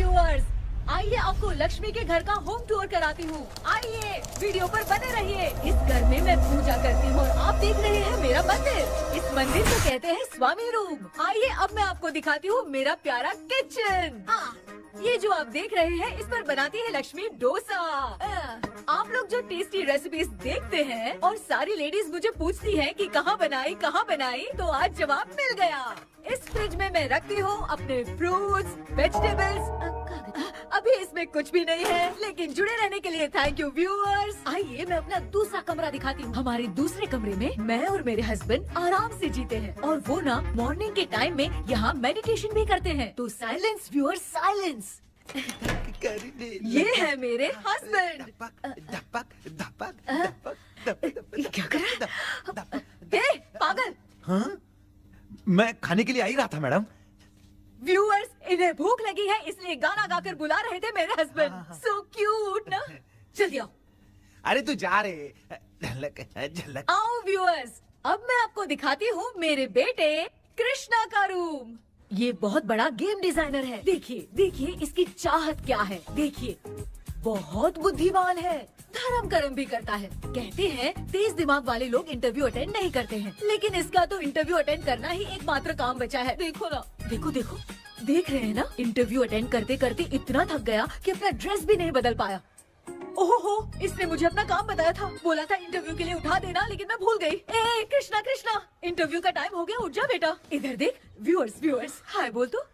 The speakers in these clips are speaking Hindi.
व्यूअर्स, आइए आपको लक्ष्मी के घर का होम टूर कराती हूँ। आइए वीडियो पर बने रहिए। इस घर में मैं पूजा करती हूँ और आप देख रहे हैं मेरा मंदिर। इस मंदिर को कहते हैं स्वामी रूम। आइए अब मैं आपको दिखाती हूँ मेरा प्यारा किचन। ये जो आप देख रहे हैं इस पर बनाती है लक्ष्मी डोसा। आप लोग जो टेस्टी रेसिपीज देखते हैं और सारी लेडीज मुझे पूछती हैं कि कहाँ बनाई, तो आज जवाब मिल गया। इस फ्रिज में मैं रखती हूँ अपने फ्रूट्स, वेजिटेबल्स। अभी इसमें कुछ भी नहीं है, लेकिन जुड़े रहने के लिए थैंक यू व्यूअर्स। आइए मैं अपना दूसरा कमरा दिखाती हूँ। हमारे दूसरे कमरे में मैं और मेरे हस्बैंड आराम से जीते हैं और वो ना मॉर्निंग के टाइम में यहाँ मेडिटेशन भी करते हैं। तो साइलेंस व्यूअर्स, साइलेंस। ये है मेरे हस्बैंड। क्या कर रहा है? पागल। हाँ? मैं खाने के लिए आ ही रहा था मैडम। व्यूअर्स, इन्हें भूख लगी है इसलिए गाना गाकर बुला रहे थे मेरे हस्बैंड। सो क्यूट ना। जल्दी आओ। अरे तू जा रे। झलक। आओ व्यूअर्स, अब मैं आपको दिखाती हूँ मेरे बेटे कृष्णा का रूम। ये बहुत बड़ा गेम डिजाइनर है। देखिए देखिए इसकी चाहत क्या है। देखिए बहुत बुद्धिमान है, धर्म कर्म भी करता है। कहते हैं तेज दिमाग वाले लोग इंटरव्यू अटेंड नहीं करते हैं, लेकिन इसका तो इंटरव्यू अटेंड करना ही एकमात्र काम बचा है। देखो ना, देखो देखो, देख रहे हैं ना। इंटरव्यू अटेंड करते करते इतना थक गया कि अपना ड्रेस भी नहीं बदल पाया। ओहो, इसने मुझे अपना काम बताया था। बोला था इंटरव्यू के लिए उठा देना, लेकिन मैं भूल गई। ए कृष्णा कृष्णा, इंटरव्यू का टाइम हो गया, उठ जा बेटा। इधर देख। व्यूअर्स हाय बोल तो।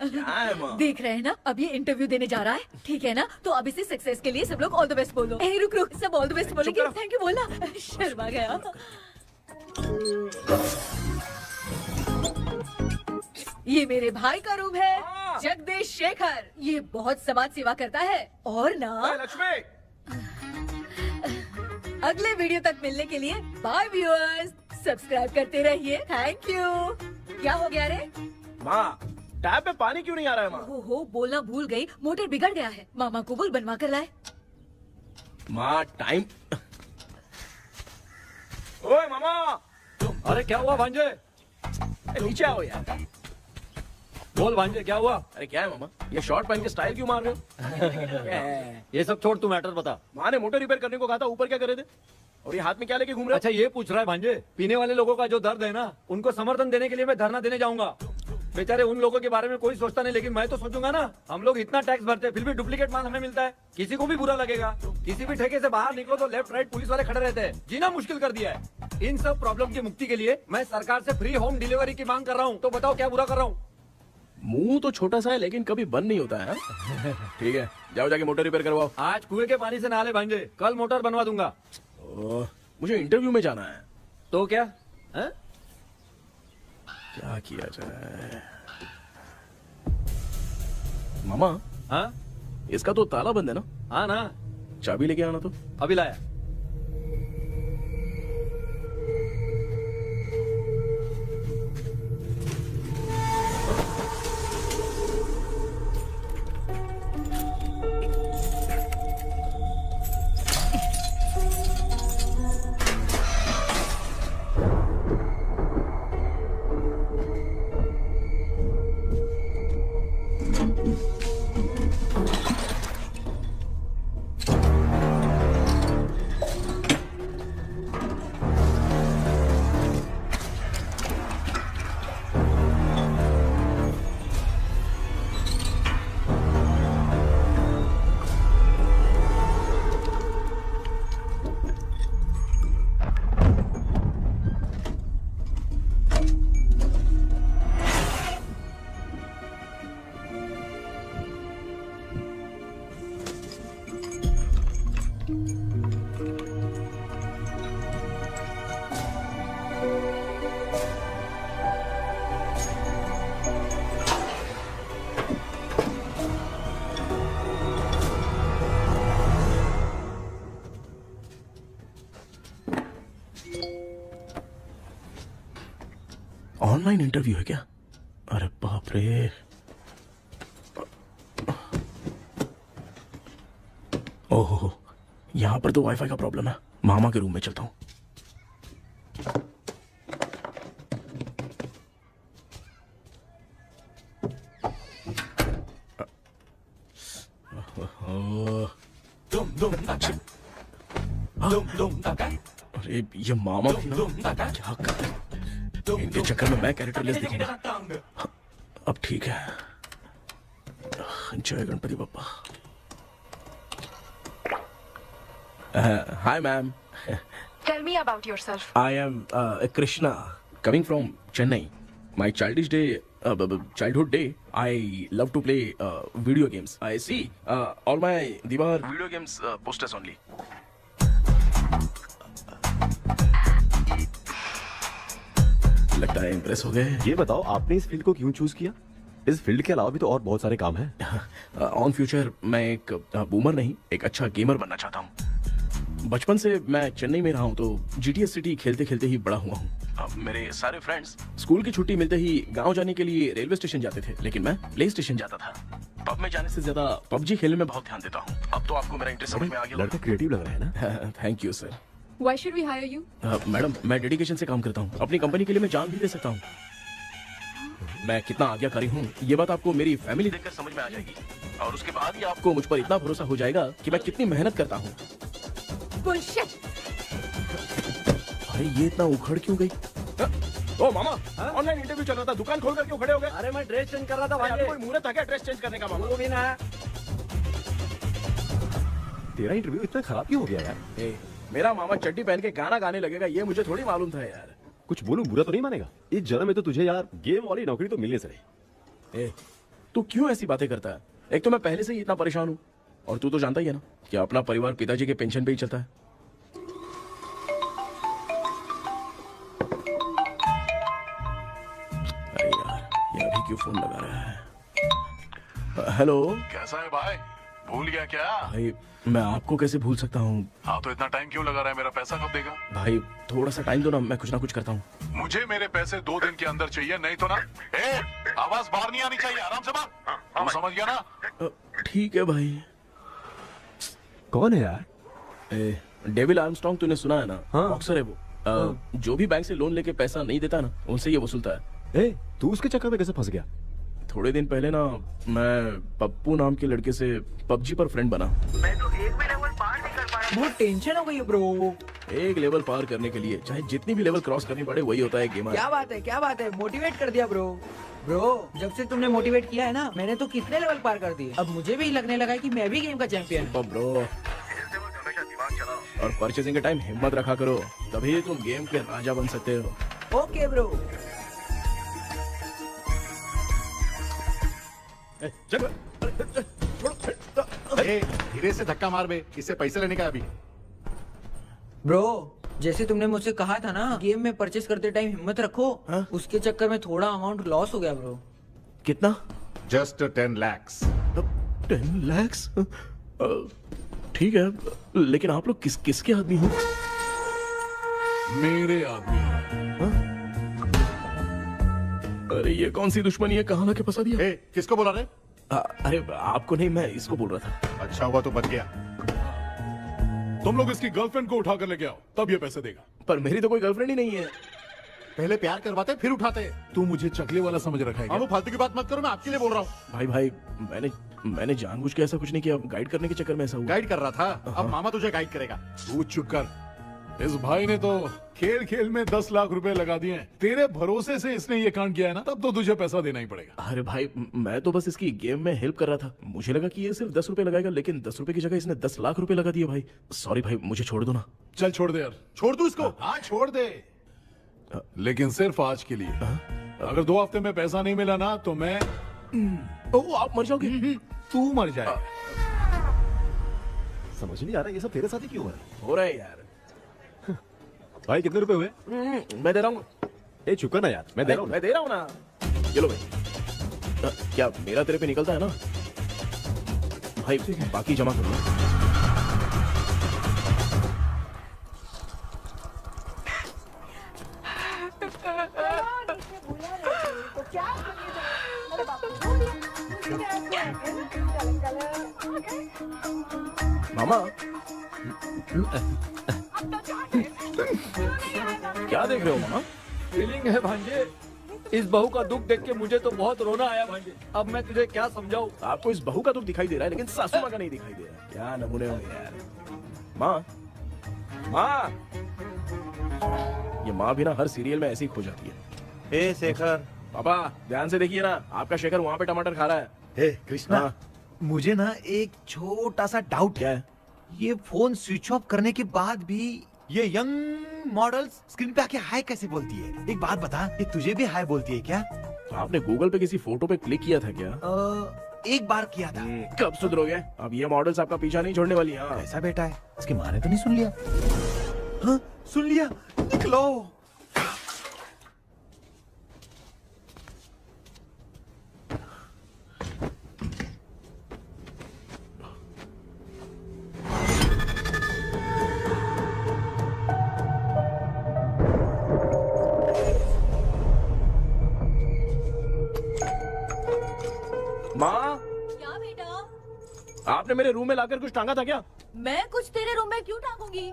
देख रहे हैं ना, अब ये इंटरव्यू देने जा रहा है, ठीक है ना। तो अब इसे सक्सेस के लिए सब लोग ऑल द बेस्ट बोलो। ए रुक रुक, सब ऑल द बेस्ट बोलेंगे। थैंक यू बोलना। शर्मा गया। ये मेरे भाई का रूम है, जगदीश शेखर। ये बहुत समाज सेवा करता है और ना लक्ष्मी। अगले वीडियो तक मिलने के लिए बाय व्यूअर्स। सब्सक्राइब करते रहिए। Thank you. क्या हो गया रे? माँ, टैप में पानी क्यों नहीं आ रहा है माँ? हो बोलना भूल गई, मोटर बिगड़ गया है। मामा को बोल बनवा कर लाए। माँ टाइम। ओए मामा। अरे क्या हुआ भांजे? नीचे आओ यार। बोल भांजे क्या हुआ? अरे क्या है मामा, ये शॉर्ट पहन के स्टाइल क्यों मार रहे हो? ये सब छोड़, तू मैटर बता। माँ ने मोटर रिपेयर करने को कहा था, ऊपर क्या करे थे? और ये हाथ में क्या लेके घूम रहे हो? अच्छा ये पूछ रहा है भांजे, पीने वाले लोगों का जो दर्द है ना, उनको समर्थन देने के लिए मैं धरना देने जाऊंगा। बेचारे उन लोगों के बारे में कोई सोचता नहीं, लेकिन मैं तो सोचूंगा ना। हम लोग इतना टैक्स भरते हैं, फिर भी डुप्लीकेट माल हमें मिलता है। किसी को भी बुरा लगेगा। किसी भी ठेके से बाहर निकलो तो लेफ्ट राइट पुलिस वाले खड़े रहते हैं। जीना मुश्किल कर दिया है। इन सब प्रॉब्लम की मुक्ति के लिए मैं सरकार से फ्री होम डिलीवरी की मांग कर रहा हूँ। तो बताओ क्या बुरा कर रहा हूँ? मुंह तो छोटा सा है लेकिन कभी बंद नहीं होता है। ठीक है, जाओ जाके मोटर रिपेयर करवाओ। आज कुएं के पानी से नहा ले भांजे, कल मोटर बनवा दूंगा। मुझे इंटरव्यू में जाना है। तो क्या है? क्या किया जाए? मामा, हाँ इसका तो ताला बंद है ना? हाँ ना। चाबी लेके आना तो। अभी लाया। ऑनलाइन इंटरव्यू है क्या? अरे बाप रे। ओहो, यहाँ पर तो वाईफाई का प्रॉब्लम है। मामा के रूम में चलता हूँ। अरे ये मामा भी ना क्या कर, इनके चक्कर में मैं कैरेक्टरलेस दिखूंगा। अब ठीक है। जय Ganpati Bappa. Hi ma'am. Tell me about yourself. I am Krishna, coming from Chennai. My childhood day, I love to play video games. I see all my Diwar video games posters only. लगता है इम्प्रेस हो गए। ये बताओ आपने इस फील्ड को क्यों चूज किया? इस फील्ड के अलावा भी तो और बहुत सारे काम हैं। ऑन फ्यूचर मैं एक बूमर नहीं, एक अच्छा गेमर बनना चाहता हूँ। बचपन से मैं चेन्नई में रहा हूँ तो जीटीएस सिटी खेलते खेलते ही बड़ा हुआ हूँ। मेरे सारे फ्रेंड्स स्कूल की छुट्टी मिलते ही गांव जाने के लिए रेलवे स्टेशन जाते थे, लेकिन मैं प्ले स्टेशन जाता था। पब में जाने से ज्यादा पबजी खेलने में बहुत ध्यान देता हूँ। अब तो आपको मेरा इंटरेस्ट समझ में आ गया। लड़का क्रिएटिव लग रहा है ना। Thank you sir. Why should we hire you? Madam मैं डेडिकेशन से काम करता हूँ, अपनी कंपनी के लिए मैं जान भी दे सकता हूँ। मैं कितना आज्ञाकारी हूँ ये बात आपको मेरी फैमिली देखकर समझ में आ जाएगी, और उसके बाद ही आपको मुझ पर इतना भरोसा हो जाएगा कि मैं कितनी मेहनत करता हूँ। Bullshit! भाई ये इतना उखड़ क्यों गई? ओ मामा, ऑनलाइन इंटरव्यू चल रहा था, दुकान खोलकर क्यों खड़े हो गए? अरे मैं ड्रेस चेंज कर रहा था भाई भाई। कोई मुहूर्त था क्या ड्रेस चेंज करने का मामा? वो भी ना। तेरा इंटरव्यू इतना खराब क्यों हो गया यार? ए, मेरा मामा चड्डी पहन के गाना गाने लगेगा ये मुझे थोड़ी मालूम था यार। कुछ बोलूं बुरा तो नहीं मानेगा? इस जन्म में तो तुझे यार गेम वाली नौकरी तो मिलने से रही। ए, तू क्यों ऐसी बातें करता है? एक तो मैं पहले से ही इतना परेशान हूँ, और तू तो जानता ही है ना कि अपना परिवार पिताजी के पेंशन पे ही चलता है। अरे यार ये अभी क्यों फोन लगा रहा है? हेलो कैसा है भाई? भूल गया क्या? भाई, मैं आपको कैसे भूल सकता हूँ? हाँ तो इतना टाइम क्यों लगा रहा है? मेरा पैसा कब देगा? भाई थोड़ा सा टाइम दो ना, मैं कुछ ना कुछ करता हूँ। मुझे मेरे पैसे 2 दिन के अंदर चाहिए, नहीं तो ना आवाज बाहर नहीं आनी चाहिए। आराम से बात, तू समझ गया ना? ठीक है भाई। कौन है यार? डेविल आर्मस्ट्रॉन्ग तूने सुना है ना? हाँ। बॉक्सर है वो। जो भी बैंक से लोन लेके पैसा नहीं देता ना, उनसे ये वसूलता है। तू उसके चक्कर में कैसे फंस गया? थोड़े दिन पहले ना मैं पप्पू नाम के लड़के से पबजी पर फ्रेंड बना। मैं तो एक भी लेवल पार नहीं कर पा रहा। बहुत टेंशन हो गई है ब्रो। एक लेवल पार करने के लिए चाहे जितनी भी लेवल क्रॉस करनी पड़े, वही होता है गेमर। क्या बात है, मोटिवेट कर दिया ब्रो। जब से तुमने मोटिवेट किया है ना, मैंने तो कितने लेवल पार कर दिए। अब मुझे भी लगने लगा है कि मैं भी गेम का चैंपियन हूँ। ब्रो, और परचेजिंग के टाइम हिम्मत रखा करो, तभी तुम गेम के राजा बन सकते हो। Okay bro. धीरे से धक्का मार बे, इससे पैसे लेने का अभी। ब्रो जैसे तुमने मुझसे कहा था ना, गेम में परचेस करते टाइम हिम्मत रखो। हाँ? उसके चक्कर में थोड़ा अमाउंट लॉस हो गया ब्रो। कितना? Just 10 lakhs। 10 lakhs? ठीक है, लेकिन आप लोग किसके आदमी हो? मेरे आदमी। अरे ये कौन सी दुश्मनी है, कहाँ लाके फंसा दिया? किसको बोला रे? अरे आपको नहीं, मैं इसको बोल रहा था। अच्छा हुआ तो बच गया। तुम लोग इसकी गर्लफ्रेंड को उठा कर लेके आओ, तब ये पैसे देगा। पर मेरी तो कोई गर्लफ्रेंड ही नहीं है। पहले प्यार करवाते फिर उठाते। तू मुझे चकले वाला समझ रखा है क्या? वो फालतू की बात मत करो, मैं आपके लिए बोल रहा हूँ। भाई मैंने जानबूझ के ऐसा कुछ नहीं किया, गाइड करने के चक्कर में ऐसा हुआ। गाइड कर रहा था, अब मामा तुझे गाइड करेगा। तू चुप कर। इस भाई ने तो खेल खेल में 10 लाख रुपए लगा दिए हैं। तेरे भरोसे से इसने ये कांड किया है ना, तब तो तुझे पैसा देना ही पड़ेगा। अरे भाई, मैं तो बस इसकी गेम में हेल्प कर रहा था। मुझे लगा कि ये सिर्फ 10 रुपए लगाएगा, लेकिन 10 रुपए की जगह इसने 10 लाख रुपए लगा दिए। भाई सॉरी भाई, मुझे छोड़ दो ना। चल छोड़ दे यार। छोड़ दू इसको? हाँ छोड़ दे, लेकिन सिर्फ आज के लिए। अगर 2 हफ्ते में पैसा नहीं मिला ना तो मैं आप मर जाओगे। तू मर जाए। समझ नहीं आ रहा ये सब तेरे साथ ही क्यों हो रहा है? हो रहा है यार। भाई कितने रुपए हुए? मैं दे रहा हूँ। चुका ना यार, मैं दे रहा हूँ। मैं दे रहा हूँ ना। ये लो भाई। क्या मेरा तेरे पे निकलता है ना भाई? बाकी जमा कर लो। मामा क्या देख रहे हो मामा? फीलिंग है भांजे। इस बहू का दुख देख के मुझे तो बहुत रोना आया भाई। अब मैं तुझे क्या समझाऊं? आपको इस बहू का दुख दिखाई दे रहा है लेकिन सासू माँ का नहीं दिखाई दे रहा है। क्या नमूने हो यार। माँ, माँ, ये माँ भी ना हर सीरियल में ऐसी खो जाती है। ए शेखर। पापा ध्यान से देखिए ना, आपका शेखर वहाँ पे टमाटर खा रहा है। हे कृष्णा, हाँ। मुझे ना एक छोटा सा डाउट क्या है। है? ये फोन स्विच ऑफ करने के बाद भी ये यंग मॉडल्स स्क्रीन पे आके हाय कैसे बोलती है? एक बात बता, ये तुझे भी हाय बोलती है क्या? तो आपने गूगल पे किसी फोटो पे क्लिक किया था क्या? एक बार किया था। कब सुधरोगे? अब ये मॉडल्स आपका पीछा नहीं छोड़ने वाली। हाँ। कैसा बेटा है? इसकी माँ ने तो नहीं सुन लिया? हाँ, सुन लिया। निकलो। माँ, क्या बेटा? आपने मेरे रूम में लाकर कुछ टांगा था क्या? मैं कुछ तेरे रूम में क्यों टांगूंगी?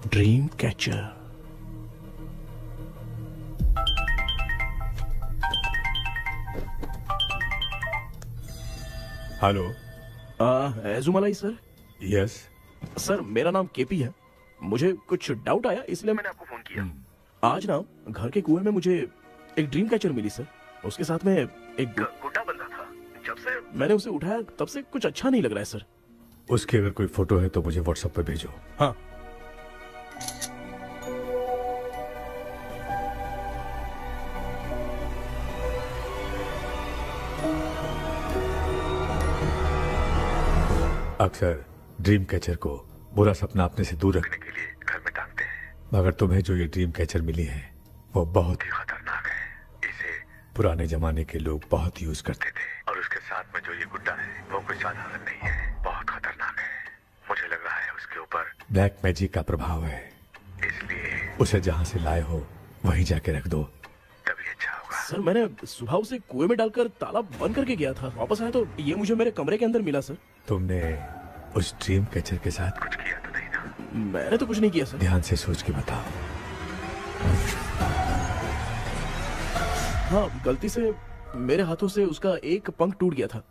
Dream catcher. Hello. Ezhumalai sir. Yes. Sir मेरा नाम केपी है। मुझे कुछ डाउट आया इसलिए मैंने आपको फोन किया। आज ना घर के कुएं में मुझे एक ड्रीम कैचर मिली सर। उसके साथ में एक गुड्डा बंधा था। जब से मैंने उसे उठाया तब से कुछ अच्छा नहीं लग रहा है सर। उसकी अगर कोई फोटो है तो मुझे व्हाट्सएप पे भेजो। हाँ। अक्सर ड्रीम कैचर को बुरा सपना अपने से दूर रखने के लिए घर में टांगते हैं, मगर तुम्हें जो ये ड्रीम कैचर मिली है वो बहुत ही खतरनाक है। इसे पुराने जमाने के लोग बहुत यूज करते थे और उसके साथ में जो ये गुड्डा है वो कोई साधारण नहीं है, बहुत खतरनाक है। मुझे लग रहा है उसके ऊपर ब्लैक मैजिक का प्रभाव है, इसलिए उसे जहाँ से लाए हो वहीं जाके रख दो, तभी अच्छा होगा। सर मैंने सुबह उसे कुएं में डालकर ताला बंद करके गया था। वापस आया तो ये मुझे मेरे कमरे के अंदर मिला सर। तुमने उस ड्रीम कैचर के साथ कुछ किया तो नहीं ना? मैंने तो कुछ नहीं किया सर। ध्यान से सोच के बताओ। हाँ, गलती से मेरे हाथों से उसका एक पंख टूट गया था।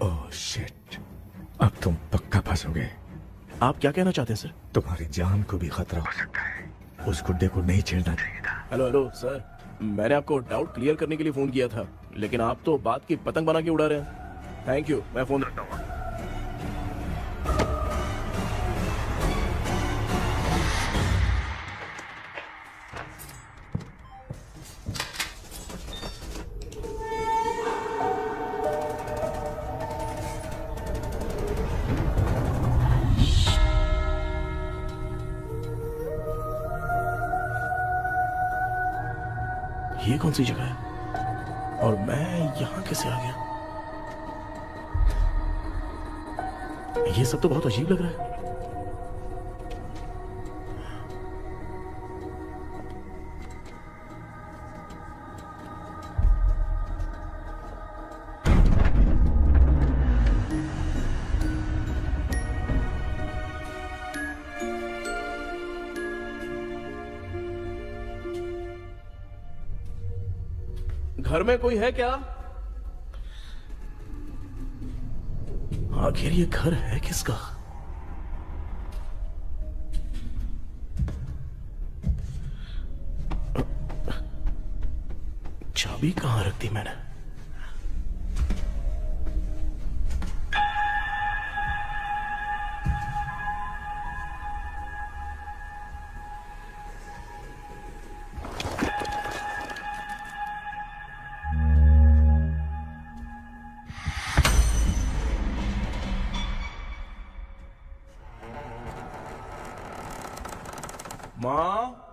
ओह शिट, अब तुम पक्का फंसोगे। आप क्या कहना चाहते हैं सर? तुम्हारी जान को भी खतरा हो सकता है। उस गुड्डे को नहीं छेड़ना चाहिए था। हेलो हेलो सर, मैंने आपको डाउट क्लियर करने के लिए फोन किया था, लेकिन आप तो बात की पतंग बना के उड़ा रहे हैं। थैंक यू, मैं फोन रखता हूँ। ये कौन सी जगह है और मैं यहाँ कैसे आ गया? ये सब तो बहुत अजीब लग रहा है। घर में कोई है क्या? आखिर ये घर है किसका? चाबी कहां रख दी मैंने? माँ।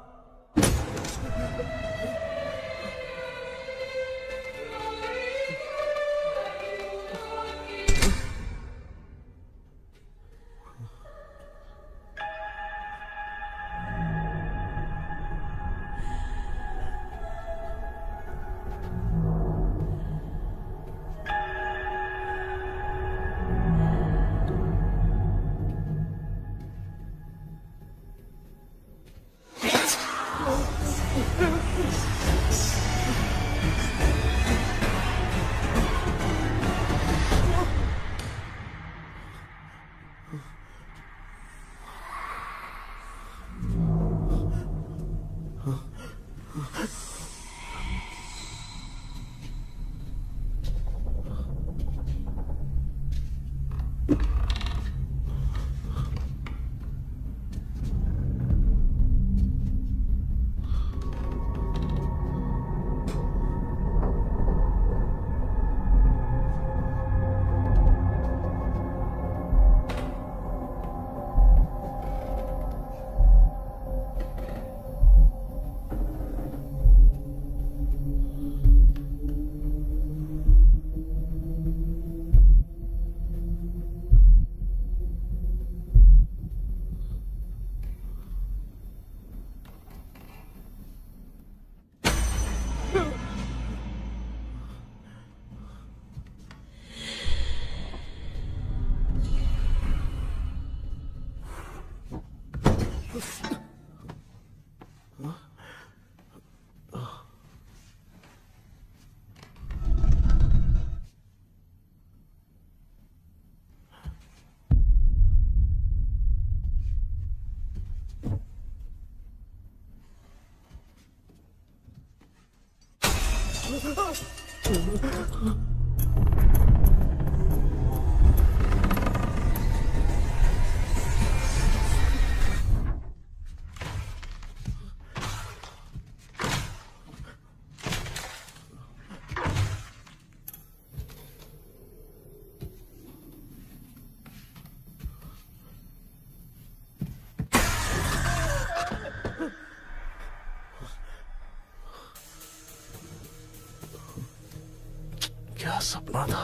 क्या सपना था?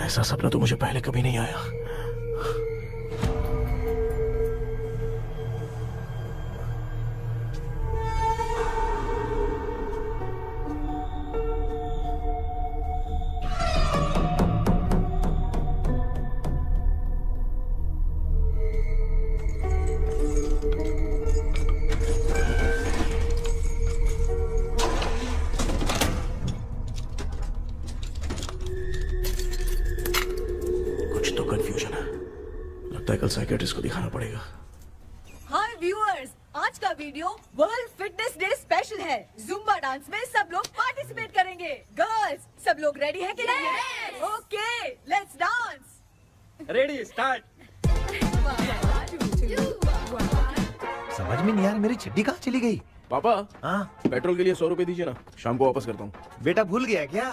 ऐसा सपना तो मुझे पहले कभी नहीं आया। कल साइकियाट्रिस्ट को दिखाना पड़ेगा। हाय व्यूअर्स, आज का video world fitness day special है। जुम्बा डांस में सब लोग पार्टिसिपेट करेंगे। गर्ल्स, सब लोग रेडी हैं कि नहीं? Okay, let's dance. Ready, start. समझ में नहीं यार, मेरी चड्डी कहाँ चली गई? पापा, हाँ पेट्रोल के लिए 100 रुपए दीजिए ना, शाम को वापस करता हूँ। बेटा भूल गया क्या?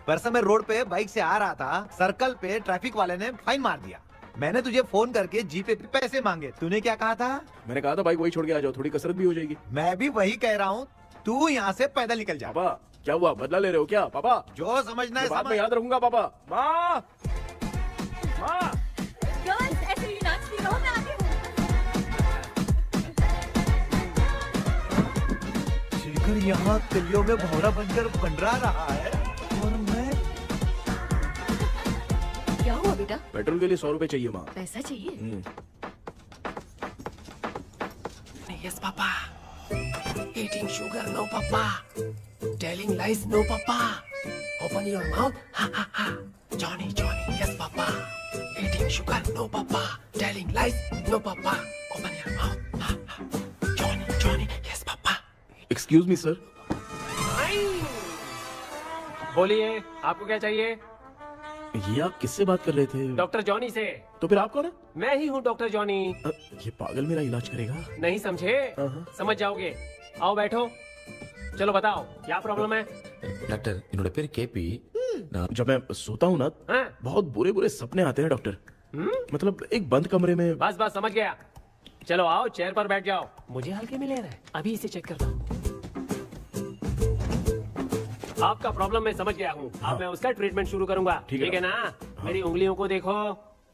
परसों मैं रोड पे बाइक से आ रहा था, सर्कल पे ट्रैफिक वाले ने फाइन मार दिया। मैंने तुझे फोन करके जीपे पे पैसे मांगे, तूने क्या कहा था? मैंने कहा था बाइक वही छोड़ के आ जाओ, थोड़ी कसरत भी हो जाएगी। मैं भी वही कह रहा हूँ, तू यहाँ से पैदल निकल जा। पापा क्या हुआ, बदला ले रहे हो क्या? पापा जो समझना है बाद में समझ। याद रखूंगा। पापा, माँ, माँ। गर्ल्स, ऐसे ही नाचती रहो, मैं आती हूँ। शेखर यहाँ कलियों में भौरा बनकर बंडरा रहा है और मैं। क्या हुआ बेटा? पेट्रोल के लिए 100 रुपए चाहिए माँ। पैसा चाहिए? Yes, Papa. Eating sugar, no, Papa. Telling lies, no, Papa. Open your mouth, ha ha ha. Johnny, Johnny, yes, Papa. Eating sugar, no, Papa. Telling lies, no, Papa. Open your mouth, ha ha. Johnny, Johnny, yes, Papa. Excuse me sir. बोलिए, आपको क्या चाहिए? ये आप किससे बात कर रहे थे? डॉक्टर जॉनी से। तो फिर आप कौन है? मैं ही हूँ डॉक्टर जॉनी। ये पागल मेरा इलाज करेगा? नहीं समझे? समझ जाओगे। आओ बैठो। चलो बताओ क्या प्रॉब्लम है? डॉक्टर इन्होंने पेर केपी जब मैं सोता हूँ ना, बहुत बुरे बुरे सपने आते हैं डॉक्टर। मतलब एक बंद कमरे में। बस बस समझ गया। चलो आओ, चेयर पर बैठ जाओ। मुझे हल्के में ले रहा है, अभी इसे चेक करता हूँ। आपका प्रॉब्लम मैं समझ गया हूँ। अब मैं उसका ट्रीटमेंट शुरू करूंगा, ठीक है ना? मेरी उंगलियों को देखो,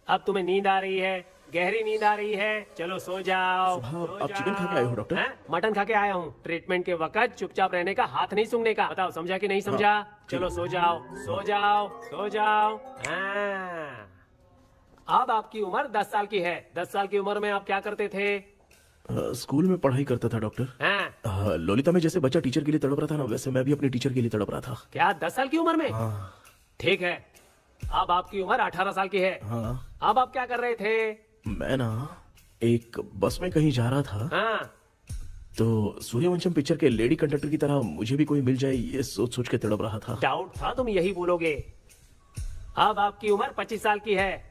अब तुम्हें नींद आ रही है, गहरी नींद आ रही है। चलो सो जाओ। आप चिकन खा के आए हो डॉक्टर? मटन खा के आया हूँ। ट्रीटमेंट के वक्त चुपचाप रहने का, हाथ नहीं सूंघने का। बताओ समझा कि नहीं समझा? चलो सो जाओ, सो जाओ, सो जाओ। हाँ। अब आपकी उम्र 10 साल की है। 10 साल की उम्र में आप क्या करते थे? स्कूल में पढ़ाई करता था डॉक्टर। लोलिता में जैसे बच्चा टीचर के लिए तड़प रहा था ना, वैसे मैं भी अपने टीचर के लिए तड़प रहा था। क्या 10 साल की उम्र में? ठीक है, अब आपकी उम्र 18 साल की है। अब आप क्या कर रहे थे? मैं ना एक बस में कहीं जा रहा था, तो सूर्यवंशम पिक्चर के लेडी कंडक्टर की तरह मुझे भी कोई मिल जाए, ये सोच सोच के तड़प रहा था। डाउट था तुम यही बोलोगे। अब आपकी उम्र 25 साल की है।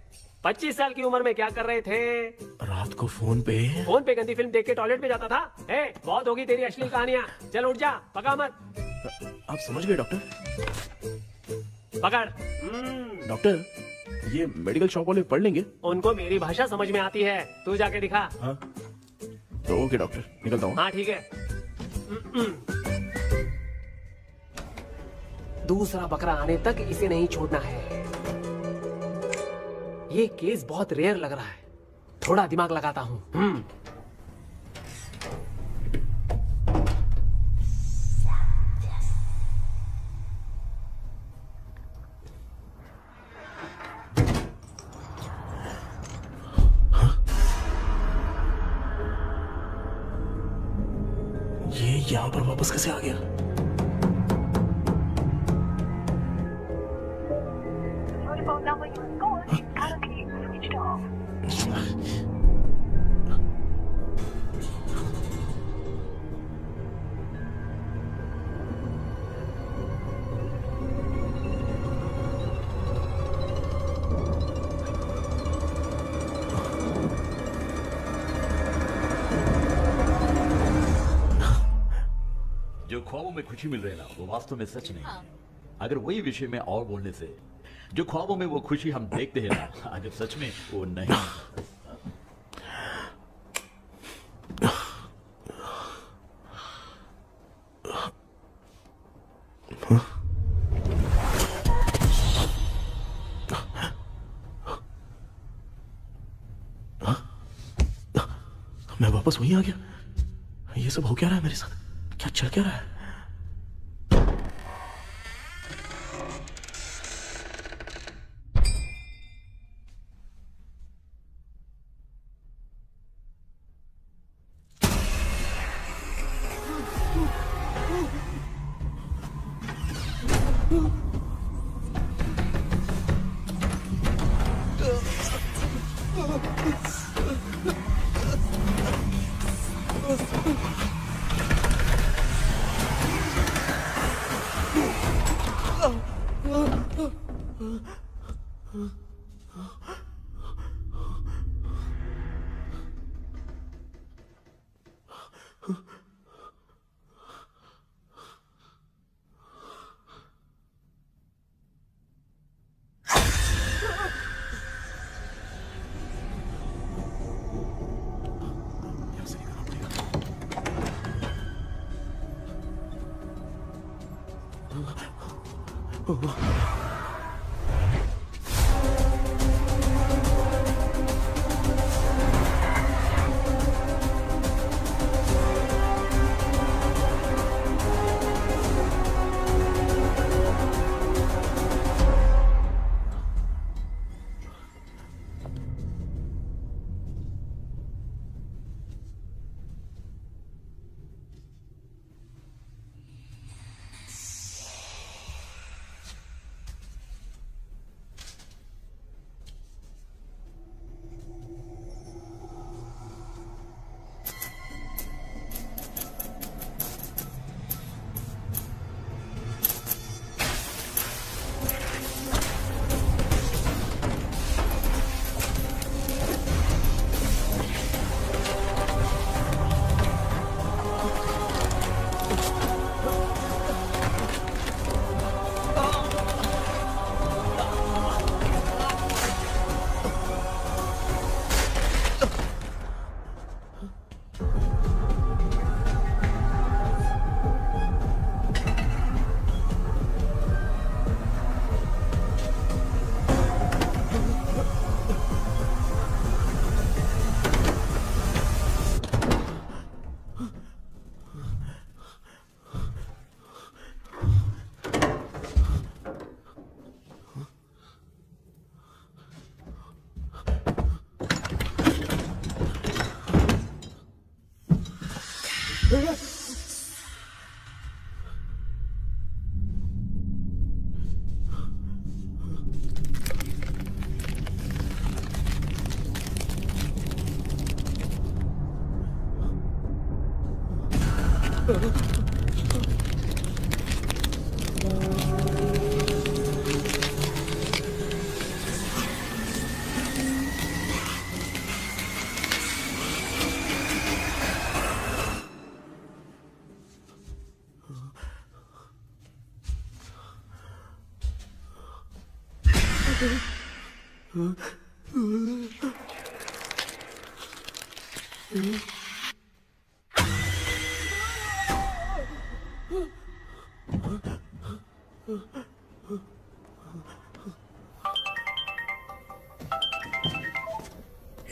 25 साल की उम्र में क्या कर रहे थे? रात को फोन पे गंदी फिल्म देख के टॉयलेट में जाता था। बहुत होगी तेरी अश्लील कहानियां। चल उठ जा, पका मत। आप समझ गए डॉक्टर? पकड़। डॉक्टर, ये मेडिकल शॉप वाले पढ़ लेंगे? उनको मेरी भाषा समझ में आती है, तू जाके दिखा। तो ओके डॉक्टर, निकलता हूँ। हाँ ठीक है। दूसरा बकरा आने तक इसे नहीं छोड़ना है। ये केस बहुत रेयर लग रहा है, थोड़ा दिमाग लगाता हूँ। ये यहाँ पर वापस कैसे आ गया? जो ख्वाबों में खुशी मिल रही है ना, वो वास्तव में सच नहीं है। अगर वही विषय में और बोलने से, जो ख्वाबों में वो खुशी हम देखते हैं ना, अगर सच में वो नहीं। मैं वापस वहीं आ गया। ये सब हो क्या रहा है मेरे साथ? क्या चल क्या रहा है?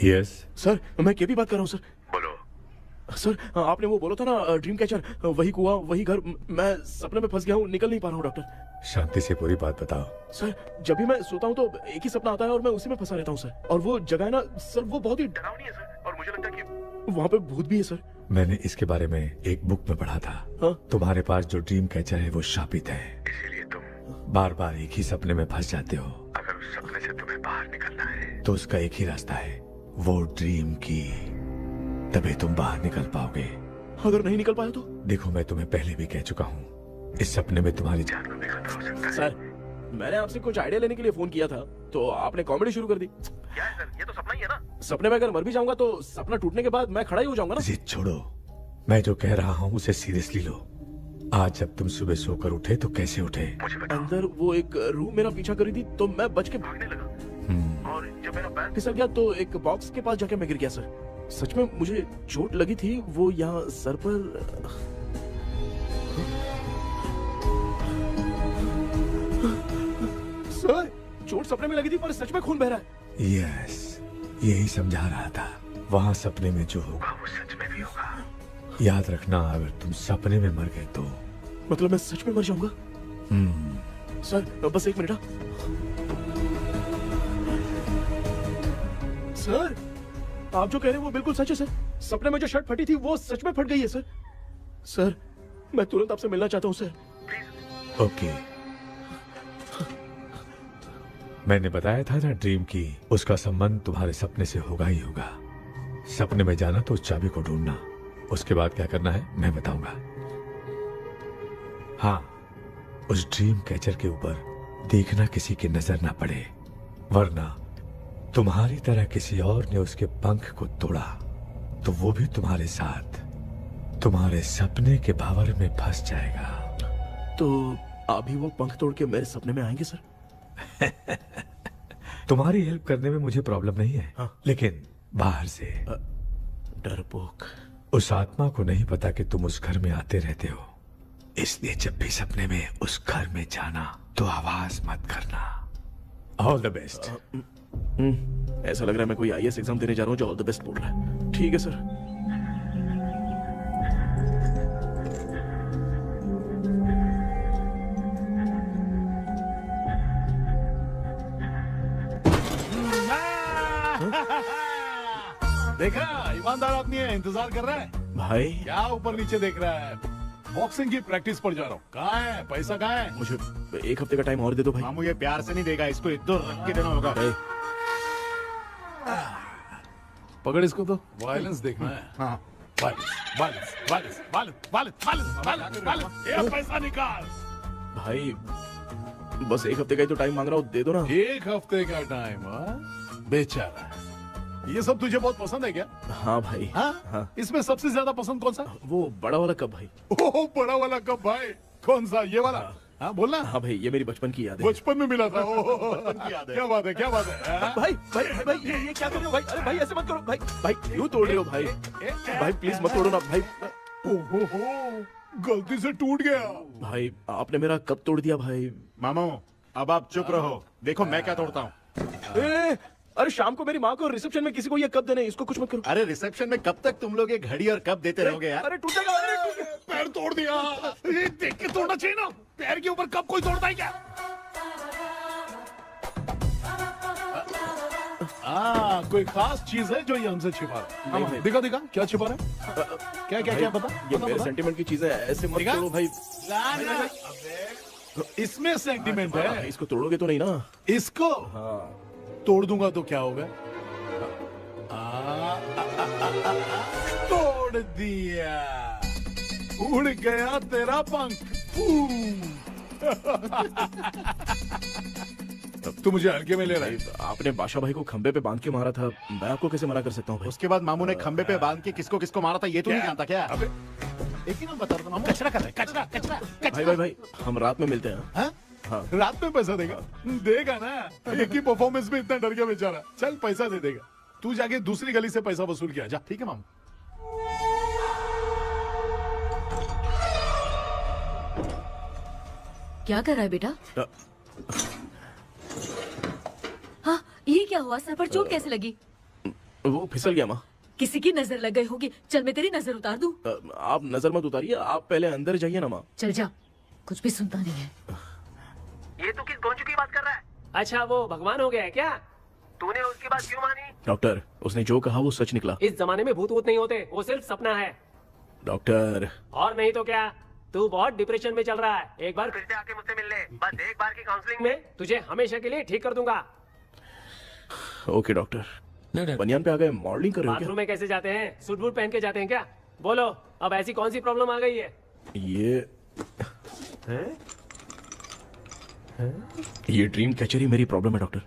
यस सर मैं केपी बात कर रहा हूँ सर। बोलो सर, आपने वो बोला था ना ड्रीम कैचर, वही कुआं वही घर, मैं सपने में फंस गया हूँ, निकल नहीं पा रहा हूँ डॉक्टर। शांति से पूरी बात बताओ। सर जब भी मैं सोता हूँ तो एक ही सपना आता है और मैं उसी में फंसा रहता हूँ सर। और वो जगह है ना सर, वो बहुत ही डरावनी है सर, और मुझे लगता है कि वहाँ पे भूत भी है सर। मैंने इसके बारे में एक बुक में पढ़ा था। हाँ? तुम्हारे पास जो ड्रीम कैचर है वो शापित है, इसीलिए तुम बार बार एक ही सपने में फंस जाते हो। अगर उस सपने से तुम्हें बाहर निकलना है तो उसका एक ही रास्ता है, वो ड्रीम की, तभी तुम बाहर निकल पाओगे। अगर नहीं निकल पाया तो? देखो मैं तुम्हें पहले भी कह चुका हूँ, इस सपने में तुम्हारी जान को भी खतरा हो सकता है। सर मैंने आपसे कुछ आइडिया लेने के लिए फोन किया था तो आपने कॉमेडी शुरू कर दी। क्या है सर, ये तो सपना ही है ना। सपने में अगर मर भी जाऊंगा तो सपना टूटने के बाद मैं खड़ा ही हो जाऊंगा ना। जिद छोड़ो, मैं जो कह रहा हूँ उसे सीरियसली लो। आज जब तुम सुबह सोकर उठे तो कैसे उठे? अंदर वो एक रूह मेरा पीछा करी थी तो मैं बच के भागने लगा, और जब मेरा पैर फिसल गया तो एक बॉक्स के पास जाके मैं गिर गया सर। सच में मुझे चोट लगी थी, वो यहाँ सर पर। सर चोट सपने में लगी थी पर सच में खून बह रहा है। यस, यही समझा रहा था, वहाँ सपने में जो होगा वो सच में भी होगा। याद रखना, अगर तुम सपने में मर गए तो मतलब मैं सच में मर जाऊंगा। सर बस एक मिनट। सर आप जो कह रहे हैं वो बिल्कुल सच है सर। सपने में जो शर्ट फटी थी वो सच में फट गई है सर। सर मैं तुरंत आपसे मिलना चाहता हूँ सर। ओके, मैंने बताया था ना ड्रीम की, उसका संबंध तुम्हारे सपने से होगा ही होगा। सपने में जाना तो उस चाबी को ढूंढना, उसके बाद क्या करना है मैं बताऊंगा। हाँ, उस ड्रीम कैचर के ऊपर देखना किसी की नजर ना पड़े, वरना तुम्हारी तरह किसी और ने उसके पंख को तोड़ा तो वो भी तुम्हारे साथ तुम्हारे सपने के भावर में फंस जाएगा। तो अभी वो पंख तोड़ के मेरे सपने में आएंगे सर? तुम्हारी हेल्प करने में मुझे प्रॉब्लम नहीं है। हाँ। लेकिन बाहर से डरपोक, उस आत्मा को नहीं पता कि तुम उस घर में आते रहते हो, इसलिए जब भी सपने में उस घर में जाना तो आवाज मत करना। All the best. ऐसा लग रहा है मैं कोई आईएएस एग्जाम देने जा रहा हूँ जो ऑल द बेस्ट बोल रहा है। ठीक है सर। देखा, ईमानदार आदमी है, इंतजार कर रहा है। भाई क्या ऊपर नीचे देख रहा है? बॉक्सिंग की प्रैक्टिस पर जा रहा हूँ। कहाँ है पैसा, कहाँ है? मुझे एक हफ्ते का टाइम और दे दो भाई। मामू ये प्यार से नहीं देगा, इसको इधर रख के देना होगा। पकड़ इसको तो। वायलेंस देखना है। हाँ, violence violence violence violence violence violence violence. ये पैसा निकाल भाई, बस एक हफ्ते का ही तो टाइम मांग रहा हूँ, दे दो ना। एक हफ्ते का टाइम? बेचारा, ये सब तुझे बहुत पसंद है क्या? हाँ भाई। हाँ? इसमें सबसे ज्यादा पसंद कौन सा? वो बड़ा वाला कप भाई। ओह, बड़ा वाला कप भाई। कौन सा, ये वाला? हाँ बोलना। हाँ भाई, ये मेरी बचपन की याद है। बचपन में मिला था। क्या बात है, क्या बात है। भाई भाई भाई ये क्या कर रहे हो भाई? अरे भाई ऐसे मत करो भाई। भाई क्यों तोड़ रहे हो भाई? भाई प्लीज मत तोड़ो ना भाई। ओहो, गलती से टूट गया। भाई आपने मेरा कप तोड़ दिया भाई। मामू अब आप चुप रहो, देखो मैं क्या तोड़ता हूँ। अरे शाम को मेरी माँ को रिसेप्शन में किसी को ये कप देने, इसको कुछ मत करो। अरे रिसेप्शन में कब तक तुम लोग ये घड़ी और कप देते रहोगे यार? अरे टूटेगा, अरे टूट गया। पैर तोड़ दिया। ये देख के तोड़ना चाहिए ना, पैर के ऊपर कप कोई तोड़ता है क्या? कोई खास चीज है जो ये हमसे छिपा रहा है? दिखा दिखा, क्या छिपा रहा है? क्या क्या क्या बता? ये मेरे सेंटिमेंट की चीज है, ऐसे मत करो भाई। इसमें सेंटिमेंट है। इसको तोड़ोगे तो नहीं ना? इसको तोड़ दूंगा तो क्या होगा? तोड़ दिया। उड़ गया तेरा पंख। तू मुझे हल्के में ले रहा है। आपने बादशाह भाई को खंबे पे बांध के मारा था, मैं आपको कैसे मना कर सकता हूँ भाई? उसके बाद मामू ने खंबे पे बांध के किसको किसको मारा था ये तो नहीं जानता क्या? अबे एक ही नाम बता रहा था मामू। कचरा कर रहा है, कचरा कचरा भाई भाई भाई, हम रात में मिलते हैं। हाँ? हाँ। रात में पैसा देगा? देगा ना, एक ही परफॉर्मेंस में इतना डर गया बेचारा। चल पैसा दे देगा, तू जाके दूसरी गली से पैसा वसूल किया जा। ठीक है मामू। क्या कर रहा है बेटा? हाँ, ये क्या हुआ? सर पर चोट कैसे लगी? वो फिसल गया माँ। किसी की नजर लग गई होगी। चल मैं तेरी नजर उतार दूं। आप नजर मत उतारिए, आप पहले अंदर जाइए ना माँ। चल जा, कुछ भी सुनता नहीं है। ये तू किस गोंचू की बात कर रहा है? अच्छा वो भगवान हो गया है क्या? तूने उसकी बात क्यों मानी? डॉक्टर, उसने जो कहा वो सच निकला। इस जमाने में भूत वूत नहीं होते, वो सिर्फ सपना है। डॉक्टर। और नहीं तो क्या, तू बहुत डिप्रेशन में चल रहा है। एक बार फिर से आके मुझसे मिल ले, बस एक बार की काउंसलिंग में तुझे हमेशा के लिए ठीक कर दूंगा। Okay doctor. बनियान पे आ गए, मॉडलिंग कर रहे हो बाथरूम में कैसे जाते हैं? सूट बूट पहन के जाते हैं क्या? बोलो, अब ऐसी कौन सी प्रॉब्लम आ गई है? ये ड्रीम कैचर ही मेरी प्रॉब्लम है डॉक्टर।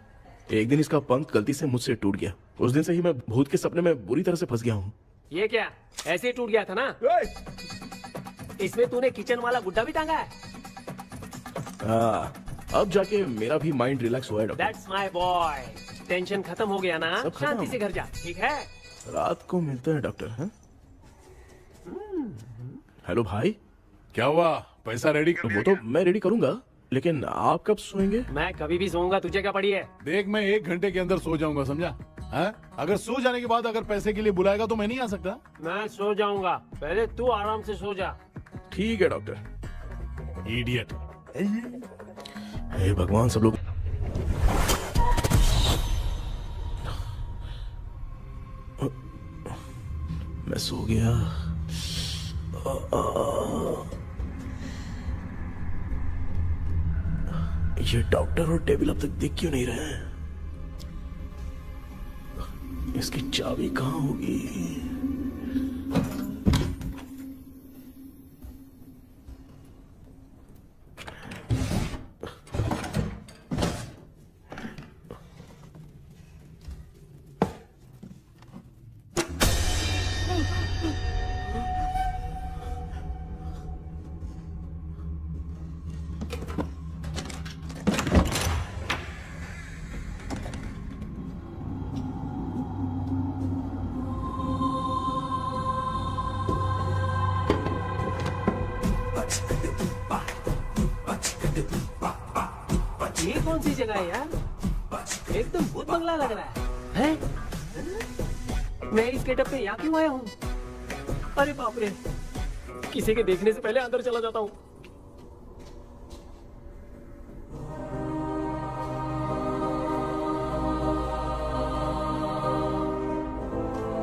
एक दिन इसका पंख गलती से मुझसे टूट गया। उस दिन से ही मैं भूत के सपने में बुरी तरह से फंस गया हूँ। ये क्या ऐसे ही टूट गया था ना? इसमें तूने किचन वाला गुड्डा भी टांगा है? अब जाके मेरा भी माइंड रिलैक्स हुआ है doctor. That's my boy. Tension खत्म हो गया ना? शांति से घर जा, ठीक है? रात को मिलते हैं डॉक्टर। हैं? हेलो भाई। क्या हुआ? पैसा रेडी कर? वो तो मैं रेडी करूंगा, लेकिन आप कब सोएंगे? मैं कभी भी सोऊंगा, तुझे क्या पड़ी है? देख, मैं 1 घंटे के अंदर सो जाऊंगा, समझा? अगर सो जाने के बाद अगर पैसे के लिए बुलाएगा तो मैं नहीं आ सकता। मैं सो जाऊंगा, पहले तू आराम से सो जा। ठीक है डॉक्टर। इडियट। हे भगवान, सब लोग मैं सो गया। ये डॉक्टर और टेबल अब तक दिख क्यों नहीं रहे हैं? इसकी चाबी कहाँ होगी? ये कौन सी जगह है यार? एकदम भूत बंगला लग रहा है। हैं? मैं इस गेटअप पे यहाँ क्यों आया हूँ? अरे बाप रे, किसी के देखने से पहले अंदर चला जाता हूँ।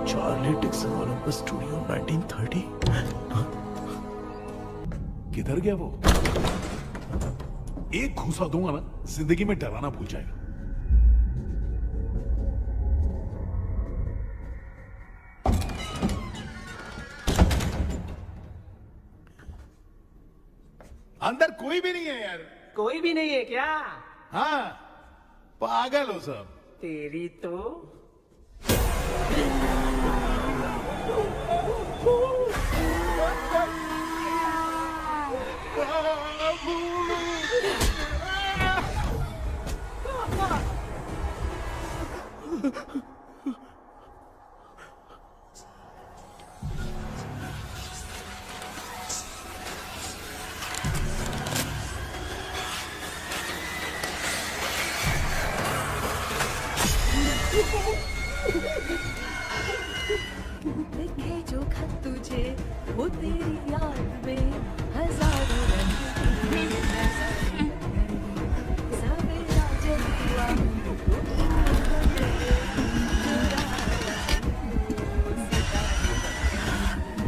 Charlie Dixon Olympus studio 1930। किधर गया वो? एक घूसा दूंगा ना, जिंदगी में डराना भूल जाएगा। अंदर कोई भी नहीं है यार। कोई भी नहीं है क्या? हाँ, पागल हो सब। तेरी तो लिखे जो खत तुझे वो तेरी याद में हजारों रंग की सवेरा जब हुआ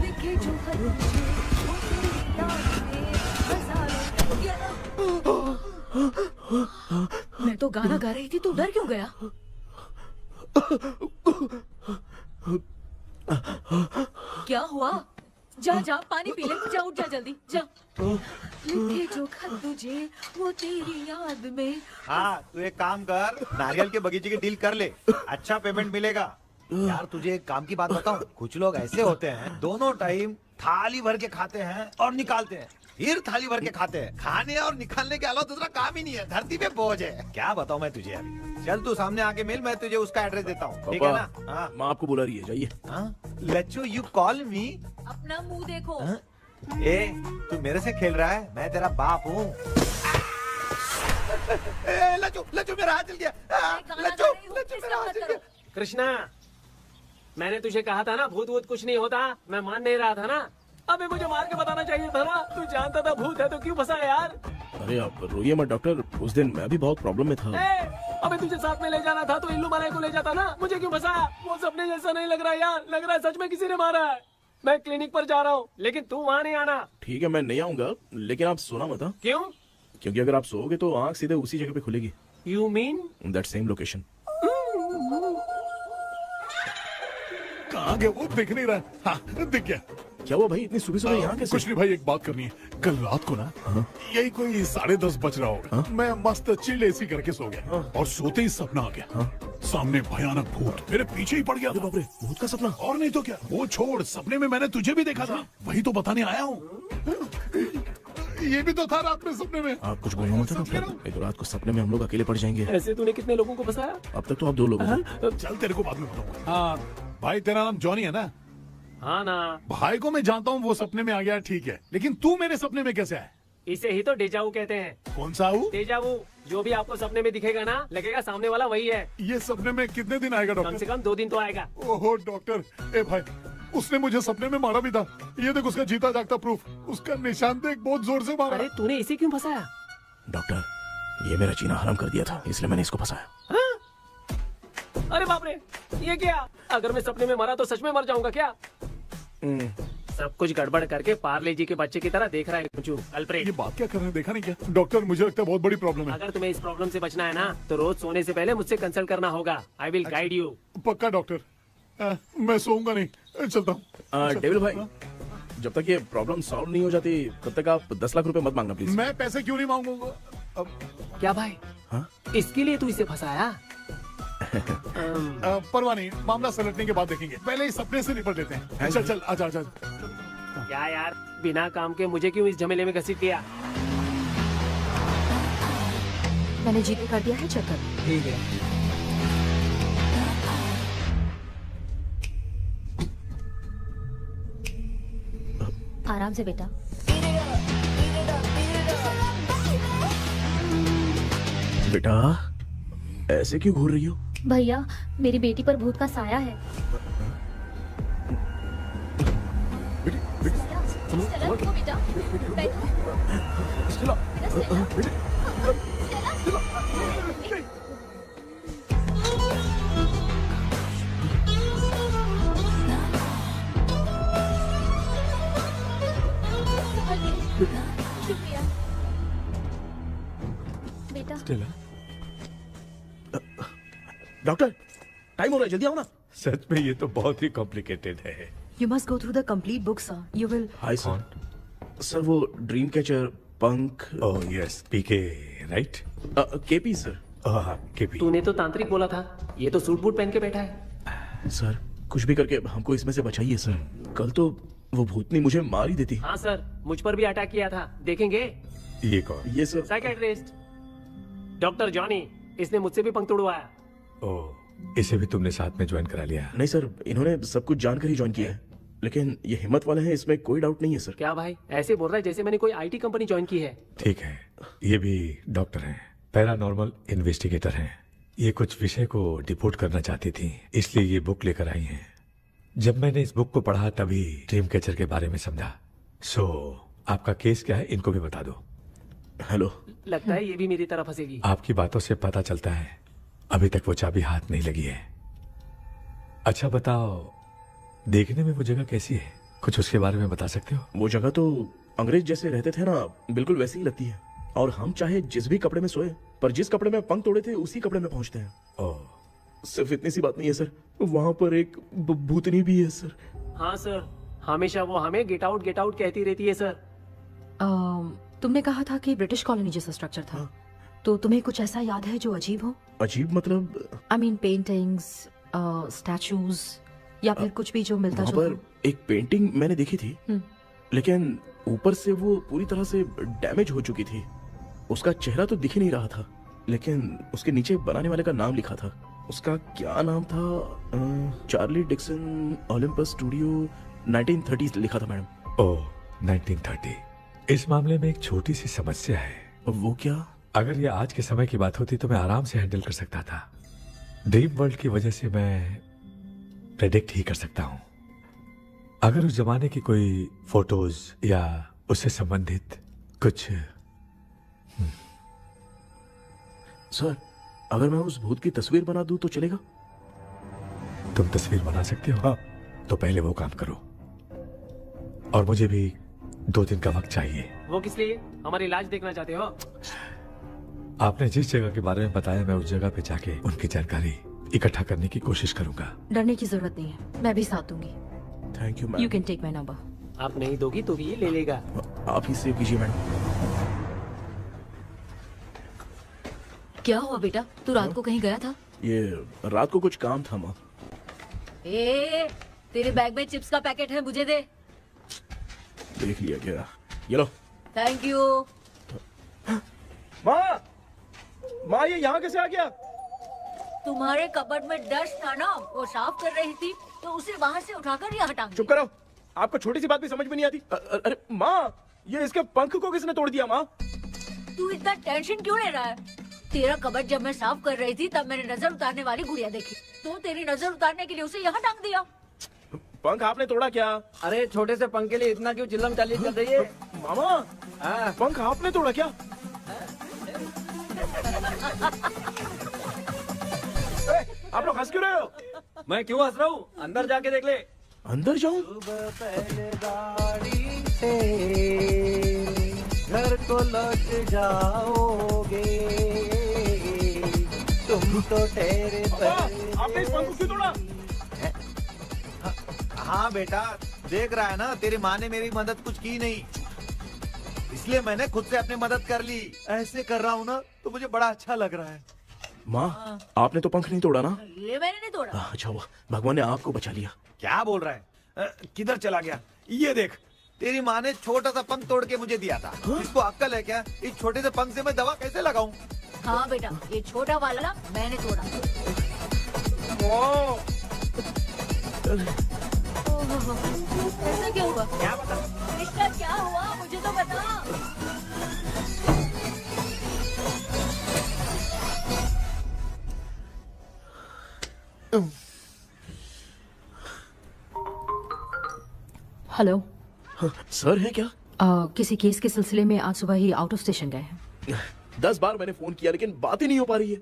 लिखे जो खत तुझे वो तेरी याद में हजारों मैं तो गाना गा रही थी, तू डर क्यों गया? क्या हुआ? जा जा पानी पी ले, जा उठ जा जल्दी जा। लिखे जो खत तुझे वो तेरी याद में। हाँ तू एक काम कर, नारियल के बगीचे की डील कर ले, अच्छा पेमेंट मिलेगा। यार तुझे एक काम की बात बताऊं, कुछ लोग ऐसे होते हैं दोनों टाइम थाली भर के खाते हैं और निकालते हैं, फिर थाली भर के खाते हैं। खाने और निकालने के अलावा दूसरा काम ही नहीं है, धरती पे बोझ है। क्या बताऊं मैं तुझे अभी। चल तू सामने आके मिल, मैं तुझे उसका एड्रेस देता हूँ, ठीक है ना? हाँ माँ आपको बुला रही है, जाइए। लच्चू यू कॉल मी। अपना मुंह देखो। ए तू मेरे से खेल रहा है, मैं तेरा बाप हूँ। लच्चू लच्चू मेरा हाथ जल गया। लच्चू लच्चू मेरा हाथ जल गया। कृष्णा, मैंने तुझे कहा था ना भूत वूत कुछ नहीं होता, मैं मान नहीं रहा था ना। अबे मुझे मार के बताना चाहिए था ना, तू जानता था भूत है तो क्यों फंसा यार। अरे आप रोइए मत डॉक्टर, उस दिन मैं भी बहुत प्रॉब्लम में था। अबे तुझे साथ में ले जाना था तो इल्लू मलाई को ले जाता ना, मुझे क्यों फंसाया? वो सपने जैसा नहीं लग रहा यार, लग रहा है सच में किसी ने मारा है। मैं क्लिनिक पर जा रहा हूँ, लेकिन तू वहाँ नहीं आना। ठीक है मैं नहीं आऊंगा, लेकिन आप सोना मत। क्यों? क्योंकि अगर आप सोओगे तो आंख सीधे उसी जगह पे खुलेगी। You mean that same location. कहाँ गया वो, दिख नहीं रहा। हाँ दिख गया। क्या हुआ भाई, इतनी सुबह सुबह यहाँ कैसे? कुछ नहीं भाई, एक बात करनी है। कल रात को ना यही कोई 10:30 बज रहा होगा, मैं मस्त चिल एसी करके सो गया और सोते ही सपना आ गया। सामने भयानक भूत मेरे पीछे ही पड़ गया। बाप रे, भूत का सपना? और नहीं तो क्या, वो छोड़, सपने में मैंने तुझे भी देखा था, वही तो बताने आया हूँ। ये भी तो था रात में सपने में। आप कुछ बोलना मत डॉक्टर, एक रात को सपने में हम लोग अकेले पड़ जाएंगे। ऐसे तूने कितने लोगों को फंसाया? अब तक तो आप 2 लोग हैं। चल तेरे को बाद में बताऊंगा। हाँ भाई, तेरा नाम जॉनी है ना? हाँ ना। भाई को मैं जानता हूँ, वो सपने में आ गया, ठीक है, लेकिन तू मेरे सपने में कैसे आया? इसे ही तो डेजावू कहते हैं। कौन सा हूँ? डेजावू, जो भी आपको सपने में दिखेगा ना, लगेगा सामने वाला वही है। ये सपने में कितने दिन आएगा डॉक्टर? कम से कम 2 दिन तो आएगा। ओहो डॉक्टर, ए भाई उसने मुझे सपने में मारा भी था, ये देख उसका जीता जागता प्रूफ, उसका निशान देख, बहुत जोर से मारा। अरे तूने इसे क्यों फंसाया? डॉक्टर, ये मेरा जीना हराम कर दिया था, इसलिए मैंने इसको फंसाया। अरे बाप रे, ये क्या? अगर मैं सपने में मरा तो सच में मर जाऊंगा क्या? सब कुछ गड़बड़ करके पार्ले जी के बच्चे की तरह देख रहा है कुचू अल्फ्रेड। ये बात क्या कर रहे हैं, देखा नहीं क्या? डॉक्टर मुझे लगता है बहुत बड़ी प्रॉब्लम है। अगर तुम्हें इस प्रॉब्लम से बचना है ना, तो रोज सोने से पहले मुझसे कंसल्ट करना होगा। I will guide you. पक्का डॉक्टर, मैं सोऊंगा नहीं, चलता हूँ। डेविल भाई, जब तक ये प्रॉब्लम सॉल्व नहीं हो जाती तब तक आप 10 लाख रुपए मत मांगना प्लीज। मैं पैसे क्यों नहीं मांगूंगा? क्या भाई? हाँ? इसके लिए तू इसे फंसाया? परवाह नहीं, मामला सलटने के बाद देखेंगे, पहले इस सपने से निपट लेते हैं। चल चल आजा आजा। क्या यार, बिना काम के मुझे क्यों इस झमेले में घसीट दिया? मैंने जीपे कर दिया है, चेक कर। ठीक है। आराम से बेटा। बेटा ऐसे क्यों घूर रही हो? भैया मेरी बेटी पर भूत का साया है। स्टेला, उठो बेटा, बैठो। स्टेला। शुक्रिया बेटा। डॉक्टर टाइम हो रहा है, जल्दी आओ ना। सच में ये तो बहुत ही कॉम्प्लिकेटेड है। You must go through the complete book, sir. You will. Hi sir. Sir वो ड्रीम कैचर, पंख। ओह यस, पीके राइट? KP sir. केपी। तूने तो तांत्रिक बोला था, ये तो सूट बूट पहन के बैठा है। सर कुछ भी करके हमको इसमें से बचाइए सर, कल तो वो भूतनी मुझे मार ही देती। हाँ सर, मुझ पर भी अटैक किया था, देखेंगे? ये कौन? ये सर साइकियाट्रिस्ट डॉक्टर जॉनी, इसने मुझसे भी पंख तोड़वाया। ओह, इसे भी तुमने साथ में ज्वाइन करा लिया? नहीं सर, इन्होंने सब कुछ जानकर ही ज्वाइन किया है, लेकिन ये हिम्मत वाले हैं, इसमें कोई डाउट नहीं है सर। क्या भाई, ऐसे बोल रहा है जैसे मैंने कोई आईटी कंपनी ज्वाइन की है। ठीक है, ये भी डॉक्टर हैं, पैरानॉर्मल इन्वेस्टिगेटर हैं। ये कुछ विषय को डिपोर्ट करना चाहती थी, इसलिए ये बुक लेकर आई हैं। जब मैंने इस बुक को पढ़ा तभी ड्रीम कैचर के बारे में समझा। सो आपका केस क्या है, इनको भी बता दो। हेलो। लगता है ये भी मेरी तरफ फंसेगी। आपकी बातों से पता चलता है अभी तक वो चाबी हाथ नहीं लगी है। अच्छा बताओ, देखने में वो जगह कैसी है, कुछ उसके बारे में बता सकते हो? वो जगह तो अंग्रेज जैसे रहते थे ना, बिल्कुल वैसी ही लगती है। और हम चाहे जिस भी कपड़े में सोए, पर जिस कपड़े में पंख तोड़े थे उसी कपड़े में पहुंचते हैं। ओह, सिर्फ इतनी सी बात नहीं है सर, वहाँ पर एक भूतनी भी है सर। हाँ सर, हमेशा वो हमें गेट आउट कहती रहती है सर। तुमने कहा था कि ब्रिटिश कॉलोनी जैसा स्ट्रक्चर था, तो तुम्हें कुछ ऐसा याद है जो अजीब हो? अजीब मतलब? आई मीन पेंटिंग्स, स्टैचूज या फिर कुछ भी जो मिलता वहाँ जुलता पर एक पेंटिंग मैंने देखी थी, लेकिन ऊपर से वो पूरी तरह से डैमेज हो चुकी थी। उसका चेहरा तो दिख ही नहीं रहा था, लेकिन उसके नीचे बनाने वाले का नाम लिखा था। उसका क्या नाम था? चार्ली डिक्सन ओलंपस स्टूडियो 1930 लिखा था मैडम। ओह 1930। इस मामले में एक छोटी सी समस्या है। वो क्या? अगर ये आज के समय की बात होती तो मैं आराम से हैंडल कर सकता था। ड्रीम वर्ल्ड की वजह से मैं प्रेडिक्ट ही कर सकता हूँ। अगर उस जमाने की कोई फोटोज या उससे संबंधित कुछ। सर, अगर मैं उस भूत की तस्वीर बना दूं तो चलेगा? तुम तस्वीर बना सकते हो? हाँ। तो पहले वो काम करो, और मुझे भी 2 दिन का वक्त चाहिए। वो किस लिए? हमारी इलाज देखना चाहते हो? आपने जिस जगह के बारे में बताया, मैं उस जगह पे जाके उनकी जानकारी इकट्ठा करने की कोशिश करूंगा। डरने की जरूरत नहीं है, मैं भी साथ दूंगी। Thank you ma'am. You can take my number. आप नहीं दोगी तो भी ये ले लेगा। आप ही सेव कीजिए मैडम। क्या हुआ बेटा, तू रात को कहीं गया था? ये रात को कुछ काम था माँ। ए, तेरे बैग में चिप्स का पैकेट है, मुझे दे। देख लिया क्या? ये लो। Thank you. माँ ये यहाँ कैसे आ गया? तुम्हारे कबर्ड में डस्ट था ना, वो साफ कर रही थी तो उसे वहाँ से उठाकर यहाँ टांग चुप करो, आपको छोटी सी बात भी समझ में नहीं आती। अरे माँ, ये इसके पंख को किसने तोड़ दिया? माँ तू इतना टेंशन क्यों ले रहा है? तेरा कबर्ड जब मैं साफ कर रही थी तब मैंने नजर उतारने वाली गुड़िया देखी, तो तेरी नजर उतारने के लिए उसे यहाँ टांग दिया। पंख आपने तोड़ा क्या? अरे छोटे से पंख के लिए इतना क्यों चिल्लम चाली कर रही है? मामा, पंख आपने तोड़ा क्या? आप लोग हंस क्यों रहे हो? मैं क्यों हंस रहा हूँ? अंदर जाके देख ले। अंदर जाऊं? घर को लौट जाओगे तुम तो ठहरे। आपने इस पंख को क्यों तोड़ा? हाँ बेटा, देख रहा है ना, तेरी माँ ने मेरी मदद कुछ की नहीं, इसलिए मैंने खुद से अपनी मदद कर ली। ऐसे कर रहा हूँ ना तो मुझे बड़ा अच्छा लग रहा है। माँ, आपने तो पंख नहीं तोड़ा ना? ये मैंने नहीं तोड़ा। अच्छा हुआ, भगवान ने आपको बचा लिया। क्या बोल रहा है? किधर चला गया? ये देख, तेरी माँ ने छोटा सा पंख तोड़ के मुझे दिया था। इसको अक्ल है क्या? इस छोटे से पंख से मैं दवा कैसे लगाऊं? हाँ बेटा, ये छोटा वाला मैंने तोड़ा। ऐसा क्या हुआ? क्या बता? कृष्णा क्या हुआ, मुझे तो बता। हेलो सर है क्या? किसी केस के सिलसिले में आज सुबह ही आउट ऑफ स्टेशन गए हैं। 10 बार मैंने फोन किया लेकिन बात ही नहीं हो पा रही है।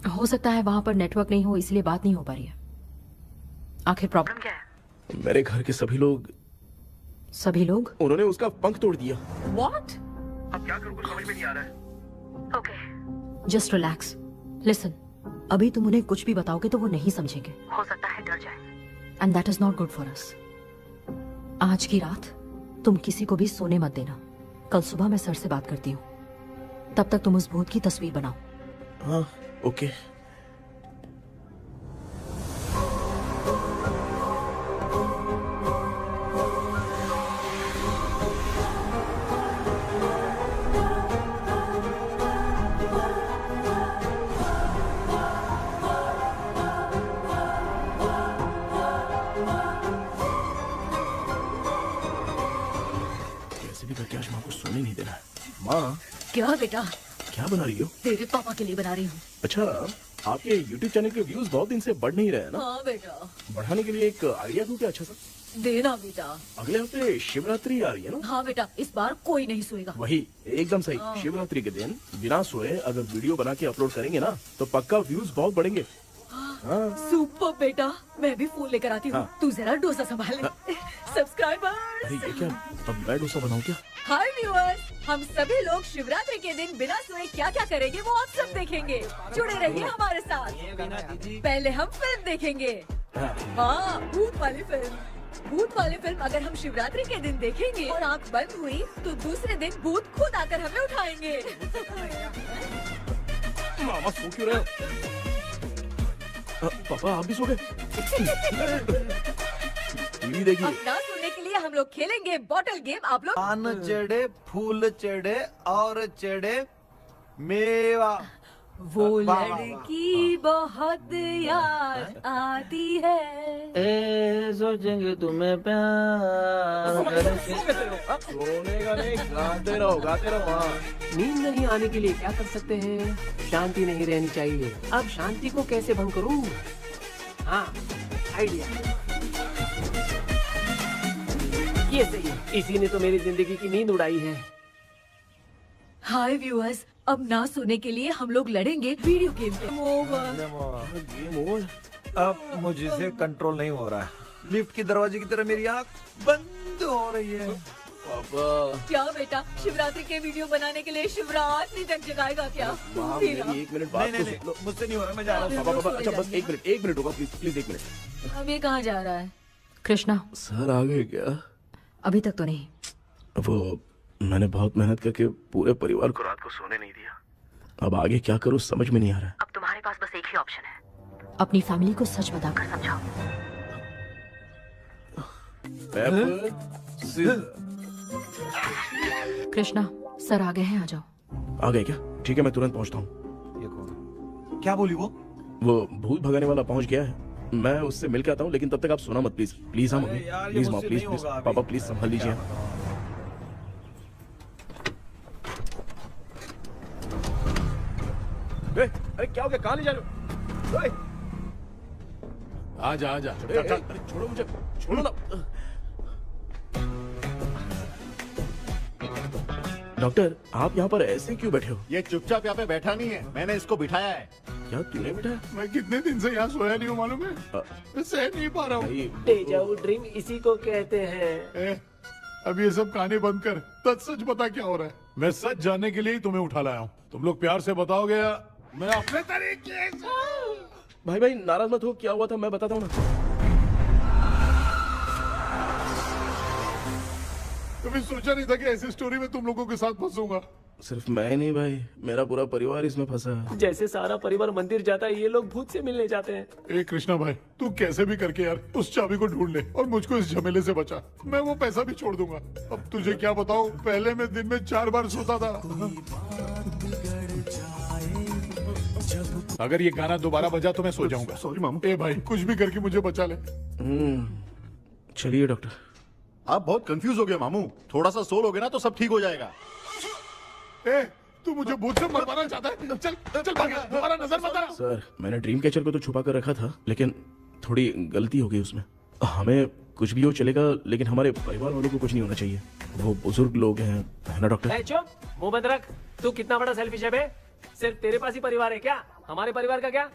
हो सकता है वहाँ पर नेटवर्क नहीं हो, इसलिए बात नहीं हो पा रही है। आखिर प्रॉब्लम क्या है? मेरे घर के सभी लोग उन्होंने उसका पंख तोड़ दिया। What? अब क्या करूँ, कुछ समझ में नहीं आ रहा है। Okay. Just relax. Listen. अभी तुम उन्हें कुछ भी बताओगे तो वो नहीं समझेंगे। हो सकता है डर जाए। And that is not good for us. आज की रात तुम किसी को भी सोने मत देना। कल सुबह मैं सर से बात करती हूँ। तब तक तुम उस भूत की तस्वीर बनाओ। हाँ, ओके। करके आज माँ को सोने नहीं देना है। माँ, क्या बेटा? क्या बना रही हो? तेरे पापा के लिए बना रही हूँ। अच्छा, आपके YouTube चैनल के व्यूज बहुत दिन से बढ़ नहीं रहे हैं ना? हाँ बेटा। बढ़ाने के लिए एक आइडिया दूं क्या अच्छा सा? देना बेटा। अगले हफ्ते शिवरात्रि आ रही है ना? हाँ बेटा, इस बार कोई नहीं सोएगा। वही, एकदम सही। शिवरात्रि के दिन बिना सोए अगर वीडियो बना के अपलोड करेंगे ना तो पक्का व्यूज बहुत बढ़ेंगे। सुपर बेटा, मैं भी फोन लेकर आती हूँ। तू जरा डोसा संभाल ले। सब्सक्राइबर्स। अरे ये क्या, अब मैं डोसा बनाऊं क्या? हाय व्यूअर्स, हम सभी लोग शिवरात्रि के दिन बिना सोए क्या क्या करेंगे वो आप सब देखेंगे। जुड़े रहिए हमारे साथ। पहले हम फिल्म देखेंगे। हाँ, भूत वाली फिल्म। भूत वाली फिल्म अगर हम शिवरात्रि के दिन देखेंगे और आँख बंद हुई तो दूसरे दिन भूत खुद आकर हमें उठाएंगे। मामा सो क्यों रहे हो? पापा आप भी सो गए? टीवी देखिए। अब ना सोने के लिए हम लोग खेलेंगे बॉटल गेम। आप लोग पान चढ़े, फूल चढ़े और चढ़े मेवा। वो लड़की बहुत याद आती है। सोचेंगे तुम्हें प्यार। सोने का नहीं, गाते रहो हाँ। नींद नहीं आने के लिए क्या कर सकते हैं? शांति नहीं रहनी चाहिए। अब शांति को कैसे भंग करूं? हाँ, आइडिया। ये सही है। इसी ने तो मेरी जिंदगी की नींद उड़ाई है। हाय व्यूअर्स, अब ना सोने के लिए हम लोग लड़ेंगे वीडियो गेम पे। अब मुझसे कंट्रोल नहीं हो रहा है। लिफ्ट की दरवाजे की तरह मेरी आँख बंद हो रही है। पापा क्या बेटा, शिवरात्रि के वीडियो बनाने के लिए शिवरात्रि तक जगाएगा क्या? एक मिनट बात तो सुन लो। मुझसे नहीं हो रहा, मैं जा रहा हूँ। पापा अच्छा बस एक मिनट होगा प्लीज 1 मिनट। अब ये कहाँ जा रहा है? कृष्णा, सर आ गए क्या? अभी तक तो नहीं। वो मैंने बहुत मेहनत करके पूरे परिवार को रात को सोने नहीं दिया। अब आगे क्या करूं समझ में नहीं आ रहा है। अब तुम्हारे पास बस एक ही ऑप्शन है, अपनी फैमिली को सच बताकर समझाओ। कृष्णा, सर आ गए हैं, आ जाओ। आ गए क्या? ठीक है, मैं तुरंत पहुंचता हूँ। ये कौन? क्या बोली वो? भूत भगाने वाला पहुंच गया है। मैं उससे मिल के आता हूँ, लेकिन तब तक आप सोना मत प्लीज। प्लीज हाँ मम्मी, प्लीज माँ, प्लीज पापा, प्लीज संभाल लीजिए। अरे क्या हो गया? कहाँ ले जा रहे हो? आजा आजा। अरे छोड़ो मुझे, छोड़ो ना। डॉक्टर, आप यहाँ पर ऐसे क्यों बैठे हो? ये चुपचाप यहाँ पे बैठा नहीं है, मैंने इसको बिठाया है। क्या तूने बिठाया? मैं कितने दिन से यहाँ सोया नहीं हूँ मालूम है। मैं सह नहीं पा रहा हूँ। डेजा वू ड्रीम इसी को कहते हैं। अब ये सब कहानी बंद कर, सच बता क्या हो रहा है। मैं सच जानने के लिए ही तुम्हें उठा लाया हूँ। तुम लोग प्यार से बताओगे या मैं अपने तरीके से? भाई नाराज मत हो, क्या हुआ था मैं बताता हूँ ना। कभी सोचा नहीं था कि ऐसी स्टोरी में तुम लोगों के साथ फंसूंगा। सिर्फ मैं नहीं भाई, मेरा पूरा परिवार इसमें फंसा है। जैसे सारा परिवार मंदिर जाता है, ये लोग भूत से मिलने जाते हैं। ए कृष्णा भाई, तू कैसे भी करके यार उस चाबी को ढूंढ ले और मुझको इस झमेले से बचा। मैं वो पैसा भी छोड़ दूंगा। अब तुझे क्या बताऊं, पहले मैं दिन में 4 बार सोता था। अगर ये गाना दोबारा बजा तो मैं सो जाऊंगा। सॉरी मामू। ए भाई, कुछ भी करके मुझे बचा ले। चलिए डॉक्टर। आप बहुत कंफ्यूज हो गए मामू, थोड़ा सा सो लोगे ना तो सब ठीक हो जाएगा। ए, तू मुझे भूत से मरवाना चाहता है? चल चल भाग, दोबारा नजर मत आना। सर, मैंने ड्रीम कैचर को तो छुपा कर रखा था, लेकिन थोड़ी गलती हो गई उसमें। हमें कुछ भी हो चलेगा, लेकिन हमारे परिवार वालों को कुछ नहीं होना चाहिए। वो बुजुर्ग लोग हैं, है ना डॉक्टर? चुप, मुंह बंद रख। तू कितना बड़ा सेल्फिश है बे? सिर्फ तेरे पास ही परिवार है क्या? हमारे परिवार का क्या?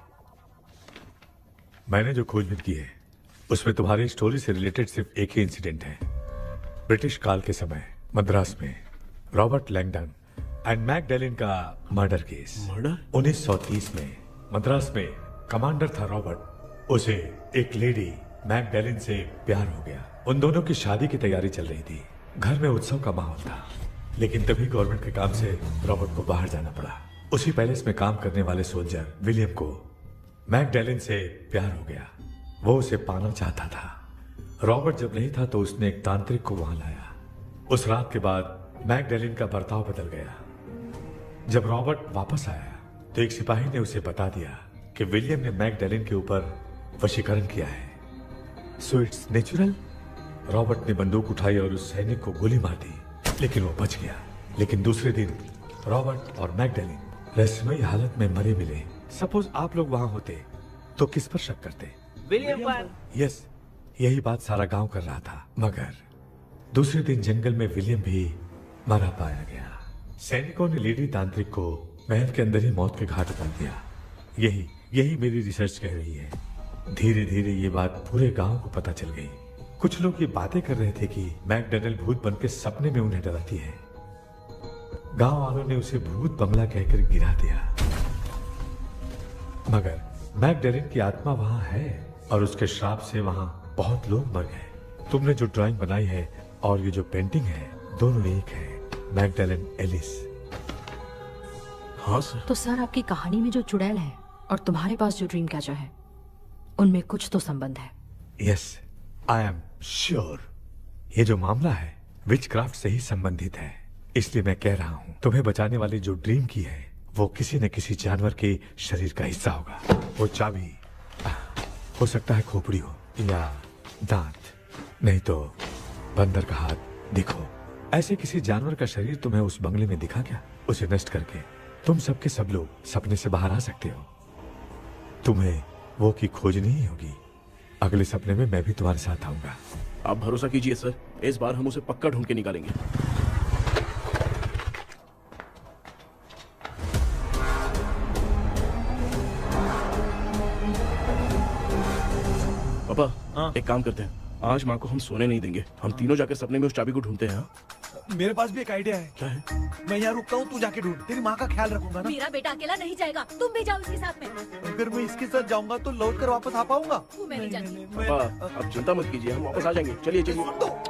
मैंने जो खोजबीन की है उसमें तुम्हारी स्टोरी से रिलेटेड सिर्फ एक ही इंसिडेंट है। ब्रिटिश काल के समय मद्रास में रॉबर्ट लैंगडन एंड मैकडैलिन का मर्डर केस। मर्डर? 1930 में मद्रास में कमांडर था रॉबर्ट, उसे एक लेडी मैकडैलिन से प्यार हो गया। उन दोनों की शादी की तैयारी चल रही थी, घर में उत्सव का माहौल था, लेकिन तभी गवर्नमेंट के काम से रॉबर्ट को बाहर जाना पड़ा। उसी पैलेस में काम करने वाले सोल्जर विलियम को मैकडैलिन से प्यार हो गया। वो उसे पाना चाहता था। रॉबर्ट जब नहीं था तो उसने एक तांत्रिक को वहां लाया। उस रात के बाद मैकडैलिन का बर्ताव बदल गया। जब रॉबर्ट वापस आया तो एक सिपाही ने उसे बता दिया कि विलियम ने मैकडैलिन के ऊपर वशीकरण किया है। So it's natural. रॉबर्ट ने बंदूक उठाई और उस सैनिक को गोली मार दी, लेकिन वो बच गया। लेकिन दूसरे दिन रॉबर्ट और मैकडैलिन रहस्यमयी हालत में मरे मिले। सपोज आप लोग वहां होते तो किस पर शक करते? विलियम पर। यस, यही बात सारा गांव कर रहा था। मगर दूसरे दिन जंगल में विलियम भी मरा पाया गया। सैनिकों ने लेडी तांत्रिक को महल के अंदर ही मौत के घाट उतार दिया। यही मेरी रिसर्च कह रही है। धीरे धीरे ये बात पूरे गांव को पता चल गई। कुछ लोग ये बातें कर रहे थे कि मैकडैलिन भूत बनकर सपने में उन्हें डराती है। गांव वालों ने उसे भूत बंगला कहकर गिरा दिया। मगर मैकडैलिन की आत्मा वहां है और उसके श्राप से वहां बहुत लोग मर गए। तुमने जो ड्राइंग बनाई है और ये जो पेंटिंग है दोनों एक है, मैगडेलेन एलिस। हाँ सर। तो सर आपकी कहानी में जो चुड़ैल है और तुम्हारे पास जो ड्रीम कैचर है उनमें कुछ तो संबंध है। Yes, I am sure. ये जो मामला है विचक्राफ्ट से ही संबंधित है, इसलिए मैं कह रहा हूँ तुम्हें बचाने वाली जो ड्रीम की है वो किसी न किसी जानवर के शरीर का हिस्सा होगा। वो चाबी हो सकता है खोपड़ी हो या दांत, नहीं तो बंदर का हाथ। देखो, ऐसे किसी जानवर का शरीर तुम्हें उस बंगले में दिखा क्या? उसे नष्ट करके तुम सबके सब लोग सपने से बाहर आ सकते हो। तुम्हें वो की खोजनी ही होगी। अगले सपने में मैं भी तुम्हारे साथ आऊंगा। आप भरोसा कीजिए सर, इस बार हम उसे पक्का ढूंढ के निकालेंगे। पापा, एक काम करते हैं, आज माँ को हम सोने नहीं देंगे। हम तीनों जाकर सपने में उस चाबी को ढूंढते हैं। मेरे पास भी एक आइडिया है। क्या है? मैं यहाँ रुकता हूँ, तू जाके ढूंढ। तेरी माँ का ख्याल रखूंगा ना। मेरा बेटा अकेला नहीं जाएगा, तुम भी जाओ इसके साथ में। अगर मैं इसके साथ जाऊंगा तो लौट कर वापस आ पाऊंगा? वो मैं नहीं जानती। पापा, अब चिंता मत कीजिए, हम वापस आ जाएंगे। चलिए चलिए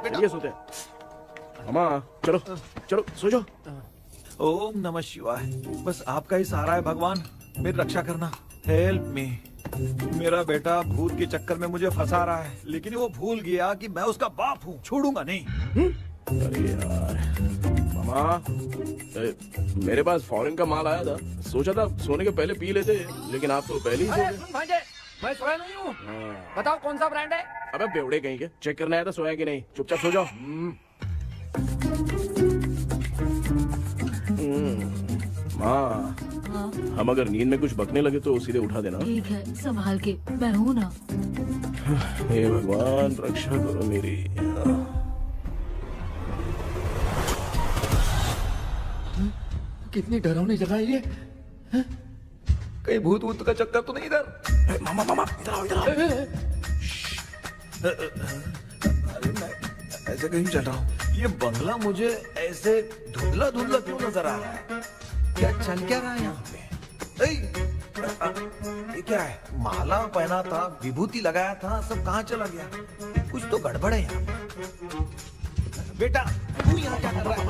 चलिए, सोते हैं। मामा चलो चलो सो जाओ। ओम नमः शिवाय। बस आपका ही सहारा है भगवान, मेरी रक्षा करना। Help me. मेरा बेटा भूत के चक्कर में मुझे फंसा रहा है, लेकिन वो भूल गया कि मैं उसका बाप हूँ। छोड़ूंगा नहीं। अरे यार मामा, मेरे पास फॉरेन का माल आया था, सोचा था सोने के पहले पी लेते, लेकिन आप तो पहले ही सो गए। भांजे, मैं सोया नहीं हूँ। बताओ कौन सा ब्रांड है? अबे बेवड़े कहीं के, चेक करना आया था सोया कि नहीं। चुपचाप सो जाओ। माँ, हम अगर नींद में कुछ बकने लगे तो सीधे उठा देना। ठीक है, संभाल के, मैं हूँ ना। हे भगवान, रक्षा करो मेरी। कितनी डरावनी जगह है ये। कहीं भूत भूत का चक्कर तो नहीं इधर? मामा मामा इधर आओ, इधर आओ। अरे मैं ऐसे कहीं चल रहा हूँ। ये बंगला मुझे ऐसे धुंधला धुंधला क्यों नजर आ रहा है? क्या चल क्या रहा है यहाँ पे? ये क्या है? माला पहना था, विभूति लगाया था, सब कहाँ चला गया? कुछ तो गड़बड़ है यहाँ पे। बेटा तू यहाँ क्या कर रहा है?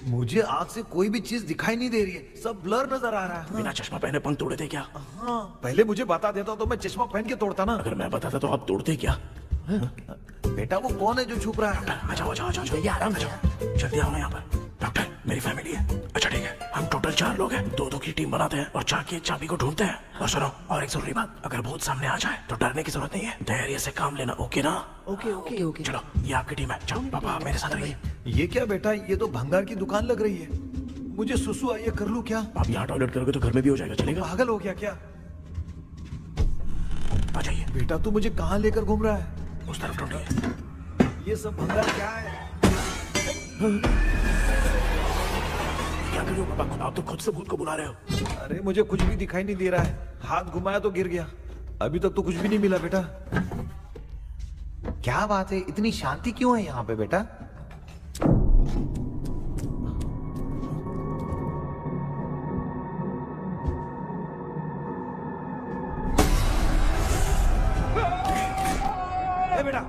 मुझे आँख से कोई भी चीज दिखाई नहीं दे रही है, सब ब्लर नजर आ रहा है। बिना चश्मा पहने पंख तोड़े थे क्या? हाँ, पहले मुझे बता देता तो मैं चश्मा पहन के तोड़ता ना। अगर मैं बताता तो आप तोड़ते क्या? बेटा वो कौन है जो छुप रहा है? आ जाओ, आ जाओ, आ जाओ, ये आराम से जाओ। जल्दी आओ ना यहाँ पर। डॉक्टर, मेरी फैमिली है। अच्छा ठीक है, हम टोटल 4 लोग हैं। 2-2 की टीम बनाते हैं और जाके चाबी को ढूंढते हैं। और सुनो, और एक जरूरी बात, अगर भूत सामने आ जाए तो डरने की जरूरत नहीं है, धैर्य से काम लेना। ओके ना? Okay okay okay. चलो, ये आपकी टीम है। जाओ पापा, मेरे साथ रहिए। ये क्या बेटा, ये तो भंगार की दुकान लग रही है। मुझे सुसु आई है, कर लूं क्या? आप यहाँ टॉयलेट करोगे तो घर में भी हो जाएगा, चलेगा? पागल हो गया क्या? आ जाइए। बेटा तू मुझे कहाँ लेकर घूम रहा है? उस तरफ ढूंढिए। ये सब भंगार क्या है? क्या कर रहे हो पापा? आप तो खुद से भूत को बुला रहे हो। अरे मुझे कुछ भी दिखाई नहीं दे रहा है, हाथ घुमाया तो गिर गया। अभी तक तो कुछ भी नहीं मिला बेटा। क्या बात है, इतनी शांति क्यों है यहाँ पे बेटा? बेटा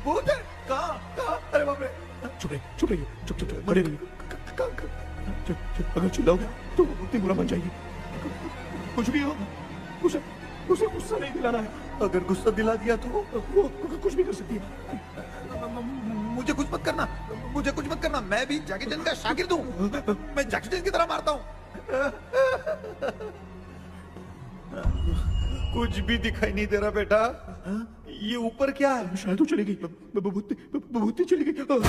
भूत है? कहाँ? अरे बाप रे! चुप रहिए, चुप रहिए, चुप चुप चुप, खड़े रहिए। अगर चिल्लाओगे तो वो इतनी बुरा बन जाएगी। कुछ भी हो, उसे गुस्सा नहीं दिलाना है। अगर गुस्सा दिला दिया तो वो कुछ भी कर सकती है। मुझे कुछ मत करना, मुझे कुछ मत करना। मैं भी जैकी चैन का शागिर्द हूँ। मैं जैकी चैन की तरह मारता हूँ। कुछ भी दिखाई नहीं दे रहा बेटा। ये ऊपर क्या है? शायद वो चली गई, भूती चली गई। जल्दी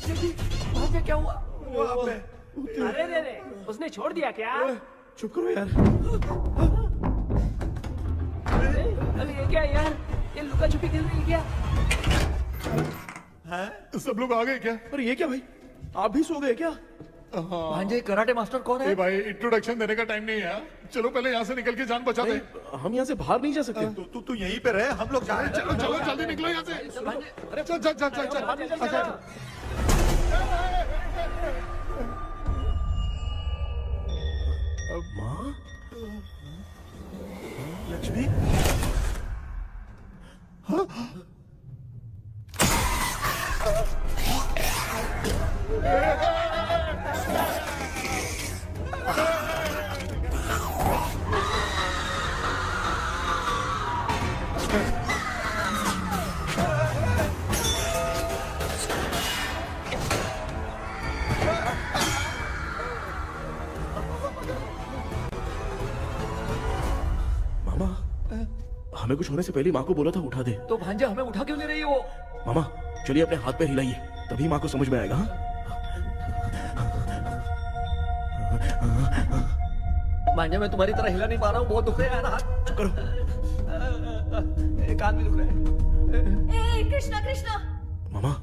चलिए। भांजे क्या हुआ? अरे रे रे, उसने छोड़ दिया क्या? चुप करो यार। अरे ये क्या यार, ये लुका छुपी खेल रही है क्या? हैं? सब लोग आ गए क्या? अरे ये क्या भाई, आप भी सो गए क्या? भांजे कराटे मास्टर कौन है? ए भाई इंट्रोडक्शन देने का टाइम नहीं है। चलो पहले यहाँ से निकल के जान बचा दे। हम यहाँ से बाहर नहीं जा सकते। तू यहीं पे रहे, हम लोग जा रहे हैं। चलो चलो जल्दी निकलो यहाँ से। चल चल चल चल चल। माँ, लक्ष्मी, हमें कुछ होने से पहले माँ को बोला था उठा दे। तो भांजे हमें उठा क्यों ले रही हो? मामा चलिए अपने हाथ पैर हिलाइए, तभी माँ को समझ में आएगा। भांजे मैं तुम्हारी तरह हिला नहीं पा रहा हूँ, बहुत दुख रहा है ना हाथ। चुप करो। एक हाथ भी दुख रहा है। ए कृष्णा कृष्णा। मामा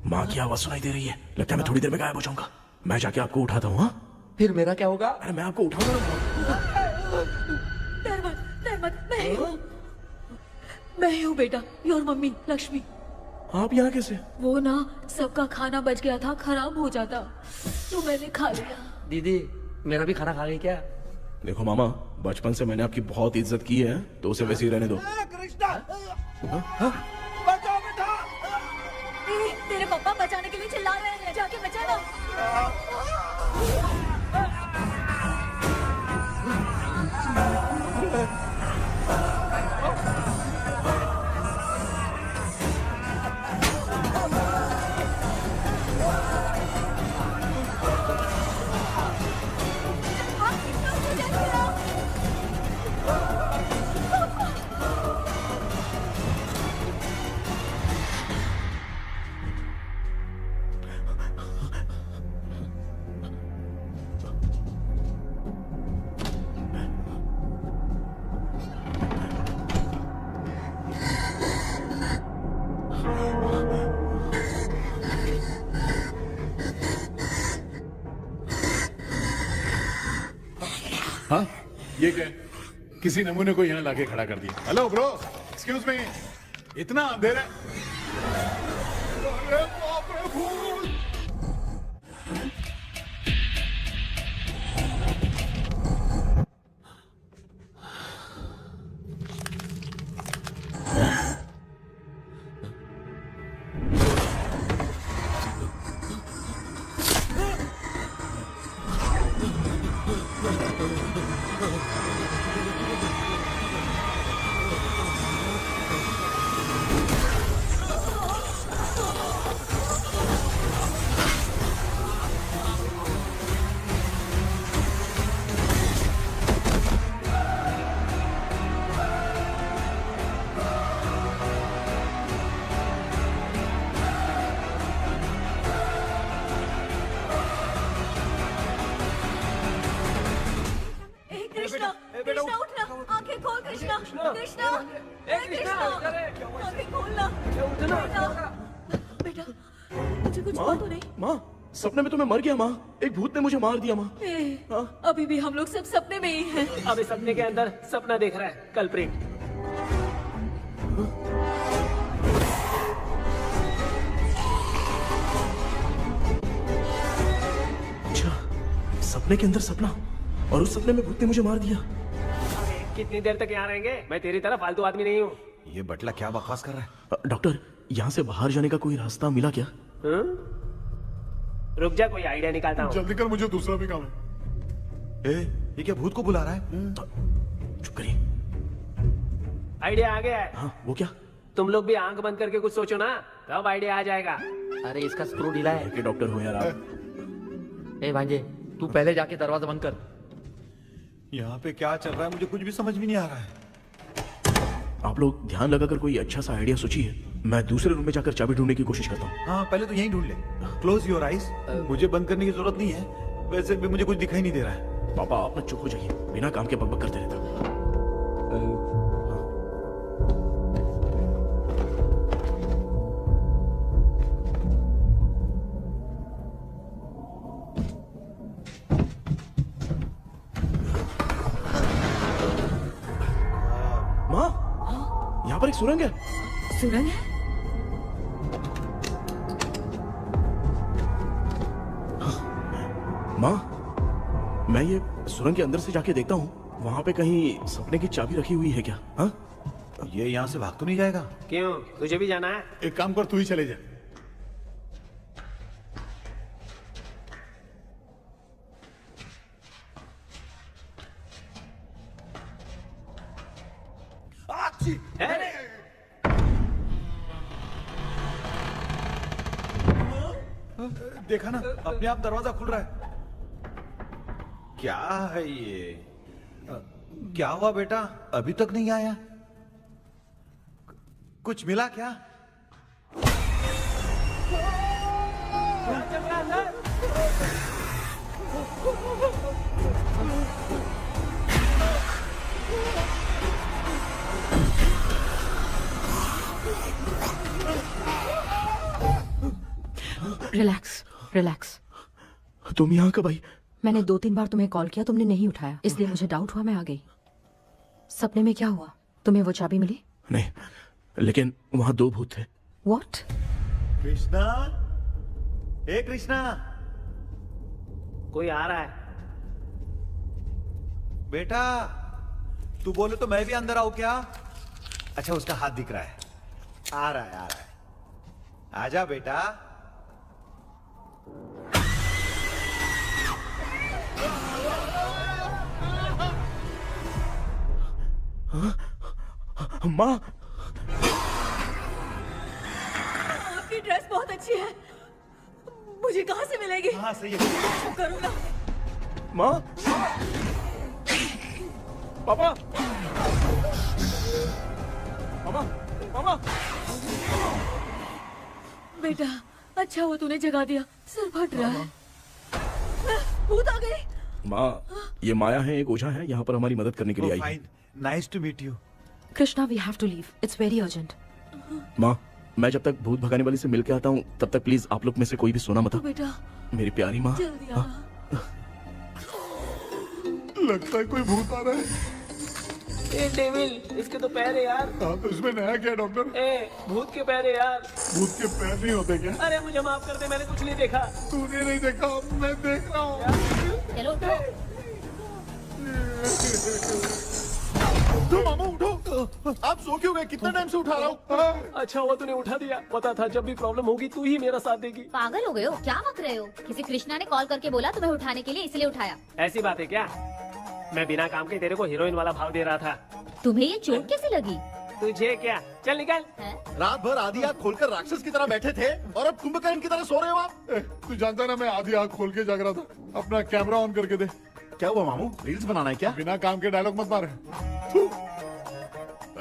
माँ की आवाज सुनाई दे रही है, लगता है मैं थोड़ी देर में गायब हो जाऊंगा। मैं जाके आपको उठाता हूँ। फिर मेरा क्या होगा? अरे मैं आपको उठाऊंगा। डर मत, मैं ही हूँ बेटा, योर मम्मी लक्ष्मी। आप यहाँ कैसे? वो ना सबका खाना बच गया था, खराब हो जाता तो मैंने खा लिया। दीदी मेरा भी खाना खा गई क्या? देखो मामा, बचपन से मैंने आपकी बहुत इज्जत की है, तो उसे वैसे ही रहने दो। बचाओ बेटा। तेरे पापा बचाने के लिए चिल्ला रहे हैं, जाके बचा ना। हाँ ये क्या? किसी नमूने को यहाँ लाके खड़ा कर दिया। हेलो ब्रो, एक्सक्यूज मी, इतना अंधेरा है। अरे बाप रे फूल। कृष्णा उठना, आंखें खोल कृष्णा, कृष्णा, आंखें खोलना। बेटा मुझे कुछ हुआ तो नहीं? माँ सपने में तो मैं मर गया माँ, एक भूत ने मुझे मार दिया माँ। अभी भी हम लोग सब सपने में ही हैं। अभी सपने के अंदर सपना देख रहा है कल्प्रिट। अच्छा, सपने के अंदर सपना, और उस सपने में भूत ने मुझे मार दिया। कितनी देर तक यहाँ रहेंगे? मैं तेरी तरह फालतू आदमी नहीं हूँ। ये बटला क्या बकवास कर रहा है? डॉक्टर यहाँ से बाहर जाने का कोई रास्ता मिला क्या? रुक जा, कोई आइडिया निकालता हूँ। जल्दी कर, मुझे दूसरा भी काम है। ये क्या भूत को बुला रहा है? चुप करिए। आइडिया आ गया है। हाँ, वो क्या? तुम लोग भी आंख बंद करके कुछ सोचो ना, तब आइडिया आ जाएगा। अरे इसका स्क्रू ढीला है। के डॉक्टर हो यार आप। ए भांजे, तू पहले जाके दरवाजा बंद कर। यहाँ पे क्या चल रहा है मुझे कुछ भी समझ में नहीं आ रहा है। आप लोग ध्यान लगाकर कोई अच्छा सा आइडिया सोचिए, मैं दूसरे रूम में जाकर चाबी ढूंढने की कोशिश करता हूँ। हाँ पहले तो यहीं ढूंढ ले। Close your eyes. मुझे बंद करने की जरूरत नहीं है, वैसे भी मुझे कुछ दिखाई नहीं दे रहा है। पापा आप ना चुप हो जाइए, बिना काम के बकबक करते रहते हो। पर एक सुरंग है। सुरंग है? माँ, मैं ये सुरंग के अंदर से जाके देखता हूँ, वहाँ पे कहीं सपने की चाबी रखी हुई है क्या? हाँ? ये यहाँ से भाग तो नहीं जाएगा? क्यों, तुझे भी जाना है? एक काम कर, तू ही चले जा। देखा ना, अपने आप दरवाजा खुल रहा है। क्या है ये? क्या हुआ बेटा, अभी तक नहीं आया? कुछ मिला क्या? Relax relax. तुम यहाँ कब आई? मैंने 2-3 बार तुम्हें कॉल किया, तुमने नहीं उठाया, इसलिए मुझे डाउट हुआ, मैं आ गई। सपने में क्या हुआ? तुम्हें वो चाबी मिली? नहीं, लेकिन वहाँ 2 भूत थे। What? कृष्णा, हे कृष्णा, कोई आ रहा है। बेटा तू बोले तो मैं भी अंदर आऊं क्या? अच्छा, उसका हाथ दिख रहा है, आ रहा है, आ रहा है। आजा बेटा। माँ, आपकी ड्रेस बहुत अच्छी है, मुझे कहाँ से मिलेगी? हाँ सही है। करूँगा। माँ, पापा, मामा, मामा। बेटा अच्छा हुआ तूने जगा दिया, सर फट रहा है। भूत आ गई। माँ, ये माया है, एक ओझा है, यहाँ पर हमारी मदद करने के लिए आई है। Nice to meet you. Krishna, we have to leave, it's very urgent. माँ, मैं जब तक भूत भगाने वाली से मिल के आता हूँ तब तक प्लीज आप लोग में से कोई भी सोना मत। बेटा मेरी प्यारी माँ। जल्दी आना। लगता है कोई भूत आ रहा है। ए डेविल, इसके तो पैर है यार। हाँ, तो इसमें नया क्या डॉक्टर? ए, भूत के पैर है यार। भूत के पैर नहीं होते क्या? अरे मुझे माफ कर दे, मैंने कुछ नहीं देखा। तूने नहीं देखा, मैं देख रहा हूँ। चलो उठो। उठो मामू, उठो। आप सो क्यों गए? कितना टाइम से उठा रहा हूँ। अच्छा हुआ तूने उठा दिया, पता था जब भी प्रॉब्लम होगी तू ही मेरा साथ देगी। पागल हो गए हो क्या? बक रहे हो? किसी कृष्णा ने कॉल करके बोला तुम्हें उठाने के लिए, इसलिए उठाया। ऐसी बात है क्या? मैं बिना काम के तेरे को हीरोइन वाला भाव दे रहा था। तुम्हें ये चोट कैसे लगी? तुझे क्या, चल निकल। रात भर आधी आँख खोलकर राक्षस की तरह बैठे थे और अब कुंभकर्ण की तरह सो रहे हो आप। तू जानता है ना, मैं आधी आँख खोल के जाग रहा था। अपना कैमरा ऑन करके दे। क्या हुआ मामू, रील्स बनाना है क्या? बिना काम के डायलॉग मत मार।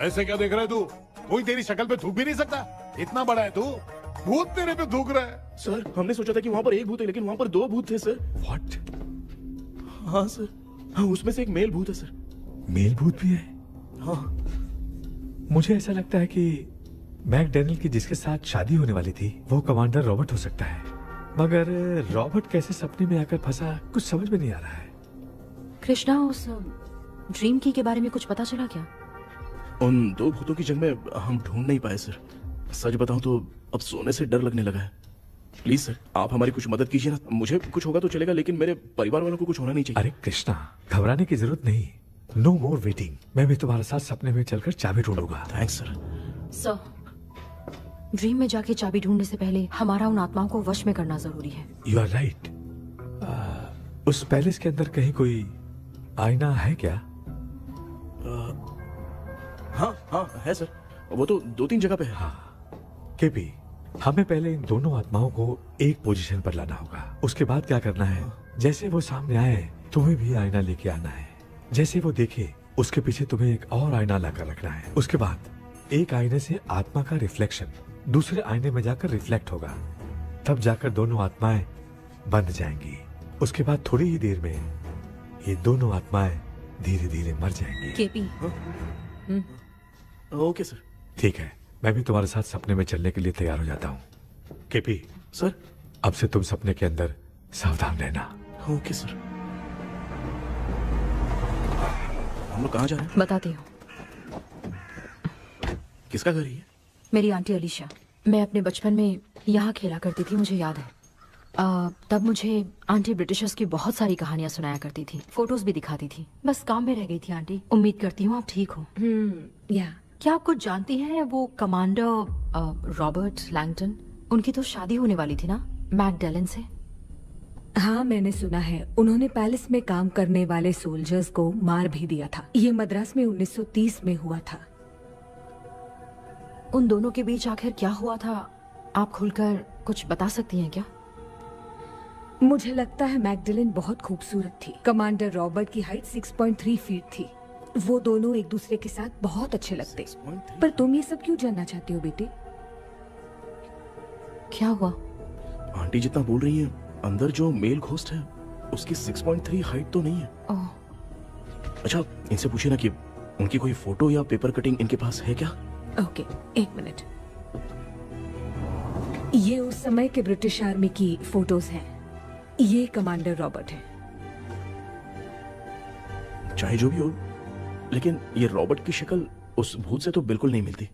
ऐसे क्या देख रहा है तू? कोई तेरी शक्ल पे थूक भी नहीं सकता, इतना बड़ा है तू। भूत तेरे पे थूक रहा है। सर, हमने सोचा था कि वहाँ पर एक भूत है, लेकिन वहाँ पर 2 भूत थे सर। व्हाट? हाँ सर, हाँ, उसमें से एक मेल भूत है सर। मेल भूत भी है? हाँ। मुझे ऐसा लगता है कि मैकडैनियल की जिसके साथ शादी होने वाली थी वो कमांडर रॉबर्ट हो सकता है, मगर रॉबर्ट कैसे सपने में आकर फंसा कुछ समझ में नहीं आ रहा है। कृष्णा, उस ड्रीम की के बारे में कुछ पता चला क्या? उन 2 भूतों की जंग में हम ढूंढ नहीं पाए सर। सच बताऊं तो अब सोने से डर लगने लगा है। प्लीज सर, आप हमारी कुछ मदद कीजिए ना। मुझे कुछ होगा तो चलेगा, लेकिन मेरे परिवार वालों को कुछ होना नहीं चाहिए। अरे कृष्णा, घबराने की जरूरत नहीं, नो मोर वेटिंग। मैं भी तुम्हारे साथ सपने में चलकर चाबी ढूंढूंगा। Thanks sir. सर, ड्रीम में जाके चाबी ढूंढने से पहले हमारा उन आत्माओं को वश में करना जरूरी है। You are right. उस पैलेस के अंदर कहीं कोई आईना है क्या? हाँ हाँ है सर, वो तो 2-3 जगह पे है। हाँ केपी, हमें पहले इन दोनों आत्माओं को एक पोजीशन पर लाना होगा। उसके बाद क्या करना है, जैसे वो सामने आए तुम्हें भी आईना लेके आना है। जैसे वो देखे उसके पीछे तुम्हें एक और आईना लाकर रखना है। उसके बाद एक आईने से आत्मा का रिफ्लेक्शन दूसरे आईने में जाकर रिफ्लेक्ट होगा, तब जाकर दोनों आत्माएं बंध जाएंगी। उसके बाद थोड़ी ही देर में ये दोनों आत्माएं धीरे धीरे मर जाएंगी। KP, okay sir. ठीक है, मैं भी तुम्हारे साथ सपने में चलने के लिए तैयार हो जाता हूँ। केपी सर, अब से तुम सपने के अंदर सावधान रहना। Okay sir. हम लोग कहाँ जा रहे हैं? बताती हूँ। किसका घर है ये? मेरी आंटी अलीशा। मैं अपने बचपन में यहाँ खेला करती थी, मुझे याद है। तब मुझे आंटी ब्रिटिशर्स की बहुत सारी कहानियां सुनाया करती थी, फोटोज भी दिखाती थी। बस काम में रह गई थी आंटी। उम्मीद करती हूँ आप ठीक हो। या क्या आप कुछ जानती हैं वो कमांडर रॉबर्ट लैंगटन? उनकी तो शादी होने वाली थी ना मैकडेलन से। हाँ, मैंने सुना है उन्होंने पैलेस में काम करने वाले सोल्जर्स को मार भी दिया था। ये मद्रास में 1930 में हुआ था। उन दोनों के बीच आखिर क्या हुआ था, आप खुलकर कुछ बता सकती हैं क्या? मुझे लगता है मैकडेलन बहुत खूबसूरत थी। कमांडर रॉबर्ट की हाइट 6.3 फीट थी। वो दोनों एक दूसरे के साथ बहुत अच्छे लगते। पर तुम ये सब क्यों जानना चाहती हो बेटे? क्या हुआ? आंटी जितना बोल रही है, अंदर जो मेल घोस्ट है उसकी 6.3 हाइट तो नहीं है। अच्छा, इनसे पूछिए ना कि उनकी कोई फोटो या पेपर कटिंग इनके पास है क्या? ओके, एक मिनट। ये उस समय के ब्रिटिश आर्मी की फोटोज हैं। ये कमांडर रॉबर्ट है। चाहे जो भी हो, लेकिन ये रॉबर्ट की शक्ल उस भूत से तो बिल्कुल नहीं मिलती।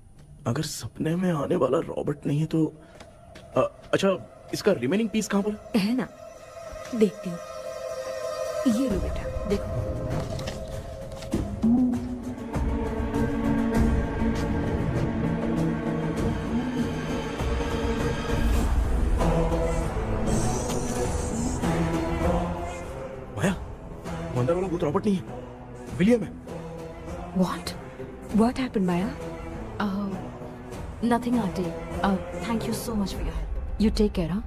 अगर सपने में आने वाला रॉबर्ट नहीं है तो अच्छा, इसका रिमेनिंग पीस कहाँ पर है? ना, देखती हूँ। ये लो बेटा, देखो। माया, वो अंदर वाला भूत रॉबर्ट नहीं है, विलियम है। What happened, Maya? Nothing, auntie. Thank you so much for your help. You take care, huh?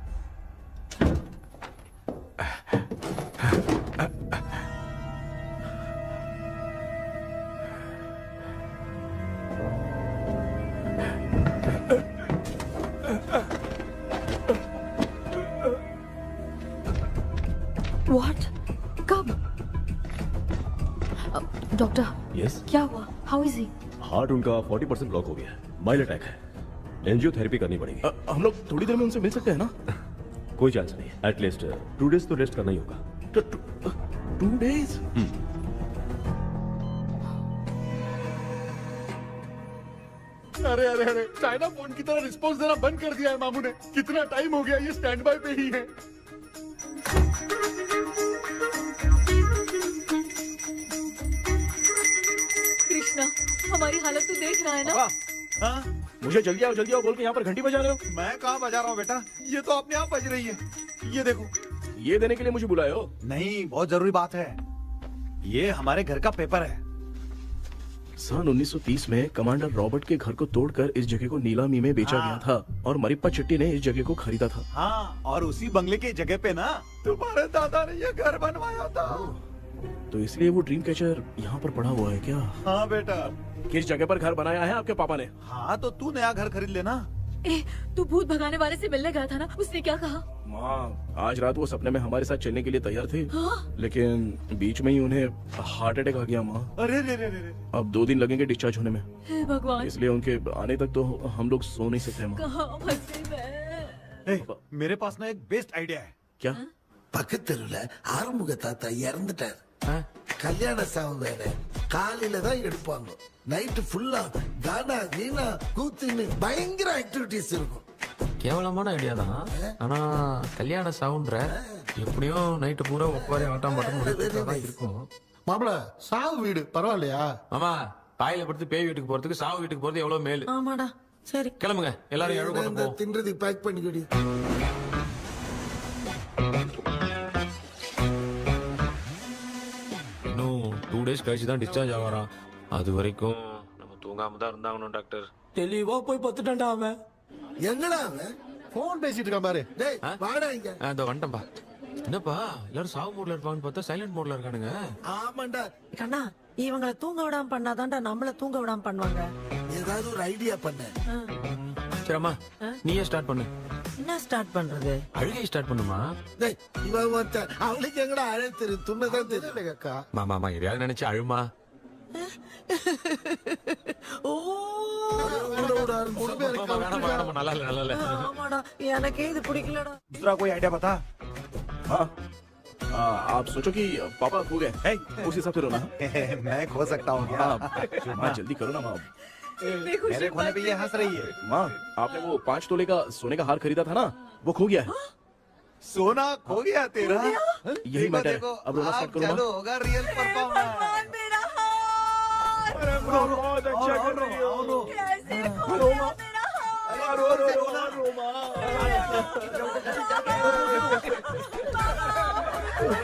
What? कब? डॉक्टर, यस, क्या हुआ? How is he? हार्ट उनका 40% ब्लॉक हो गया है। माइल्ड अटैक है। एंजियोथेरेपी करनी पड़ेगी। हम लोग थोड़ी देर में उनसे मिल सकते हैं ना? कोई चांस नहीं। एटलीस्ट 2 डेज तो रेस्ट करना ही होगा। 2 डेज? अरे अरे अरे, चाइना फोन की तरह रिस्पॉन्स देना बंद कर दिया है मामू ने। कितना टाइम हो गया ये स्टैंड बाय पे ही है। कृष्णा, हमारी हालत तो देख रहा है ना। हाँ? मुझे जल्दी आओ बोल के यहाँ पर घंटी बजा रहे हो। मैं कहाँ बजा रहा हूँ बेटा, ये तो अपने आप बज रही है। ये देखो। ये देने के लिए मुझे बुलाए हो? नहीं, बहुत जरूरी बात है। ये हमारे घर का पेपर है। सन 1930 में कमांडर रॉबर्ट के घर को तोड़कर इस जगह को नीलामी में बेचा गया था और मरिप्पा चिट्टी ने इस जगह को खरीदा था। हाँ, और उसी बंगले की जगह पे ना तुम्हारे दादा ने ये घर बनवाया था। तो इसलिए वो ड्रीम कैचर यहाँ पर पड़ा हुआ है क्या? हाँ बेटा। किस जगह पर घर बनाया है आपके पापा ने? हाँ, तो तू नया घर खरीद लेना। तू भूत भगाने वाले से मिलने गया था ना, उसने क्या कहा? माँ, आज रात वो सपने में हमारे साथ चलने के लिए तैयार थे। हाँ? लेकिन बीच में ही उन्हें हार्ट अटैक आ गया माँ। अरे रे रे रे। अब 2 दिन लगेंगे डिस्चार्ज होने में। हे भगवान। इसलिए उनके आने तक तो हम लोग सो नहीं सकते माँ। कहाँ फंसे मैं? मेरे पास ना एक बेस्ट आइडिया है। क्या? பக்கத்தெருவுல ஆறுமுக தாத்தா இறந்துட்டார். கல்யாண சாவு வேற. காலையில தான் எடுப்பாங்க. நைட் ஃபுல்லா கானா கீனா கூத்துன்னு பயங்கர ஆக்டிவிட்டிஸ் இருக்கும். கேவலமான ஐடியா தான். ஆனா கல்யாண சாவுன்ற எப்படியும் நைட்டு பூரா ஒப்பாரி ஆட்டம் பாட்டம் இருக்கும். மாப்பிள, சாவு வீடு பரவாயில்லையா? மாமா, பாயில படுத்து பேய் வீட்டுக்கு போறதுக்கு சாவு வீட்டுக்கு போறது எவ்வளவு மேலு. ஆமாடா. சரி, கிளம்புங்க, எல்லாரும் எழு கொண்டு போ. தின்றதுக்கு பேக் பண்ணிக்கடி. இன்னும் 2 டேஸ் கழிச்சு தான் டிஸ்சார்ஜ் ஆவாராம். அது வரைக்கும் நம்ம தூங்காம தான் இருந்தாகணும் டாக்டர். தெளிவா போய் பத்துட்டான்டா அவன். எங்கடா அவன்? போன் பேசிட்டு இருக்கான் பாரு. டேய், வாடா இங்க. இதோ வந்துட்டேன்பா. என்னப்பா எல்லாரும் சாவு மோட்ல இருப்பான்னு பார்த்தா சைலண்ட் மோட்ல இருக்கானுங்க. ஆமாண்டா. கண்ணா, இவங்களை தூங்க விடாம பண்ணாதான்டா நம்மள தூங்க விடாம பண்ணுவாங்க. ஏதாவது ஒரு ஐடியா பண்ண. சரிம்மா, நீயே ஸ்டார்ட் பண்ணு. என்ன ஸ்டார்ட் பண்றது? அழுகை ஸ்டார்ட் பண்ணுமா? டேய், இவன் ஒருத்தன். அவளுக்கு எங்கடா அழ தெரியும்? துண்ணதான் தெரியல அக்கா. மாமா எதையாவது நினைச்சு அழுமா. நல்லா இல்ல. ஆமாடா, எனக்கே இது பிடிக்கலடா. दूसरा कोई आइडिया बता। हाँ, आप सोचो कि पापा खो गए, उस हिसाब से रोना। मैं खो सकता हूँ क्या? माँ, जल्दी करो ना माँ। मेरे खोने पे ये हंस रही है। माँ, आपने वो 5 तोले का सोने का हार खरीदा था ना, वो खो गया है। सोना खो गया तेरा? यही मैटर है। अब रोना स्टार्ट करो चलो होगा रियल परफॉर्मेंस। बहुत अच्छा कर रही हो।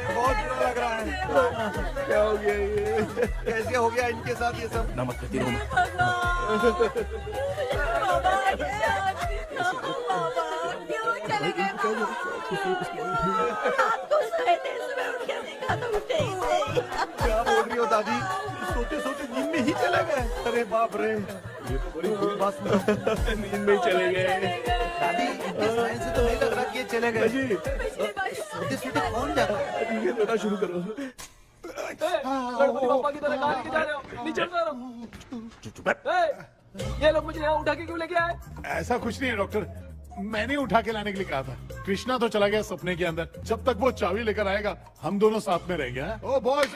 बहुत बुरा लग रहा है। क्या हो गया ये? कैसे हो गया इनके साथ ये सब? नमक करती रहो। क्या बोल रही हो दादी? सोते सोते नींद में ही चले गए? अरे बाप रे, ये तो बड़ी बुरी बात सुना। नींद में ही चले गए। दादी, इस लाइन से तो नहीं लग रहा कि ये चले गए। सोते सोते कौन जाता है? ये रोना शुरू करो। पापा की तरह कहाँ लेके जा रहे हो? नीचे उतारो। ये लोग मुझे यहाँ उठा के क्यों लेके आए? ऐसा कुछ नहीं है डॉक्टर, मैंने उठा के लाने के लिए कहा था। कृष्णा तो चला गया सपने के अंदर, जब तक वो चाबी लेकर आएगा हम दोनों साथ में रहेंगे। ओ बॉयज,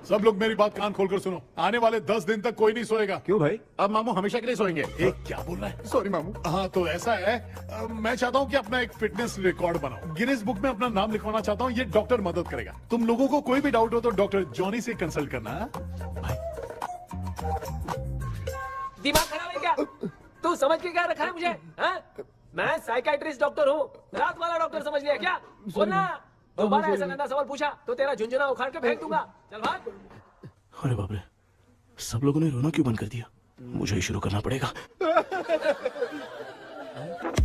सब लोग मेरी बात कान खोलकर सुनो। आने वाले 10 दिन तक कोई नहीं सोएगा। क्यों भाई? अब मामू हमेशा के लिए सोएंगे? क्या बोल रहा है? सॉरी मामू। हाँ तो ऐसा है, मैं चाहता हूँ कि अपना एक फिटनेस रिकॉर्ड बनाओ, गिनीज बुक में अपना नाम लिखवाना चाहता हूँ। ये डॉक्टर मदद करेगा। तुम लोगों को कोई भी डाउट हो तो डॉक्टर जॉनी से कंसल्ट करना। दिमाग खराब है क्या? तू समझ के क्या रखा है मुझे? हाँ? मैं साइकाइट्रिस्ट डॉक्टर हूँ, रात वाला डॉक्टर समझ लिया क्या? सुनना, दोबारा ऐसा गंदा सवाल पूछा तो तेरा झुंझुना उखाड़ के फेंक दूंगा। चल भाग। अरे बाप रे, सब लोगों ने रोना क्यों बंद कर दिया? मुझे ही शुरू करना पड़ेगा।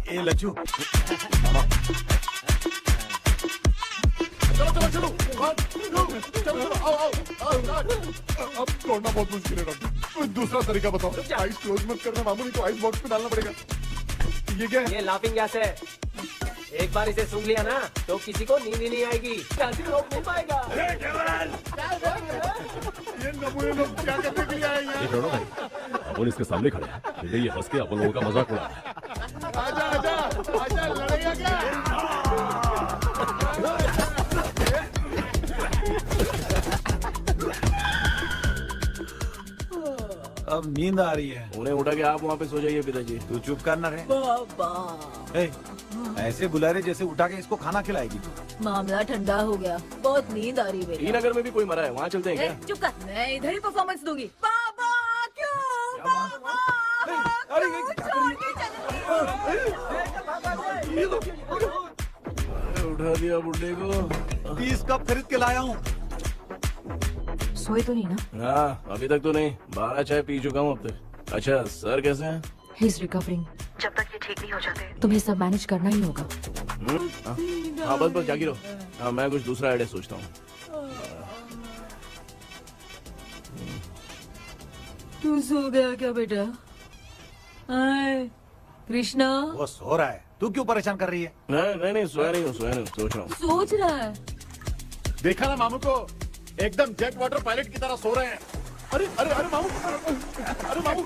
ए लज्जू, चलो चलो चलो चलो आओ आओ आओ। अब तोड़ना बहुत मुश्किल है डॉक्टर, कोई दूसरा तरीका बताओ। आइस क्लोज मत करना मामू, नहीं तो आइस बॉक्स में डालना पड़ेगा। ये क्या है? ये लाफिंग गैस है। एक बार इसे सूंघ लिया ना तो किसी को नींद ही नहीं आएगी, हंसी रोक नहीं पाएगा। ये नमूने लोग क्या करने के लिए आए हैं? छोड़ो भाई, अपन इसके सामने खड़े हैं, ये हंस के अपन लोगों का मजाक उड़ा रहा है। आजा आजा आजा, लड़ेगा क्या? अब नींद आ रही है। उन्हें उठा के आप वहाँ पे सो जाइए पिताजी। तू चुप करना रे। ऐसे बुला रहे जैसे उठा के इसको खाना खिलाएगी। मामला ठंडा हो गया, बहुत नींद आ रही है। नगर में भी कोई मरा है, वहाँ चलते हैं क्या? चुप कर, मैं इधर ही परफॉर्मेंस दूंगी। बाबा क्यों? बाबा उठा दिया बुड्ढे को। 20 कप खरीद के लाया हूँ। सोए तो नहीं ना? हाँ, अभी तक तो नहीं, 12 चाय पी चुका हूँ अब तक। अच्छा, सर कैसे हैं? He is recovering. जब तक ये ठीक नहीं हो जाते तुम्हें सब मैनेज करना ही होगा। हाँ बस बस जागी रहो। हाँ, मैं कुछ दूसरा आइडिया सोचता हूँ। तू सो गया क्या बेटा? कृष्णा, वो सो रहा है, तू क्यों परेशान कर रही है? नहीं नहीं, सोया नहीं हूँ, सोच रहा हूँ। सोच रहा है। देखा ना मामू को, एकदम जेट वाटर पायलट की तरह सो रहे हैं। अरे अरे अरे मामू, अरे मामू,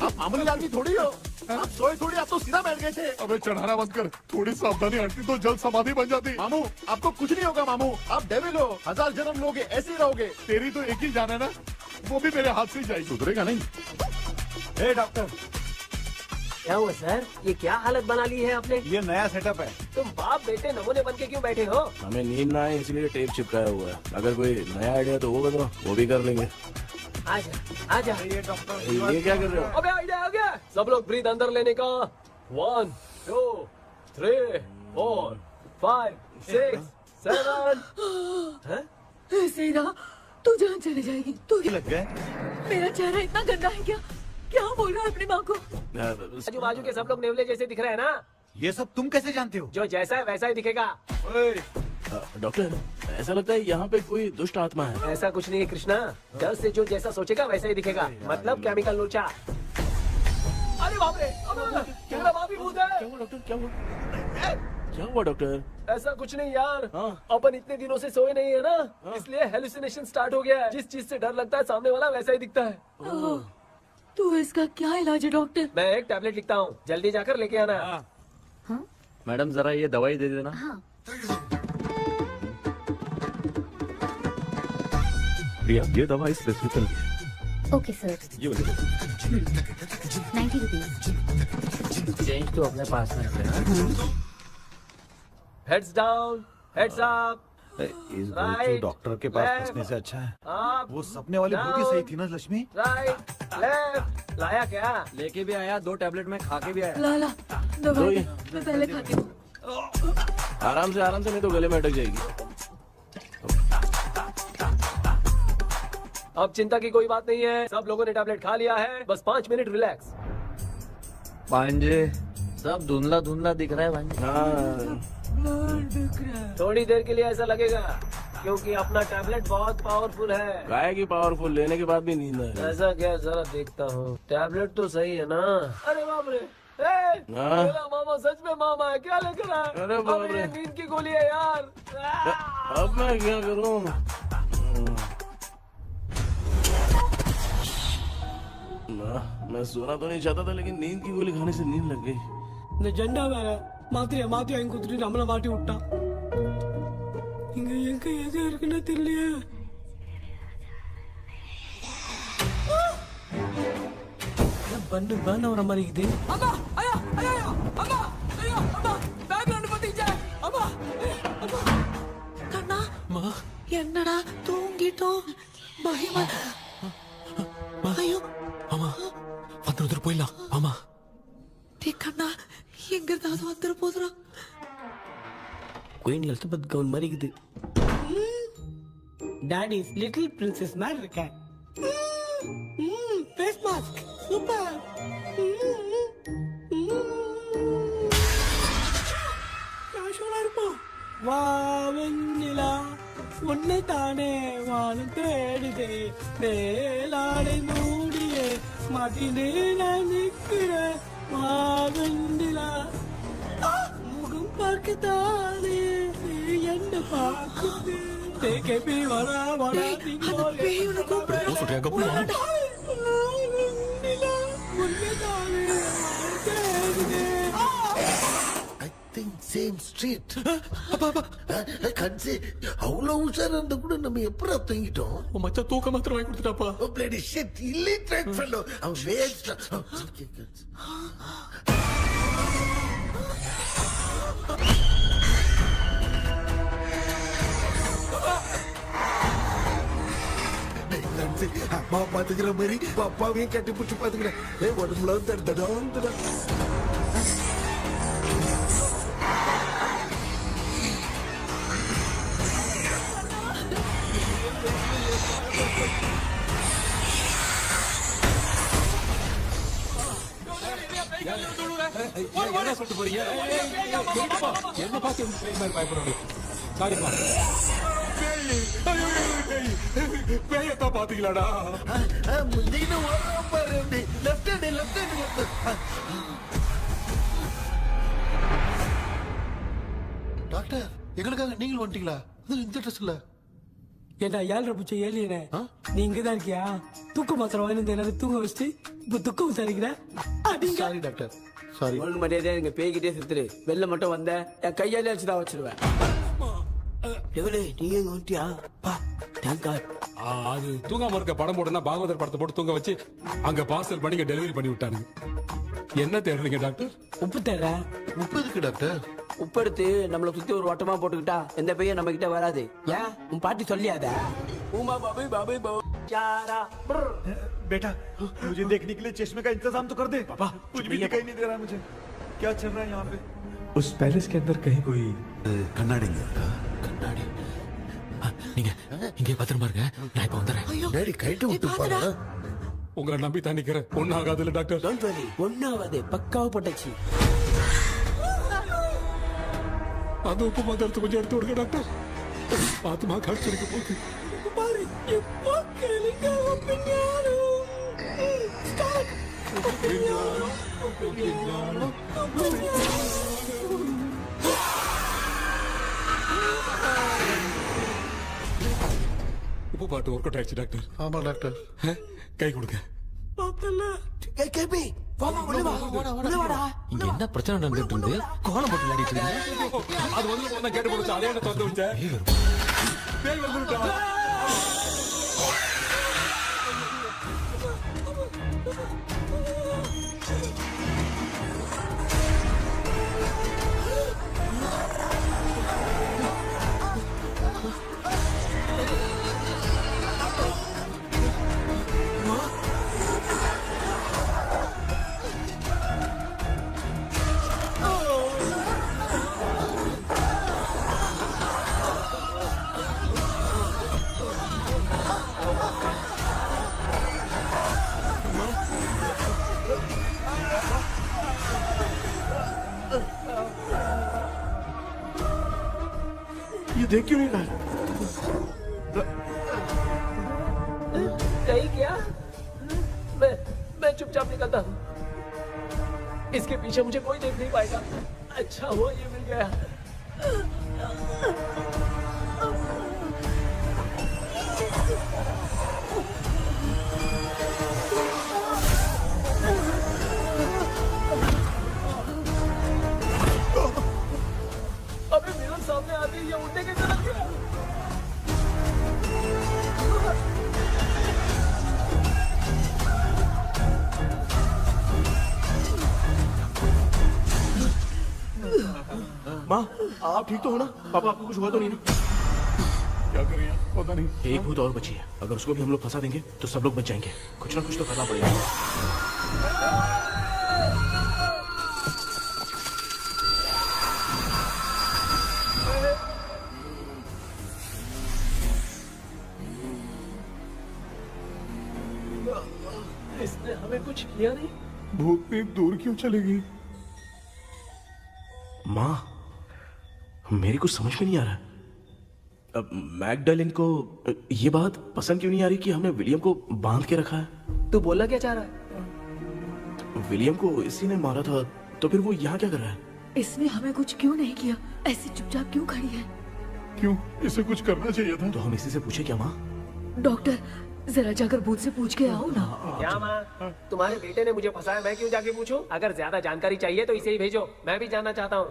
आप मामूली आदमी थोड़ी हो, आप सोए थोड़ी, आप तो सीधा बैठ गए थे। अबे चढ़ाना बंद कर, थोड़ी सावधानी हटती तो जल्द समाधि बन जाती। मामू आपको कुछ नहीं होगा मामू, आप डेविल हो, 1000 जन्म लोगे ऐसे ही रहोगे। तेरी तो एक ही जान है ना, वो भी मेरे हाथ से ही जाएगी। सुधरेगा नहीं। ए डॉक्टर, क्या हुआ सर? ये क्या हालत बना ली है आपने? ये नया सेटअप है। तुम बाप बेटे नमूने बन के क्यों बैठे हो? हमें नींद ना आए इसलिए टेप चिपकाया हुआ है। अगर कोई नया आइडिया तो वो बताओ, वो भी कर लेंगे। आजा आजा। ये डॉक्टर, ये क्या कर रहे हो? अबे आइडिया आ गया। सब लोग ब्रीथ अंदर लेने का। 1 2 3 4 5 6 7। ऐसे ना तू जान चली जाएगी। तू लग गए? मेरा चेहरा इतना गंदा है क्या? क्या बोल रहा है अपनी माँ को? आजू बाजू के सब लोग नेवले जैसे दिख रहे हैं ना? ये सब तुम कैसे जानते हो? जो जैसा है वैसा ही दिखेगा। डॉक्टर, ऐसा लगता है यहाँ पे कोई दुष्ट आत्मा है। ऐसा कुछ नहीं है कृष्णा, डर से जो जैसा सोचेगा वैसा ही दिखेगा, मतलब केमिकल लोचा। अरे बाप रे, मेरा बाप ही भूत है। क्या हुआ डॉक्टर, क्या हुआ? क्या हुआ डॉक्टर? ऐसा कुछ नहीं यार, अपन इतने दिनों से सोए नहीं है ना, इसलिए हेलुसिनेशन स्टार्ट हो गया है। जिस चीज से डर लगता है सामने वाला वैसा ही दिखता है। तो इसका क्या इलाज है डॉक्टर? मैं एक टैबलेट लिखता हूँ, जल्दी जाकर लेके आना। मैडम जरा ये दवाई दे देना। प्रिया, ये दवा इस प्रिस्क्रिप्शन की है। Okay sir. ये वाली 90 रुपीज। चेंज तो अपने पास में है। Heads down, heads up. इस भोचू डॉक्टर के पास फंसने से अच्छा है वो सपने वाली बूटी सही थी ना लक्ष्मी। Right left. लाया क्या? लेके भी आया, 2 टैबलेट में खा के भी आया। ला दवाई मैं पहले खाती हूँ। आराम से नहीं तो गले में अटक जाएगी। अब चिंता की कोई बात नहीं है, सब लोगों ने टैबलेट खा लिया है, बस 5 मिनट रिलैक्स। भांजे सब धुंधला धुंधला दिख रहा है भांजे। थोड़ी देर के लिए ऐसा लगेगा क्योंकि अपना टैबलेट बहुत पावरफुल है। गाय की पावरफुल लेने के बाद भी नींद है। ऐसा क्या, जरा देखता हूँ। टैबलेट तो सही है ना? अरे बाप रे, मेरा मामा सच में मामा है, क्या लेकर आया? अरे बाप रे, नींद की गोली है यार। अब मैं क्या करूँ? मैं सोना तो नहीं चाहता था, लेकिन नींद की गोली खाने से नींद लग गई। நிஜண்டா வேற மாத்திரையா வாங்கி கொடுத்துட்டு நம்மள மாட்டி விட்டான். இங்க எங்க எது இருக்குன்னு தெரியலையே. பண்டு பர்ன் ஆகிற மாதிரி இருக்குது. அம்மா ஐயா ஐயா அம்மா ஐயா அம்மா பேக்ரவுண்ட் பத்திச்சே அம்மா அம்மா கண்ணா மா என்னடா தூங்கிட்டோம் பயமா ஐயோ அம்மா வந்துரு போயிடலாம் அம்மா. கண்ணா எங்க இருந்தாவது வந்துரு போதுரா. குயின் எலிசபெத் கவுன் மாதிரி இருக்குது. டாடி லிட்டில் பிரின்சஸ் மாதிரி இருக்கேன். Face mask super. காஷோலா இருப்போம். வா வெண்ணிலா உன்னை தானே வானம் தேடுதே மேலாடை மூடியே மாட்டினே நான் நிற்கிறேன். வா வெண்ணிலா முகம் பார்க்கத்தானே என்ன பார்க்குது. தேக்கே வரா வரா நீங்க கூப்பிடுறேன். சேம் ஸ்ட்ரீட் கன்சி அவ்வளவு உஷாரா இருந்தா கூட நம்ம எப்படா தூங்கிட்டோம். மச்சா தூக்க மாத்திரம் வாங்கி கொடுத்துட்டாப்பா. பிளடி ஷிட் இல்லிட்ரேட் ஃபெல்லோ அவன் வேஸ்ட். அம்மா பாத்துக்கிற மாதிரி அப்பாவையும் கட்டி பிடிச்சி பாத்துக்கிறேன். உடம்புல தடா என்ன சொல்லிட்டு போறீங்க? என்ன பார்த்து பயப்படுறீங்க? சாரிப்பா. பேயத்தான் பாத்தீங்களாடா? டாக்டர் எங்களுக்காக நீங்கள் வந்துட்டீங்களா? இந்த ட்ரெஸ் இல்ல ஏண்டா 7 பூச்சை ஏலியனே, நீ இங்கதான் இருக்கியா? தூக்க மாத்திரம் வாங்கி எல்லாரும் தூங்க வச்சுட்டு இப்ப துக்கம் விசாரிக்கிற. Sorry doctor sorry. ஒழுங்கு மரியாதையா நீங்க பேய்கிட்டே செத்துரு. வெளில மட்டும் வந்த என் கையாலே வச்சுதான் வச்சிருவேன். எவ்வளவு நீங்க எங்க வந்துட்டியா? அது தூங்காம இருக்க படம் போடுனா பாகவதர் படத்தை போட்டு தூங்க வச்சு அங்க பார்சல் பண்ணி டெலிவரி பண்ணி விட்டானுங்க. என்ன தேடுறீங்க டாக்டர்? உப்பு தேடுற. உப்பு இருக்கு டாக்டர். உப்பு எடுத்து நம்மள சுத்தி ஒரு வட்டமா போட்டுக்கிட்டா எந்த பையன் நம்ம கிட்ட வராது. ஏன் உன் பாட்டி சொல்லியாத? உமா பாபு பாபு பாபு चारा बेटा मुझे देखने के लिए चश्मे का इंतजाम तो कर दे। पापा कुछ भी दिखाई नहीं दे रहा है मुझे, क्या चल रहा है यहाँ पे? उस पैलेस के अंदर कहीं कोई கண்ணாடி கண்ணாடி நீங்க இங்கே பத்திரமா இருங்க, நான் இப்ப வந்துடுறேன். டேடி கைட்டு விட்டு பாரு. உங்களை நம்பி தான் நிக்கிறேன். ஒன்னாகாதுல டாக்டர்? டோன்ட் வரி, ஒன்னாவது பக்காவா போட்டாச்சு. அந்த உப்பு மாத்திரத்தை கொஞ்சம் எடுத்து விடுங்க டாக்டர். பாத்துமா கடிச்சிருக்க போகுது. பாரு இப்போ கேளுங்க. உப்பு பாட்டு ஒர்க் அவுட் ஆயிடுச்சு டாக்டர். ஆமா டாக்டர். கை கொடுங்க. இங்க என்ன பிரச்சனை நடந்துட்டு இருந்து கோலம் போட்டு விளையாடிட்டு இருக்கீங்க? அது வந்து கேட்டு போச்சு. அதே என்ன திறந்து வச்சேன். பேய் வந்துட்டா. ये देख क्यों नहीं रहा है? नहीं क्या? मैं चुपचाप निकलता हूँ। इसके पीछे मुझे कोई देख नहीं पाएगा। अच्छा हुआ ये मिल गया। अबे मेरे सामने आते ही ये उड़ने के तरफ गया। माँ, आप ठीक तो हो ना? पापा आपको कुछ हुआ तो नहीं ना? क्या करें यार, पता नहीं। एक भूत और बची है, अगर उसको भी हम लोग फंसा देंगे तो सब लोग बच जाएंगे। कुछ ना कुछ तो करना पड़ेगा। इसने हमें कुछ किया नहीं। भूतनी दूर क्यों चली गई? माँ, मेरी कुछ समझ में नहीं आ रहा। अब मैगडालिन को ये बात पसंद क्यों नहीं आ रही कि हमने विलियम को बांध के रखा है? तू बोलना क्या चाह रहा है? विलियम को इसी ने मारा था, तो फिर वो यहाँ क्या कर रहा है? इसने हमें कुछ क्यों नहीं किया? ऐसे चुपचाप क्यों खड़ी है? क्यों? इसे कुछ करना चाहिए था। तो हम इसी से पूछे क्या माँ? डॉक्टर, जरा जाकर भूत से पूछ के आओ ना। क्या माँ? तुम्हारे बेटे ने मुझे फंसाया, मैं क्यों जाके पूछूं? अगर ज्यादा जानकारी चाहिए तो इसे ही भेजो, मैं भी जानना चाहता हूँ।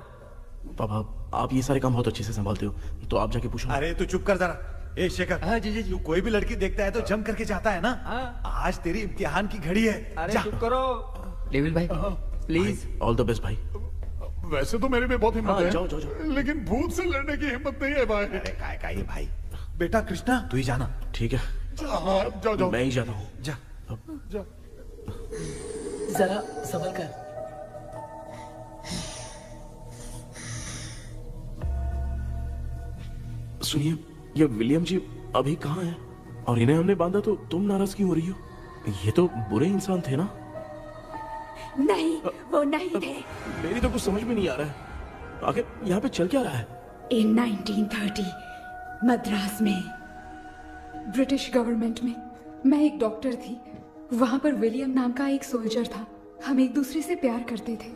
पापा, आप ये सारे काम बहुत अच्छे से संभालते हो, तो आप जाके पूछो। अरे तू चुप कर जरा। ए शेखर, हाँ जी जी जी। तू कोई भी लड़की देखता है तो जम करके जाता है ना? आज तेरी इम्तिहान की घड़ी है। अरे चुप करो। लेविल भाई प्लीज। ऑल द बेस्ट भाई। वैसे तो मेरे में बहुत हिम्मत है, जाओ, जाओ, जाओ। लेकिन भूत से लड़ने की हिम्मत नहीं है भाई। अरे काय का ये भाई। बेटा कृष्णा, तू ही जाना। ठीक है, हाँ, जाओ जाओ। मैं ही जाता हूँ। जा जा। जरा संभल कर। सुनिए, ये विलियम जी अभी कहाँ हैं? और इन्हें हमने बांधा तो तुम नाराज क्यों हो रही हो? ये तो बुरे इंसान थे ना? नहीं, वो नहीं थे। मेरी तो कुछ समझ में नहीं आ रहा है। आखिर यहाँ पे चल क्या रहा है? इन 1930 मद्रास में ब्रिटिश गवर्नमेंट में मैं एक डॉक्टर थी। वहां पर विलियम नाम का एक सोल्जर था। हम एक दूसरे से प्यार करते थे।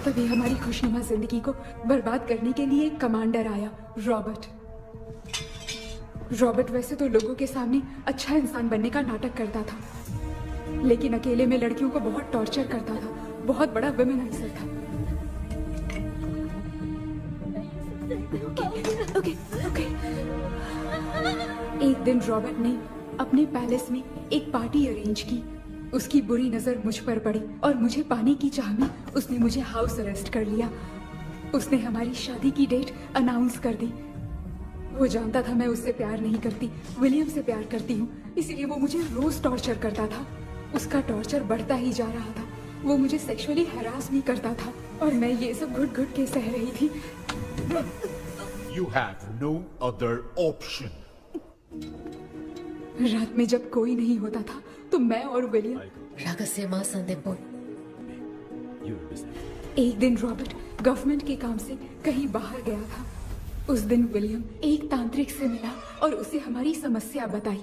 तभी हमारी खुशनुमा जिंदगी को बर्बाद करने के लिए एक कमांडर आया, रॉबर्ट। रॉबर्ट वैसे तो लोगों के सामने अच्छा इंसान बनने का नाटक करता था, लेकिन अकेले में लड़कियों को बहुत टॉर्चर करता था। बहुत बड़ा वुमेनाइजर था। ओके। एक दिन रॉबर्ट ने अपने पैलेस में एक पार्टी अरेंज की। उसकी बुरी नजर मुझ पर पड़ी और मुझे पाने की चाह में उसने मुझे हाउस अरेस्ट कर लिया। उसने हमारी शादी की डेट अनाउंस कर दी। वो जानता था मैं उससे प्यार नहीं करती, विलियम से प्यार करती हूँ, इसीलिए वो मुझे रोज टॉर्चर करता था। उसका टॉर्चर बढ़ता ही जा रहा था। वो मुझे सेक्सुअली हैरास भी करता था और मैं ये सब घुट घुट के सह रही थी। You have no other option. रात में जब कोई नहीं होता था तो मैं और विलियम रहस्यमा संदेपुर। एक दिन रॉबर्ट गवर्नमेंट के काम से कहीं बाहर गया था। उस दिन विलियम एक तांत्रिक से मिला और उसे हमारी समस्या बताई।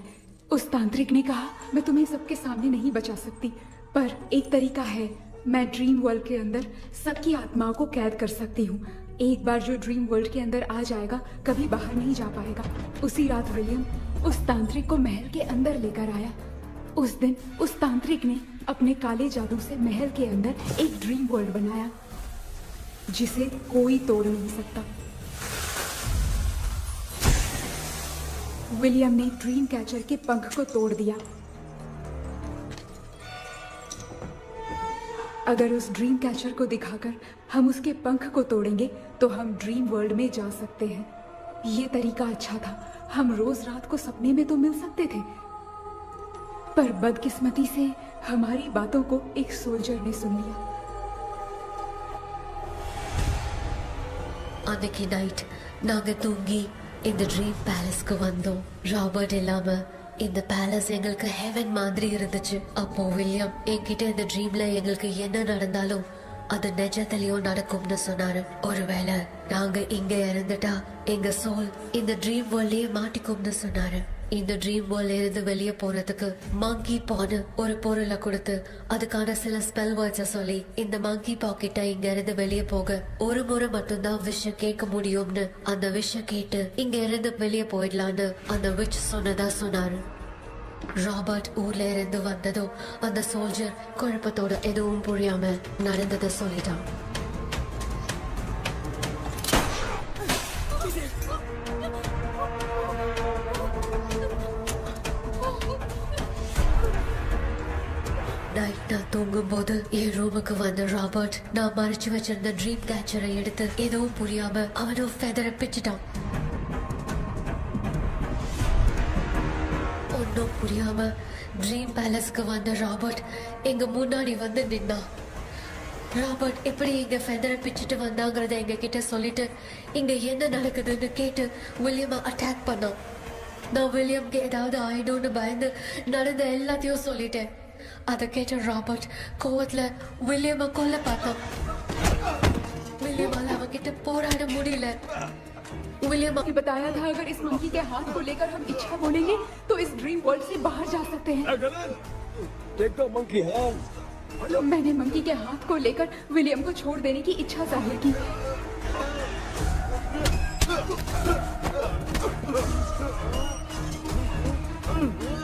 उस तांत्रिक ने कहा, मैं तुम्हें सबके सामने नहीं बचा सकती, पर एक तरीका है। मैं ड्रीम वर्ल्ड के अंदर सबकी आत्माओं को कैद कर सकती हूँ। एक बार जो ड्रीम वर्ल्ड के अंदर आ जाएगा कभी बाहर नहीं जा पाएगा। उसी रात विलियम उस तांत्रिक को महल के अंदर लेकर आया। उस दिन उस तांत्रिक ने अपने काले जादू से महल के अंदर एक ड्रीम वर्ल्ड बनाया जिसे कोई तोड़ नहीं सकता। विलियम ने ड्रीम कैचर के पंख को तोड़ दिया। अगर उस ड्रीम कैचर को दिखाकर हम उसके पंख को तोड़ेंगे तो हम ड्रीम वर्ल्ड में जा सकते हैं। ये तरीका अच्छा था, हम रोज रात को सपने में तो मिल सकते थे, पर बदकिस्मती से हमारी बातों को एक सोल्जर ने सुन लिया। அன்னைக்கு நைட் நாங்க தூங்கி இந்த ட்ரீம் பேலஸ்க்கு வந்தோம். ராபர்ட் இல்லாம இந்த பேலஸ் எங்களுக்கு ஹெவன் மாதிரி இருந்துச்சு. அப்போ வில்லியம் என்கிட்ட இந்த ட்ரீம்ல எங்களுக்கு என்ன நடந்தாலும் அது நிஜத்திலயும் நடக்கும்னு சொன்னாரு. ஒருவேளை நாங்க இங்க இறந்துட்டா எங்க சோல் இந்த ட்ரீம் வேர்ல்ட்லயே மாட்டிக்கும்னு சொன்னாரு. இந்த ட்ரீம் வேர்ல்ட்ல இருந்து வெளியே போறதுக்கு மங்கி பான்னு ஒரு பொருளை கொடுத்து அதுக்கான சில ஸ்பெல் வேர்ட்ஸை சொல்லி இந்த மங்கி பாக்கெட்டை இங்க இருந்து வெளியே போக ஒரு முறை மட்டும்தான் விஷயம் கேட்க முடியும்னு அந்த விஷயம் கேட்டு இங்க இருந்து வெளியே போயிடலான்னு அந்த விச் சொன்னதா சொன்னாரு. ராபர்ட் ஊர்ல இருந்து வந்ததும் அந்த சோல்ஜர் குழப்பத்தோட எதுவும் புரியாம நடந்ததை சொல்லிட்டான். நைட் நான் தூங்கும் போது என் ரூமுக்கு வந்த ராபர்ட் நான் மறைச்சு வச்சிருந்த ட்ரீம் கேச்சரை எடுத்து எதுவும் புரியாம அவனும் ஃபெதரை பிச்சுட்டான். ஒன்னும் புரியாம ட்ரீம் பேலஸ்க்கு வந்த ராபர்ட் எங்க முன்னாடி வந்து நின்னான். ராபர்ட் எப்படி இங்க ஃபெதரை பிச்சுட்டு வந்தாங்கிறத எங்க கிட்ட சொல்லிட்டு இங்க என்ன நடக்குதுன்னு கேட்டு வில்லியமை அட்டாக் பண்ணான். நான் வில்லியம்க்கு ஏதாவது ஆயிடும்னு பயந்து நடந்த எல்லாத்தையும் சொல்லிட்டேன். அதை கேட்ட ராபர்ட் கோவத்துல வில்லியமை கொல்ல பார்த்தான். வில்லியமால அவன்கிட்ட போராட முடியல. विलियम ने बताया था अगर इस मंकी के हाथ को लेकर हम इच्छा बोलेंगे तो इस ड्रीम वर्ल्ड से बाहर जा सकते हैं। मैंने मंकी के हाथ को लेकर विलियम को छोड़ देने की इच्छा जाहिर की।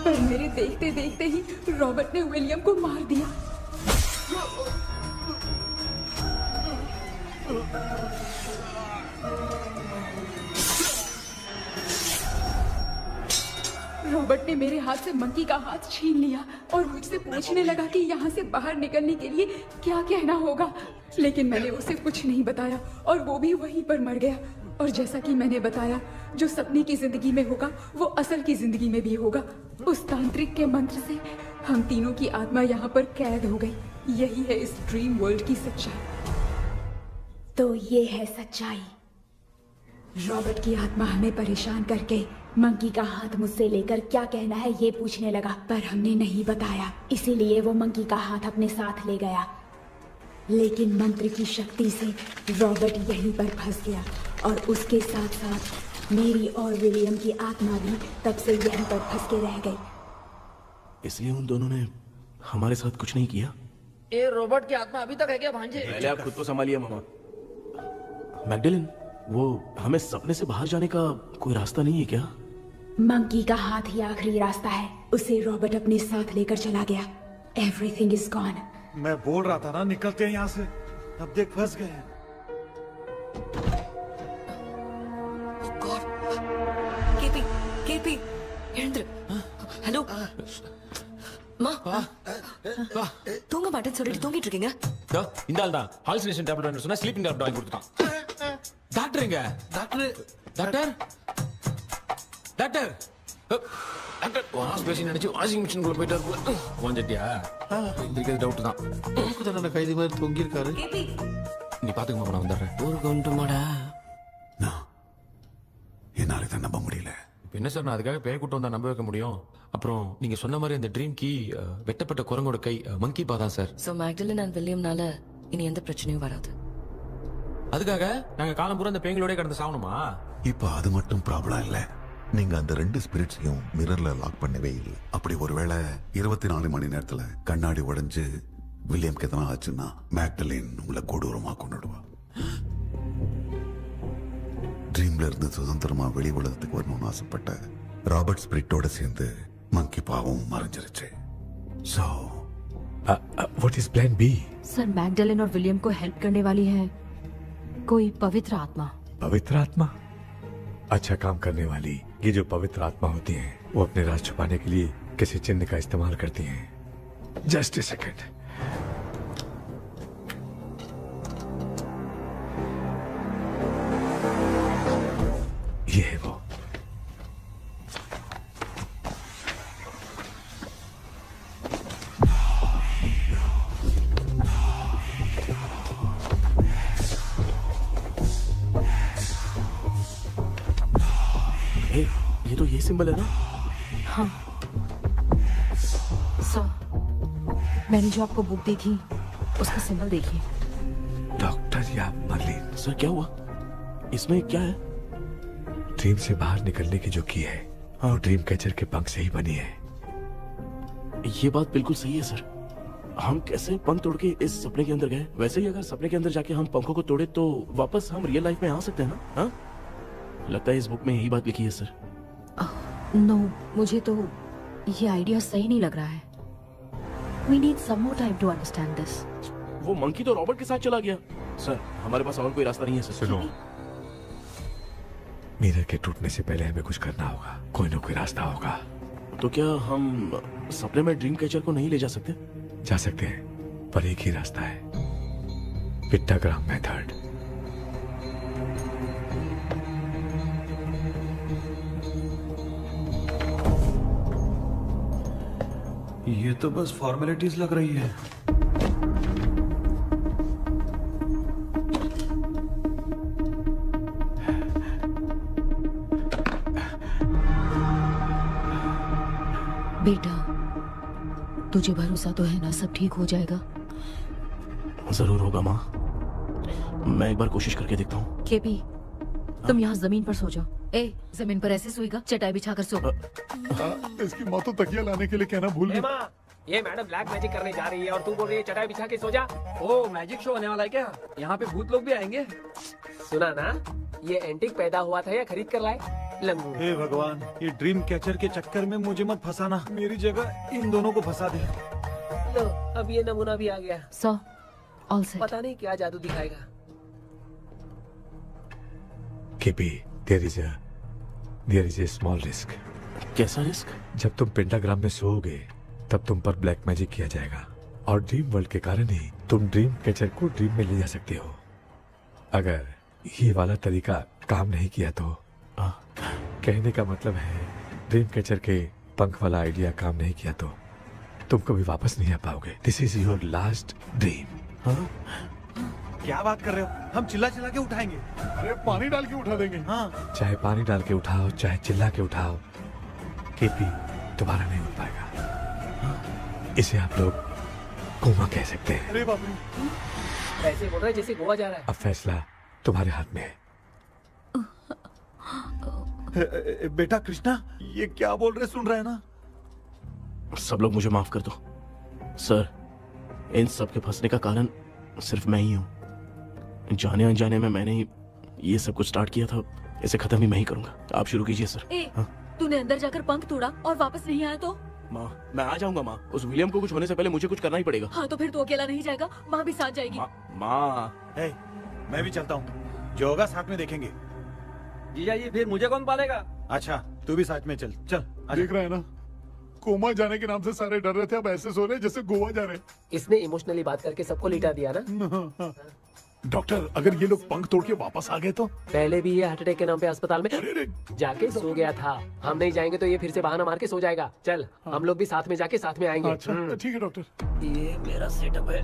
पर मेरे देखते देखते ही रॉबर्ट ने विलियम को मार दिया। रॉबर्ट ने मेरे हाथ से मंकी का हाथ छीन लिया और मुझसे पूछने लगा कि यहाँ से बाहर निकलने के लिए क्या कहना होगा, लेकिन मैंने उसे कुछ नहीं बताया और वो भी वहीं पर मर गया। और जैसा कि मैंने बताया, जो सपने की जिंदगी में होगा वो असल की जिंदगी में भी होगा। उस तांत्रिक के मंत्र से हम तीनों की आत्मा यहाँ पर कैद हो गई। यही है इस ड्रीम वर्ल्ड की सच्चाई। तो ये है सच्चाई। रॉबर्ट की आत्मा हमें परेशान करके मंकी का हाथ मुझसे लेकर क्या कहना है ये पूछने लगा, पर हमने नहीं बताया, इसीलिए वो मंकी का हाथ अपने साथ ले गया। लेकिन मंत्र की शक्ति से रॉबर्ट यहीं पर फंस गया और उसके साथ साथ मेरी और विलियम की आत्मा भी तब से यहीं पर फंस के रह गई। इसलिए उन दोनों ने हमारे साथ कुछ नहीं किया। ये रॉबर्ट की आत्मा अभी तक है क्या भांजे? पहले आप खुद को संभालिए मामा। मैगडेलिन, वो हमें सपने से बाहर जाने का कोई रास्ता नहीं है क्या? मंकी का हाथ ही आखिरी रास्ता है। उसे रॉबर्ट अपने साथ लेकर चला गया। Everything is gone. मैं बोल रहा था ना निकलते हैं यहाँ से, अब देख फंस गए। கேபி கேபி எழுந்துரு. ஹலோ மா, தூங்க மாட்டேன்னு சொல்லிட்டு தூங்கிட்டு இருக்கீங்க. இந்த ஆள் தான் ஹாலுசினேஷன் டேப்லெட் வாங்கி சொன்னா ஸ்லீப்பிங் டேப்லெட் வாங்கி கொடுத்துட்டான். டாக்டர் எங்க? Doctor doctor doctor doctor wash basin நினைச்சு வாஷிங் மிஷின் குள்ள போயிட்டாரு. வாஞ்சிட்டியா? இதுக்கு டவுட் தான். உங்களுக்கு தான கைதி மாதிரி தொங்கி இருக்காரு. நீ பாத்துக்க மாமா, நான் வந்துடுறேன். ஊருக்கு வந்துமாடா. என்னால இதை நம்ப முடியல. இப்போ என்ன சார், நான் அதுக்காக பேய் கூட்டம் வந்தா நம்ப வைக்க முடியும்? அப்புறம் நீங்க சொன்ன மாதிரி அந்த ட்ரீம் கீ வெட்டப்பட்ட குரங்கோட கை மங்கி பா தான் சார். சோ மேக்டலின் அண்ட் வில்லியம்னால இனி எந்த பிரச்சனையும் வராது. அதுக்காக நாங்க காலம் பூரா அந்த பேய்களோட கடந்து சாவணுமா? இப்ப அது மட்டும் ப்ராப்ளம் இல்ல, நீங்க அந்த ரெண்டு ஸ்பிரிட்ஸையும் மிரர்ல லாக் பண்ணவே இல்லை. அப்படி ஒருவேளை 24 மணி நேரத்துல கண்ணாடி உடைஞ்சு வில்லியம்க்கு எதனா ஆச்சுன்னா மேக்டலின் உங்களை கொடூரமா கொண்டுடுவா. ட்ரீம்ல இருந்து சுதந்திரமா வெளி உலகத்துக்கு வரணும்னு ஆசைப்பட்ட ராபர்ட் ஸ்பிரிட்டோட சேர்ந்து மங்கி பாவும் மறைஞ்சிருச்சு. So what is plan B? Sir Magdalene और विलियम को हेल्प करने वाली है कोई पवित्र आत्मा। पवित्र आत्मा? अच्छा काम करने वाली ये जो पवित्र आत्मा होती हैं, वो अपने राज छुपाने के लिए किसी चिन्ह का इस्तेमाल करती हैं। Just a second. है वो। ये तो ये सिंबल है ना? हाँ। मैंने जो आपको बुक दी थी उसका सिंबल देखिए। डॉक्टर या मर्लिन। सर क्या हुआ? इसमें क्या है? ड्रीम से बाहर निकलने की जो की है वो ड्रीम कैचर के पंख से ही बनी है। ये बात बिल्कुल सही है सर। हम कैसे पंख तोड़ के इस सपने के अंदर गए, वैसे ही अगर सपने के अंदर जाके हम पंखों को तोड़े तो वापस हम रियल लाइफ में आ सकते हैं ना? हाँ? लगता है इस बुक में यही बात लिखी है सर। नो, मुझे तो ये आइडिया सही नहीं लग रहा है। We need some more time to understand this. वो मंकी तो रॉबर्ट के साथ चला गया। सर हमारे पास और कोई रास्ता नहीं है सर। सुनो, मिरर के टूटने से पहले हमें कुछ करना होगा। कोई ना कोई रास्ता होगा। तो क्या हम सपने में ड्रीम कैचर को नहीं ले जा सकते? जा सकते हैं, पर एक ही रास्ता है, पिट्टाग्राम मेथड। ये तो बस फॉर्मेलिटीज लग रही है। बेटा, तुझे भरोसा तो है ना सब ठीक हो जाएगा? जरूर होगा माँ, मैं एक बार कोशिश करके देखता हूँ। केपी, तुम यहाँ जमीन पर सो जाओ। ए, जमीन पर ऐसे सोएगा? चटाई बिछाकर सो। इसकी माँ तो तकिया लाने के लिए कहना भूल गई। माँ, ये मैडम ब्लैक मैजिक करने जा रही है और तू बोल रही है चटाई बिछा के सो जा। ओ, मैजिक शो होने वाला है क्या? यहाँ पे भूत लोग भी आएंगे। सुना ना, ये एंटीक पैदा हुआ था या खरीद कर लाए? लंगू। हे भगवान, ये ड्रीम कैचर के चक्कर में मुझे मत फंसाना। मेरी जगह इन दोनों को फंसा दे। लो, अब ये नमूना भी आ गया। सो, ऑल सेट। पता नहीं क्या जादू दिखाएगा। KP, there is a small risk। कैसा रिस्क? जब तुम पेंटाग्राम में सोओगे तब तुम पर ब्लैक मैजिक किया जाएगा और ड्रीम वर्ल्ड के कारण ही तुम ड्रीम कैचर को ड्रीम में ले जा सकते हो। अगर ये वाला तरीका काम नहीं किया तो कहने का मतलब है ड्रीम कैचर के पंख वाला आइडिया काम नहीं किया तो तुम कभी वापस नहीं आ पाओगे। This is your last dream. क्या बात कर रहे हो? हम चिल्ला चिल्ला के उठाएंगे। अरे पानी डाल के उठा देंगे। हाँ। चाहे पानी डाल के उठाओ, चाहे चिल्ला के उठाओ, केपी दोबारा नहीं उठ पाएगा। इसे आप लोग कोमा कह सकते हैं। अरे बाप रे, ऐसे बोल रहा है जैसे गोवा जा रहा है। अब फैसला तुम्हारे हाथ में है। बेटा कृष्णा, ये क्या बोल रहे, सुन रहे हैं ना? सब लोग मुझे माफ कर दो सर। इन सब के फंसने का कारण सिर्फ मैं ही हूँ। जाने अनजाने में मैंने ही ये सब कुछ स्टार्ट किया था, इसे खत्म भी मैं ही करूंगा। आप शुरू कीजिए सर। तूने अंदर जाकर पंख तोड़ा और वापस नहीं आया तो? माँ, मैं आ जाऊंगा माँ। उस विलियम को कुछ होने से पहले मुझे कुछ करना ही पड़ेगा। हाँ तो फिर तू अकेला नहीं जाएगा, माँ भी साथ जाएगी। माँ, मैं भी चलता हूँ, जो होगा साथ में देखेंगे। जीजा जी, फिर मुझे कौन पालेगा? अच्छा, तू भी साथ में चल। चल देख रहा है ना, कोमा जाने के नाम से सारे डर रहे थे, अब ऐसे सो रहे जैसे गोवा जा रहे। इसने इमोशनली बात करके सबको लिटा दिया ना। डॉक्टर, अगर ये लोग पंख तोड़ के वापस आ गए तो? पहले भी ये हार्ट अटैक के नाम पे अस्पताल में जाके सो गया था। हम नहीं जाएंगे तो ये फिर से बहाना मार के सो जाएगा। चल, हम लोग भी साथ में जाके साथ में आएंगे। अच्छा, ठीक है डॉक्टर। ये मेरा सेटअप है,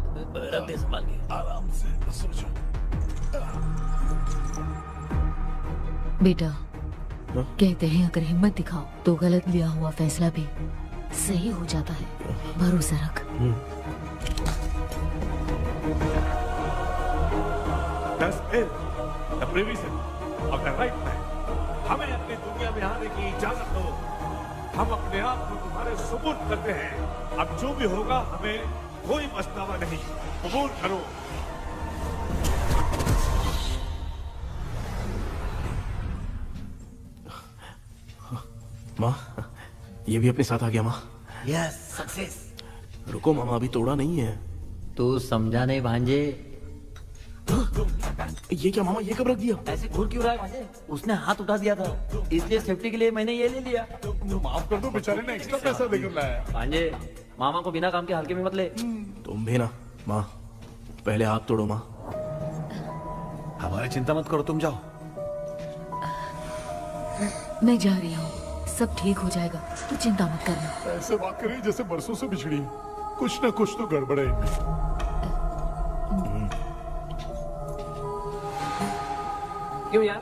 रख दे संभाल के। आराम से सो जाओ। बेटा, कहते हैं अगर हिम्मत दिखाओ तो गलत लिया हुआ फैसला भी सही हो जाता है। भरोसा रख। हमें अपनी दुनिया में आने की इजाजत दो। हम अपने आप को तुम्हारे सुपुर्द करते हैं। अब जो भी होगा हमें कोई पछतावा नहीं। कबूल करो। माँ, ये भी अपने साथ आ गया। माँ, यस, सक्सेस। रुको मामा, अभी तोड़ा नहीं है। तू समझा नहीं भांजे। ये क्या मामा, ये कब रख दिया? ऐसे घूर क्यों रहा है भांजे? उसने हाथ उठा दिया था, इसलिए सेफ्टी के लिए मैंने ये ले लिया। माफ कर दो, बेचारे ने एक्स्ट्रा पैसा देकर लाया। भांजे, मामा को बिना काम के हल्के में मत ले। तुम भी ना। माँ, पहले हाथ तोड़ो। माँ, हमारी चिंता मत करो, तुम जाओ। मैं जा रही हूँ, सब ठीक हो जाएगा, तू चिंता मत करना। ऐसे बात कर रही जैसे बरसों से बिछड़ी। कुछ ना कुछ तो गड़बड़ है इनमें। क्यों यार,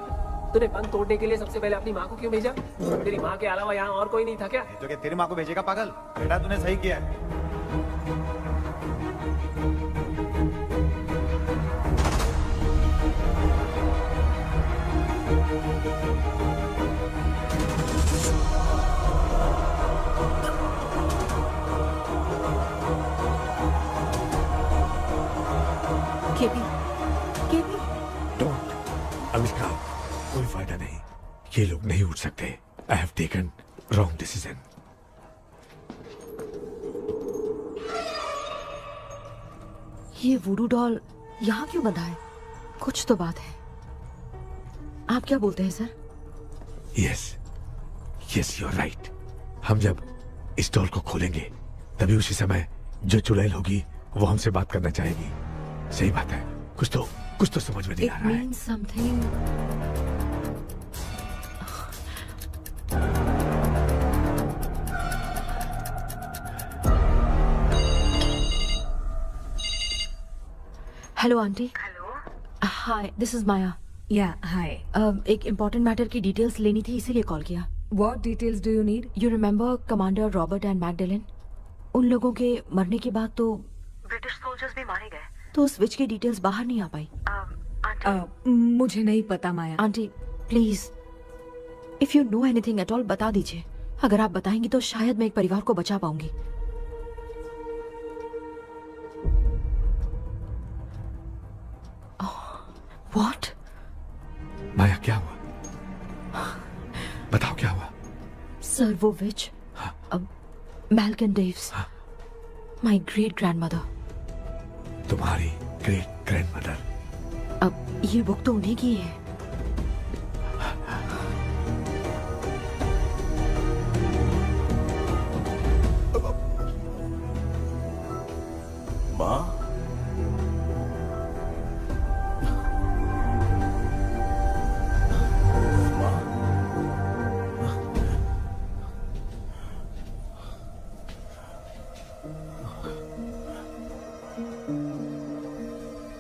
तूने बंद तोड़ने के लिए सबसे पहले अपनी माँ को क्यों भेजा? तेरी माँ के अलावा यहाँ और कोई नहीं था क्या? तो क्या तेरी माँ को भेजेगा पागल? बेटा तूने सही किया है। KP, KP. डोंट, अनुष्का, कोई फायदा नहीं। ये लोग नहीं उठ सकते। I have taken wrong decision. ये वुडू डॉल यहाँ क्यों बंधा है? कुछ तो बात है। आप क्या बोलते हैं sir? Yes, yes, you are right. हम जब इस डॉल को खोलेंगे तभी उसी समय जो चुड़ैल होगी वो हमसे बात करना चाहेगी। सही बात है। कुछ तो समझ में नहीं आ रहा है। It means something. Hello aunty. Hello. Hi, this is Maya. Yeah hi. एक इम्पोर्टेंट मैटर की डिटेल्स लेनी थी, इसीलिए कॉल किया। What details do you need? You remember commander Robert and Magdalene? उन लोगों के मरने के बाद तो ब्रिटिश सोल्जर्स भी मारे गए। तो स्विच की डिटेल्स बाहर नहीं आ पाई। मुझे नहीं पता Maya. Aunty please, if you know anything at all बता दीजिए। अगर आप बताएंगी तो शायद मैं एक परिवार को बचा पाऊंगी। व्हाट? माया क्या हुआ? बताओ क्या हुआ? सर वो विच, मैल्कन डेव्स, माय ग्रेट ग्रैंडमदर। तुम्हारी ग्रेट ग्रैंडमदर? अब ये बुक तो उन्हीं की है। माँ?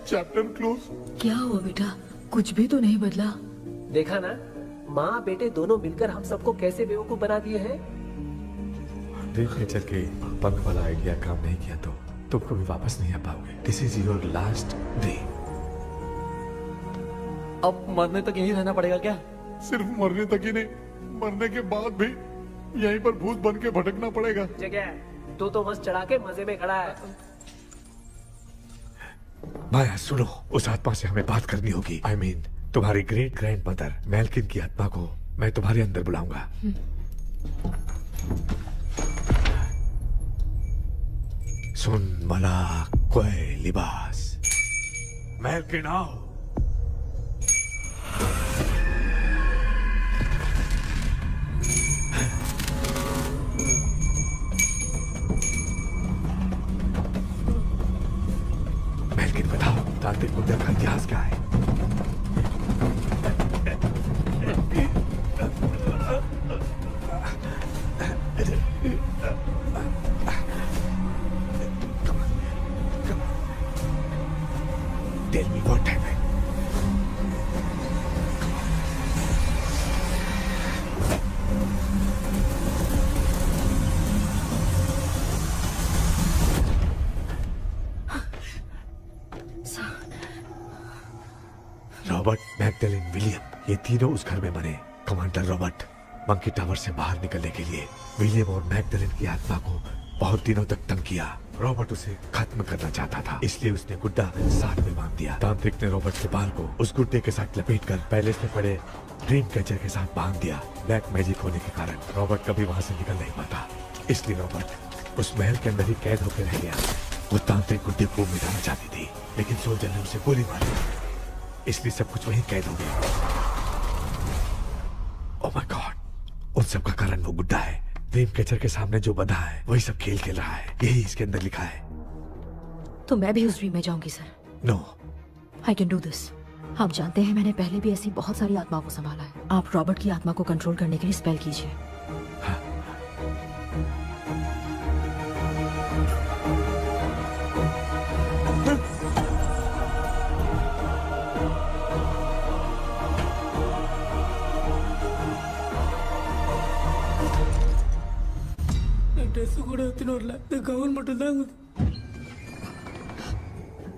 Chapter close. क्या हुआ बेटा? कुछ भी तो नहीं बदला। देखा ना, माँ बेटे दोनों मिलकर हम सबको कैसे बेवकूफ बना दिए हैं। ड्रीम कैचर के पंख वाला आइडिया काम नहीं किया तो तुम कभी वापस नहीं आ पाओगे। This is your last dream. अब मरने तक यहीं रहना पड़ेगा क्या? सिर्फ मरने तक ही नहीं, मरने के बाद भी यहीं पर भूत बन के भटकना पड़ेगा। जगह तो मस्त चढ़ा के मजे में खड़ा है। माया सुनो, उस आत्मा से हमें बात करनी होगी। I mean, तुम्हारी ग्रेट ग्रैंड मदर मैल्किन की आत्मा को मैं तुम्हारे अंदर बुलाऊंगा। सुन मला कोई लिबास, मैल्किन आओ। मैल्किन बताओ, तांत्रिक मुद्रा का इतिहास क्या है? Tell me what happened. Robert, Magdalene, William, ये तीनों उस घर में मरे। कमांडर रॉबर्ट मंकी टावर से बाहर निकलने के लिए विलियम और मैगडेलिन की आत्मा को बहुत दिनों तक तंग किया। रॉबर्ट उसे खत्म करना चाहता था, इसलिए उसने गुड्डा साथ में बांध दिया। तांत्रिक ने रॉबर्ट के बाल को उस गुड्डे के साथ लपेटकर पैलेस में पड़े ड्रीम कैचर के साथ बांध दिया। ब्लैक मैजिक होने के कारण रॉबर्ट कभी वहां से निकल नहीं पाता, इसलिए रॉबर्ट उस महल के अंदर ही कैद होकर रह गया। वो तांत्रिक गुड्डे को मिटाना चाहती थी, लेकिन सोल्जर ने उसे गोली मारी, इसलिए सब कुछ वहीं कैद हो गया। ओह माय गॉड, उन सब का कारण वो गुड्डा है। ड्रीम कैचर के सामने जो बंधा है वही सब खेल खेल रहा है, यही इसके अंदर लिखा है। तो मैं भी उस ड्रीम में जाऊंगी sir. No, I can do this. आप जानते हैं मैंने पहले भी ऐसी बहुत सारी आत्माओं को संभाला है। आप रॉबर्ट की आत्मा को कंट्रोल करने के लिए स्पेल कीजिए।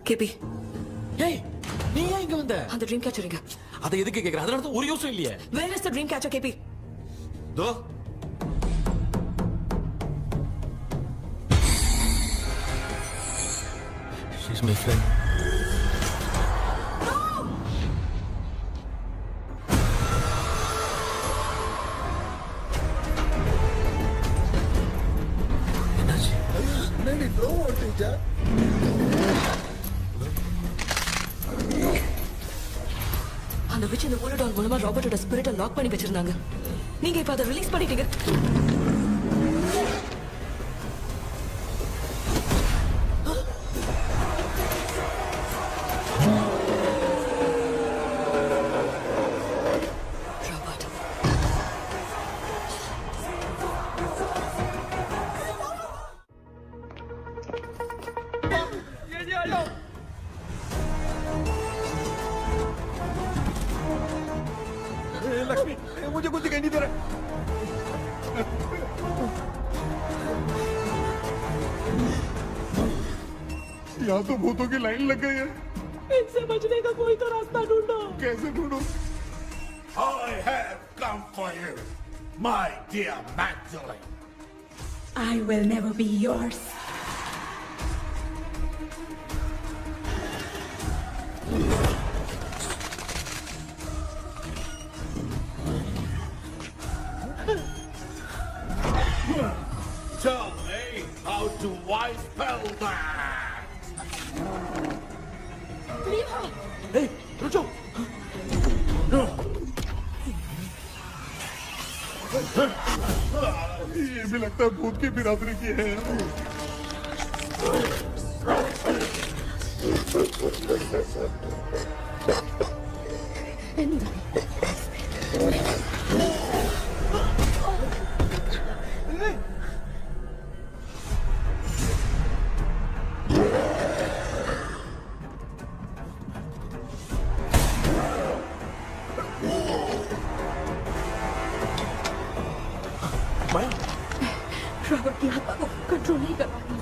கேபி ஏய் நீ ஏன் இங்க வந்த அந்த ட்ரீம் கேச்சர் எங்க? அதை எதுக்கு கேக்குற? அதனால ஒரு யூஸும் இல்லையே. Where is the dream catcher, கேபி? தோ She's my friend. என்னடி ப்ரோ ஓட்டிச்சா? அந்த விச் இந்த ஓலடால் மூலமா ராபர்ட்டோட ஸ்பிரிட்டை லாக் பண்ணி வச்சிருந்தாங்க. நீங்க இப்ப அதை ரிலீஸ் பண்ணிட்டீங்க. लक्ष्मी मुझे कुछ दिखाई नहीं दे रहा। यहाँ तो भूतों की लाइन लग गई है। इनसे बचने का कोई तो रास्ता ढूंढो। कैसे ढूंढूं? I have come for you, my dear Magdalene. I will never be yours. Tell me how to wipe spell that. Hey, रुको। ये भी लगता है भूत की बिरादरी की है। रॉबर्ट की आत्मा को कंट्रोल नहीं कर पाती।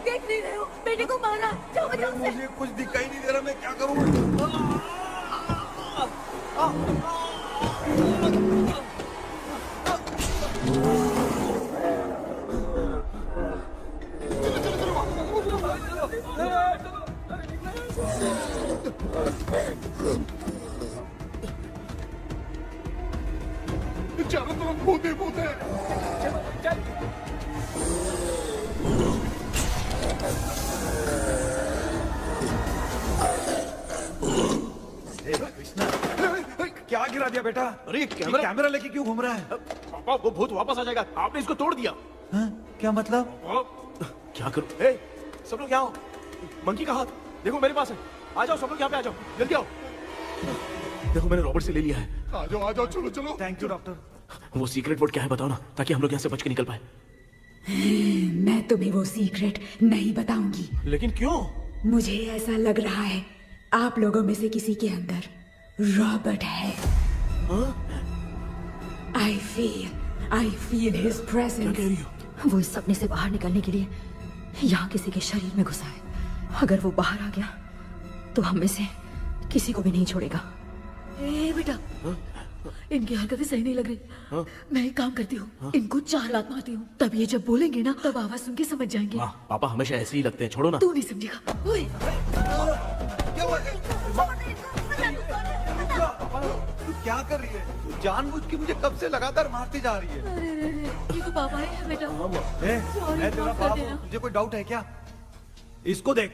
देख नहीं रहे हो? बेटे को मारा। जाओ बचाओ उसे। मुझे कुछ दिखाई नहीं दे रहा, मैं क्या करूं? चारों तरफ भूत ही भूत है। क्या गिरा दिया बेटा? अरे कैमरा लेके क्यों घूम रहा है? पापा वो भूत वापस आ जाएगा। आपने इसको तोड़ दिया। क्या मतलब? क्या करूं? ए, सब लोग यहाँ आओ। मंकी का हाथ देखो मेरे पास है। आ जाओ सब लोग यहाँ पे आ जाओ, जल्दी आओ। देखो मैंने रॉबर्ट से ले लिया है। आ जाओ चलो चलो। Thank you doctor. वो सीक्रेट वर्ड क्या है बताओ ना, ताकि हम लोग यहाँ से बच के निकल पाए। मैं तुम्हें वो सीक्रेट नहीं बताऊंगी। लेकिन क्यों? मुझे ऐसा लग रहा है आप लोगों में से किसी के अंदर रॉबर्ट है। I feel his presence. क्या कह रही हो? वो इस सपने से बाहर निकलने के लिए यहाँ किसी के शरीर में घुसा है। अगर वो बाहर आ गया तो हम में से किसी को भी नहीं छोड़ेगा। ए बेटा, इनकी हरकतें सही नहीं लग रही। मैं एक काम करती हूँ, इनको 4 लात मारती हूँ, तब ये जब बोलेंगे ना तब आवाज सुन के समझ जाएंगे। पापा हमेशा ऐसे ही लगते हैं, छोड़ो ना। तू नहीं समझेगा। ओए, तू क्या कर रही है? जानबूझ के मुझे कब से लगातार मारती जा रही है। अरे रे रे, ये तो पापा है बेटा। मैं तेरा बाप हूँ, तुझे कोई डाउट है क्या? इसको देख।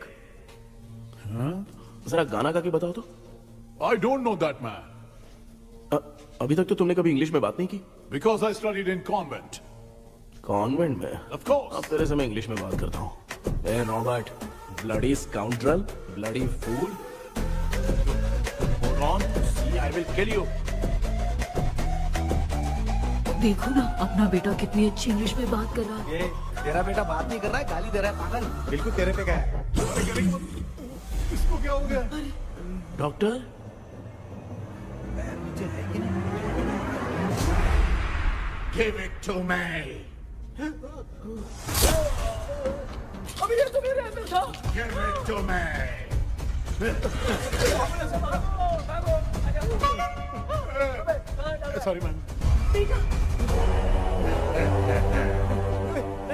जरा गाना गा के बताओ तो। I don't know that man. अभी तक तो तुमने कभी इंग्लिश में बात नहीं की। Because I studied in convent. Convent में? Of course. अब तेरे से मैं इंग्लिश में बात करता हूँ। ए Robert, bloody scoundrel, bloody fool. Hold on, see, I will kill you. देखो ना अपना बेटा कितनी अच्छी इंग्लिश में बात कर रहा है। ये तेरा बेटा बात नहीं कर रहा है, गाली दे रहा है पागल। बिल्कुल तेरे पे क्या है? इसको क्या हो गया? Doctor? Give it to me. अभी ये तो मेरे अंदर था। Give it to me. Sorry man.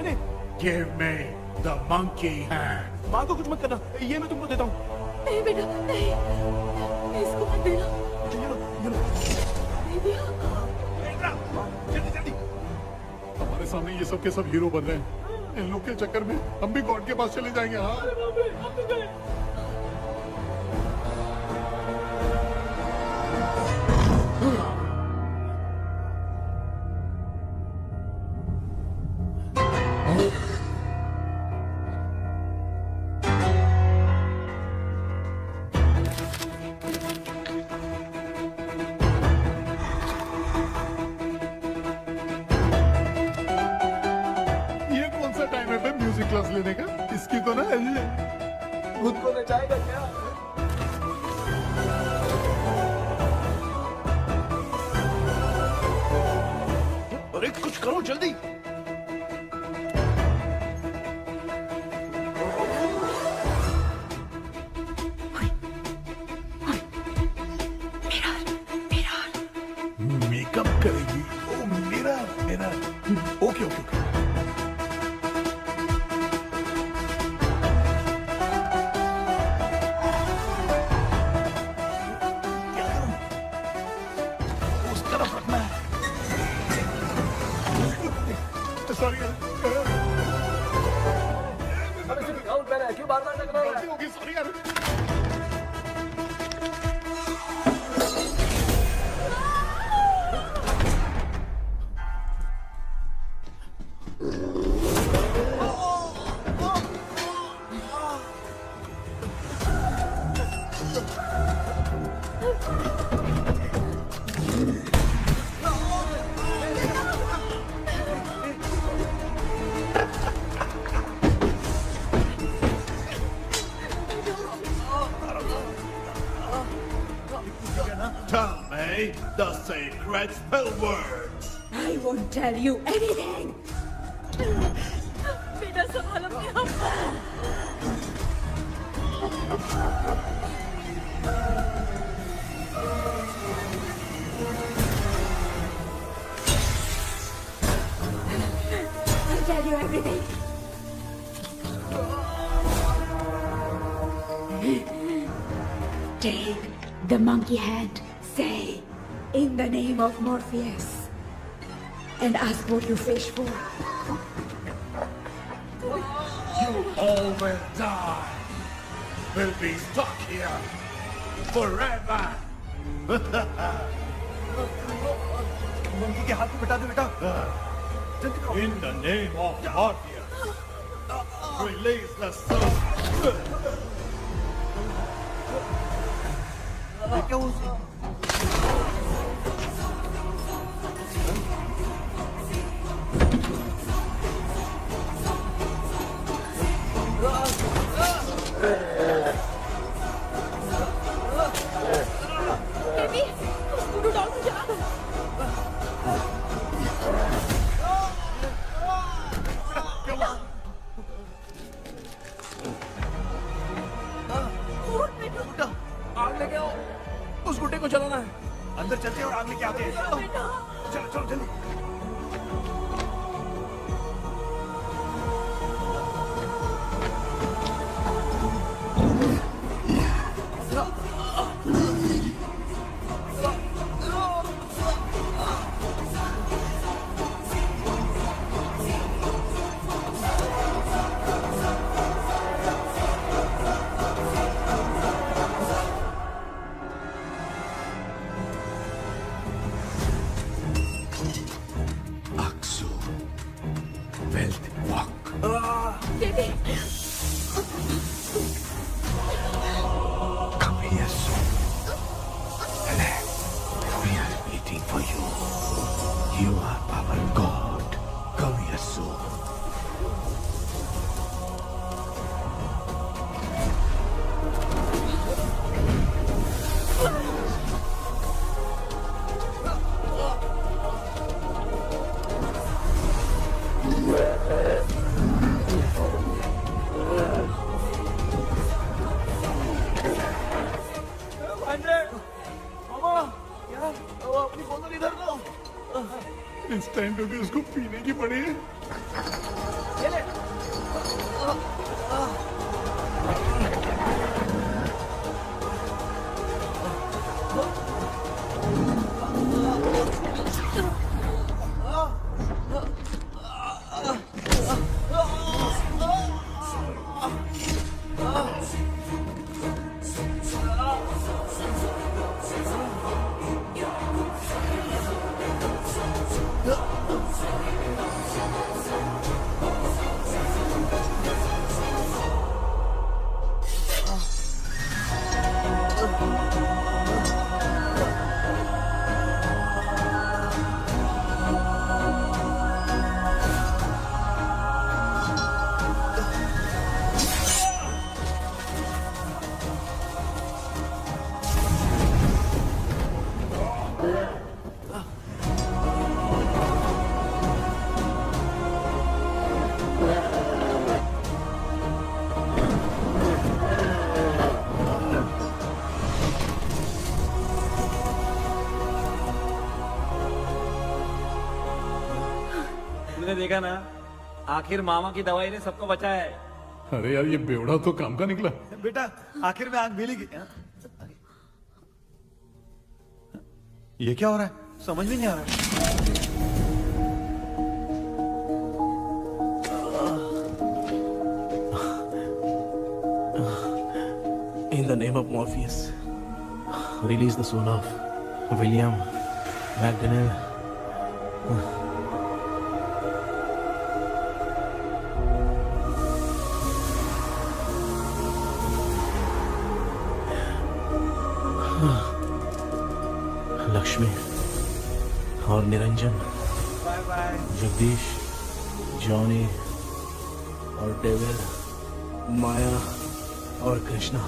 नहीं। Give me the monkey hand. माँ को कुछ मत करना, ये मैं तुमको देता हूँ। नहीं बेटा नहीं, इसको मत देना। हमारे सामने ये सब के सब हीरो बन रहे हैं। इन लोग के चक्कर में हम भी गॉड के पास चले जाएंगे। हाँ क्लास लेने का। इसकी तो ना खुद को नचाएगा क्या? अरे कुछ करो जल्दी। मेकअप करेगी? ओ मेरा मेरा okay okay okay. Tell me the sacred spell words. I won't tell you anything. बेटा संभाल अपने आप को। I'll tell you everything. Take the monkey hand. Say, in the name of Morpheus, and ask what you fish for. You all will die. We'll be stuck here forever. Monkey के हाथ में बिठा दे बेटा। In the name of Morpheus, release the soul. क्या हुआ उसे? बेबी, स्कूटर डॉल को चला दो। आग लेके आओ, उस गुड्डे को चलाना है। अंदर चलते हैं और आग लेके आते हैं। चलो चलो जल्दी। You are our God. Come here soon. अपनी बोतल इधर लो। इस टाइम पे भी उसको पीने की पड़ी है। ये ले। देखा ना, आखिर मामा की दवाई ने सबको बचाया है। अरे यार, ये बेवड़ा तो काम का निकला। बेटा आखिर में आग मिली। ये क्या हो रहा है? समझ में नहीं आ रहा है। In the name of Morpheus, release the soul of William Magdalene. Lakshmi और निरंजन, जगदीश, जॉनी और डेविड, माया और कृष्णा।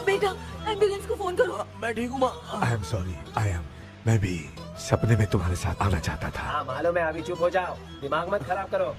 बेटा एम्बुलेंस को फोन करो। मैं ठीक हूँ माँ। आई एम सॉरी, मैं भी सपने में तुम्हारे साथ आना चाहता था। हाँ मालूम है, अभी चुप हो जाओ, दिमाग मत खराब करो।